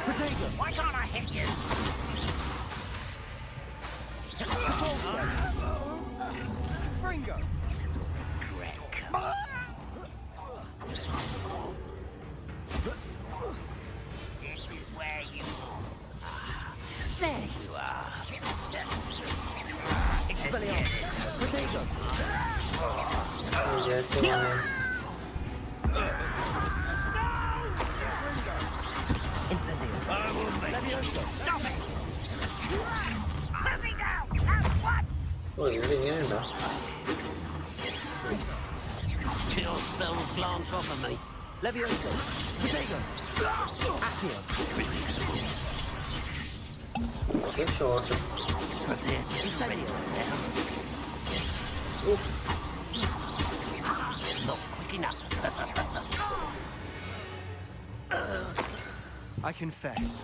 Potato. Why can't I hit you? Fringo. This is where you are. There you are. Expelliarmus. Potato. Incendio. Levioso. Stop it! Let me go! At once! Oh, you're getting in there. Your spells glance off of me. Levioso. Potato. Accio. Good shot. Incendio. Oof. Not quick enough. I confess,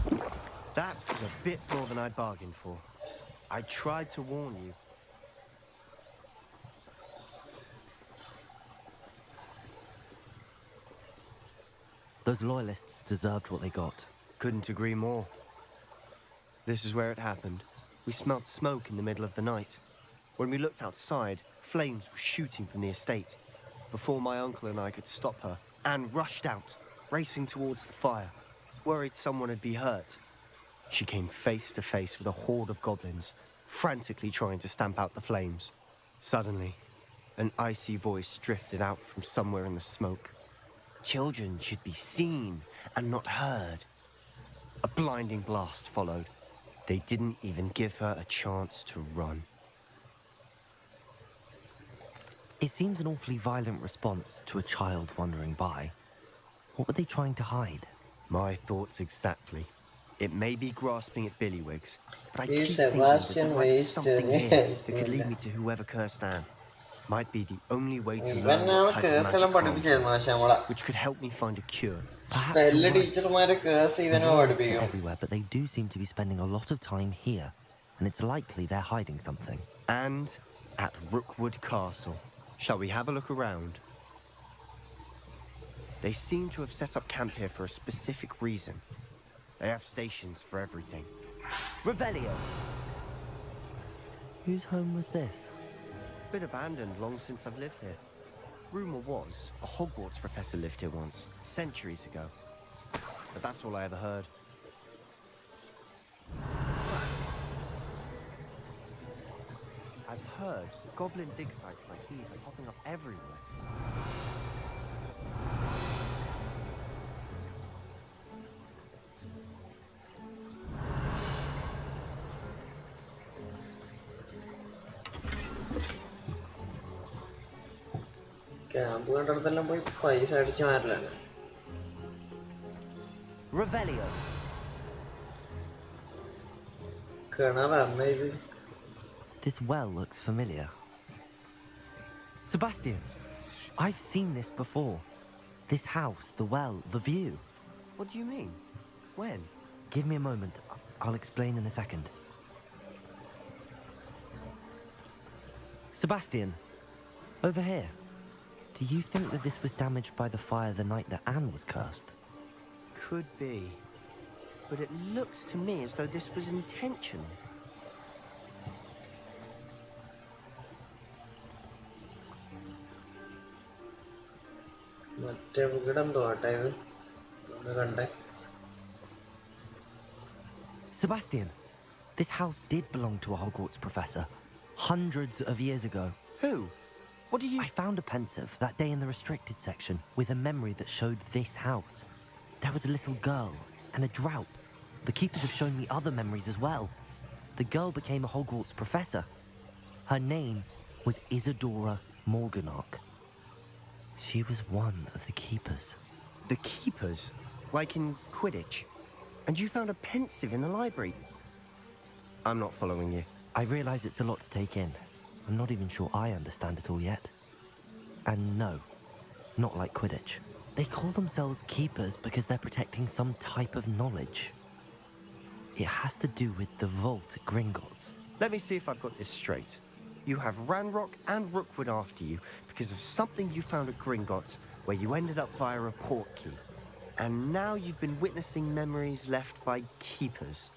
that was a bit more than I'd bargained for. I tried to warn you. Those loyalists deserved what they got. Couldn't agree more. This is where it happened. We smelled smoke in the middle of the night. When we looked outside, flames were shooting from the estate. Before my uncle and I could stop her, Anne rushed out, racing towards the fire, worried someone would be hurt. She came face to face with a horde of goblins, frantically trying to stamp out the flames. Suddenly, an icy voice drifted out from somewhere in the smoke. Children should be seen and not heard. A blinding blast followed. They didn't even give her a chance to run. It seems an awfully violent response to a child wandering by. What were they trying to hide? My thoughts exactly. It may be grasping at Billywigs, but I See, keep Sebastian thinking there might be something wasted. here that could lead me to whoever cursed Anne. Might be the only way to learn ഇവനാണ് what type of case എല്ലാം magic പഠിപ്പിച്ചിരുന്നു. പക്ഷെ നമ്മളെ which could help me find a cure. എല്ലാ ടീച്ചർമാരെ case The ഇവനെ loyalists are പഠിപ്പിക്കും. everywhere, but they do seem to be spending a lot of time here, and it's likely they're hiding something. And at Rookwood Castle. Shall we have a look around? They seem to have set up camp here for a specific reason. They have stations for everything. Revelio. Whose home was this? Been abandoned long since I've lived here. Rumor was a Hogwarts professor lived here once, centuries ago. But that's all I ever heard. I've heard goblin dig sites like these are popping up everywhere. Camp കണ്ടിടത്തെല്ലാം പോയി പൈസ അടിച്ചു മാറലാണ്. Revelio. കിണറാണ് ഇത്. This well looks familiar. Sebastian, I've seen this before. This house, the well, the view. What do you mean? When? Give me a moment. I'll explain in a second. Sebastian, over here. Do you think that this was damaged by the fire the night that Anne was cursed? could be. But it looks to me as though this was intentional. Sebastian, this house did belong to a Hogwarts professor. Hundreds of years ago. Who? What do you... I found a pensive that day in the restricted section with a memory that showed this house. There was a little girl and a drought. The keepers have shown me other memories as well. The girl became a Hogwarts professor. Her name was Isadora Morganach. She was one of the keepers. The keepers? Like in Quidditch? And you found a pensive in the library? I'm not following you. I realize it's a lot to take in. I'm not even sure I understand it all yet. And no, not like Quidditch. They call themselves keepers because they're protecting some type of knowledge. It has to do with the vault at Gringotts. Let me see if I've got this straight. You have Ranrock and Rookwood after you because of something you found at Gringotts where you ended up via a port key. And now you've been witnessing memories left by keepers.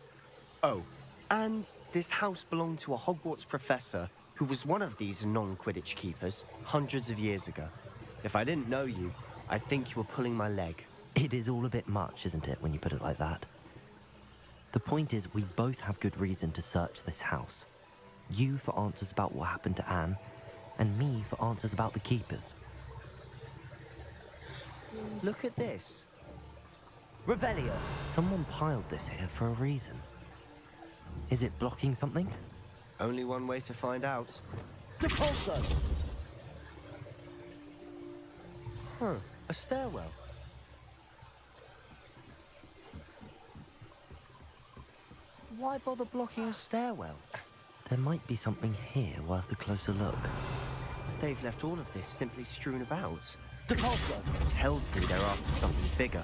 Oh, and this house belonged to a Hogwarts professor who was one of these non-Quidditch keepers hundreds of years ago. If I didn't know you, I'd think you were pulling my leg. It is all a bit much, isn't it, when you put it like that? The point is, we both have good reason to search this house. You for answers about what happened to Anne, and me for answers about the keepers. Look at this. Revelio! Someone piled this here for a reason. Is it blocking something? Only one way to find out. Depulso! Huh, a stairwell. Why bother blocking a stairwell? There might be something here worth a closer look. They've left all of this simply strewn about. Depulso! Tells me they're after something bigger.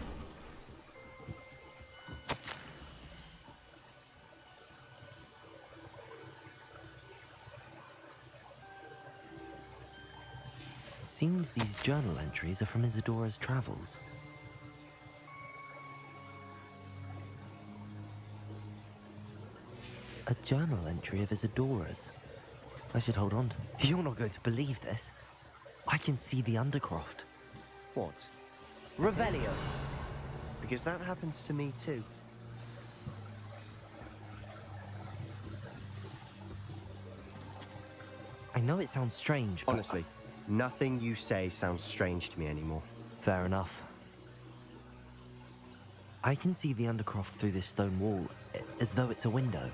Seems these journal entries are from Isadora's travels. A journal entry of Isadora's. I should hold on to. You're not going to believe this. I can see the Undercroft. What? Revelio. Because that happens to me too. I know it sounds strange, but... Honestly, nothing you say sounds strange to me anymore. Fair enough. I can see the Undercroft through this stone wall, as though it's a window.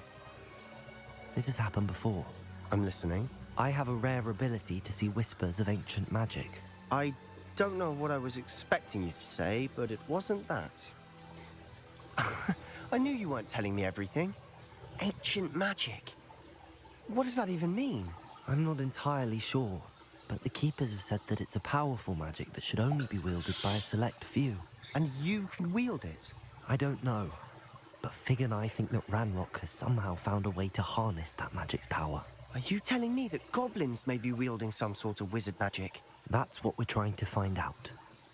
This has happened before. I'm listening. I have a rare ability to see whispers of ancient magic. I don't know what I was expecting you to say, but it wasn't that. I knew you weren't telling me everything. Ancient magic. What does that even mean? I'm not entirely sure, but the Keepers have said that it's a powerful magic that should only be wielded by a select few. And you can wield it? I don't know, but Fig and I think that Ranrock has somehow found a way to harness that magic's power. Are you telling me that goblins may be wielding some sort of wizard magic? That's what we're trying to find out.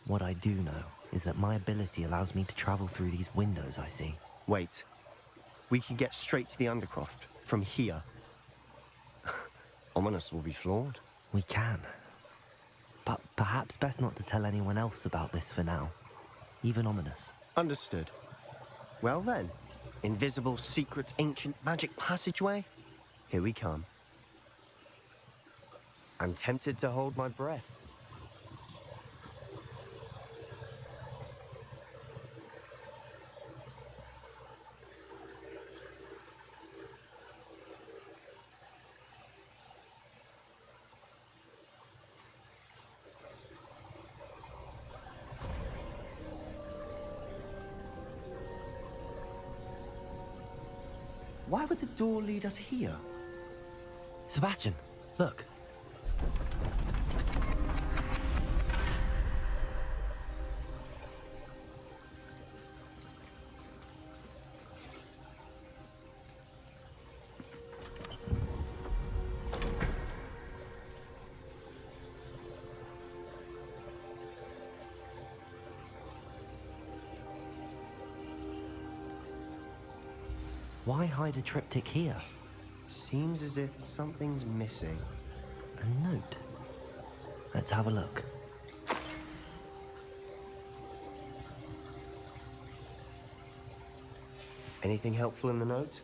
What I do know is that my ability allows me to travel through these windows I see. Wait. We can get straight to the Undercroft from here. Ominous will be floored. We can. But perhaps best not to tell anyone else about this for now. Even Ominous. Understood. Well then, invisible, secret, ancient magic passageway? Here we come. I'm tempted to hold my breath. Why would the door lead us here? Sebastian, look. Why hide a triptych here? Seems as if something's missing. A note. Let's have a look. Anything helpful in the note?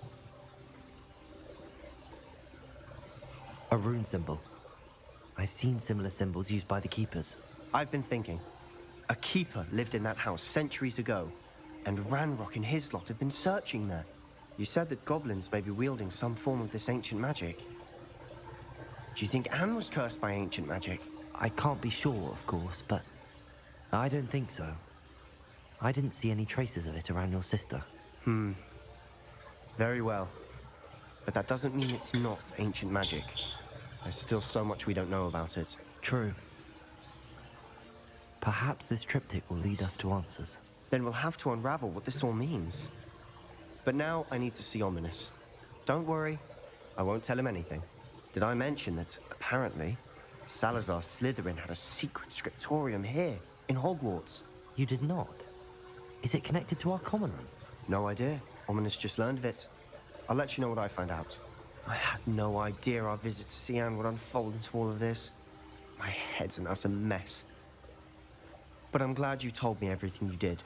A rune symbol. I've seen similar symbols used by the keepers. I've been thinking. A keeper lived in that house centuries ago, and Ranrock and his lot have been searching there. You said that goblins may be wielding some form of this ancient magic. Do you think Anne was cursed by ancient magic? I can't be sure, of course, but I don't think so. I didn't see any traces of it around your sister. Very well. But that doesn't mean it's not ancient magic. There's still so much we don't know about it. True. Perhaps this triptych will lead us to answers. Then we'll have to unravel what this all means. But now I need to see Ominous. Don't worry, I won't tell him anything. Did I mention that, apparently, Salazar Slytherin had a secret scriptorium here, in Hogwarts? You did not? Is it connected to our common room? No idea. Ominous just learned of it. I'll let you know what I find out. I had no idea our visit to Cian would unfold into all of this. My head's an utter mess. But I'm glad you told me everything you did.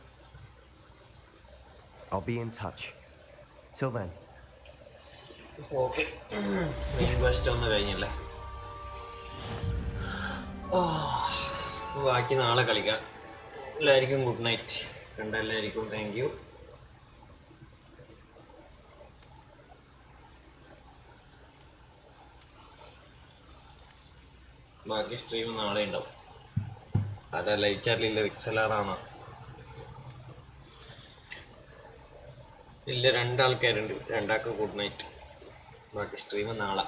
I'll be in touch. Till then. Okay. Main quest ഒന്ന് കഴിഞ്ഞല്ലേ? ബാക്കി നാളെ കളിക്കാം. എല്ലാവർക്കും good night. കണ്ട എല്ലാവർക്കും thank you. ബാക്കി stream നാളെ ഉണ്ടാവും. അതാ ലൈച്ചാറിലില്ല വിക്സലാറാണോ? ഇല്ല, രണ്ടാൾക്കാരുണ്ട്. രണ്ടാൾക്ക് ഗുഡ് നൈറ്റ്. ബാക്കി സ്ട്രീം നാളെ.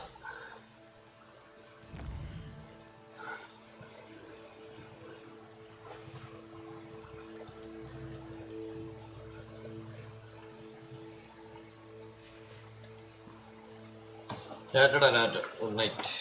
Good night.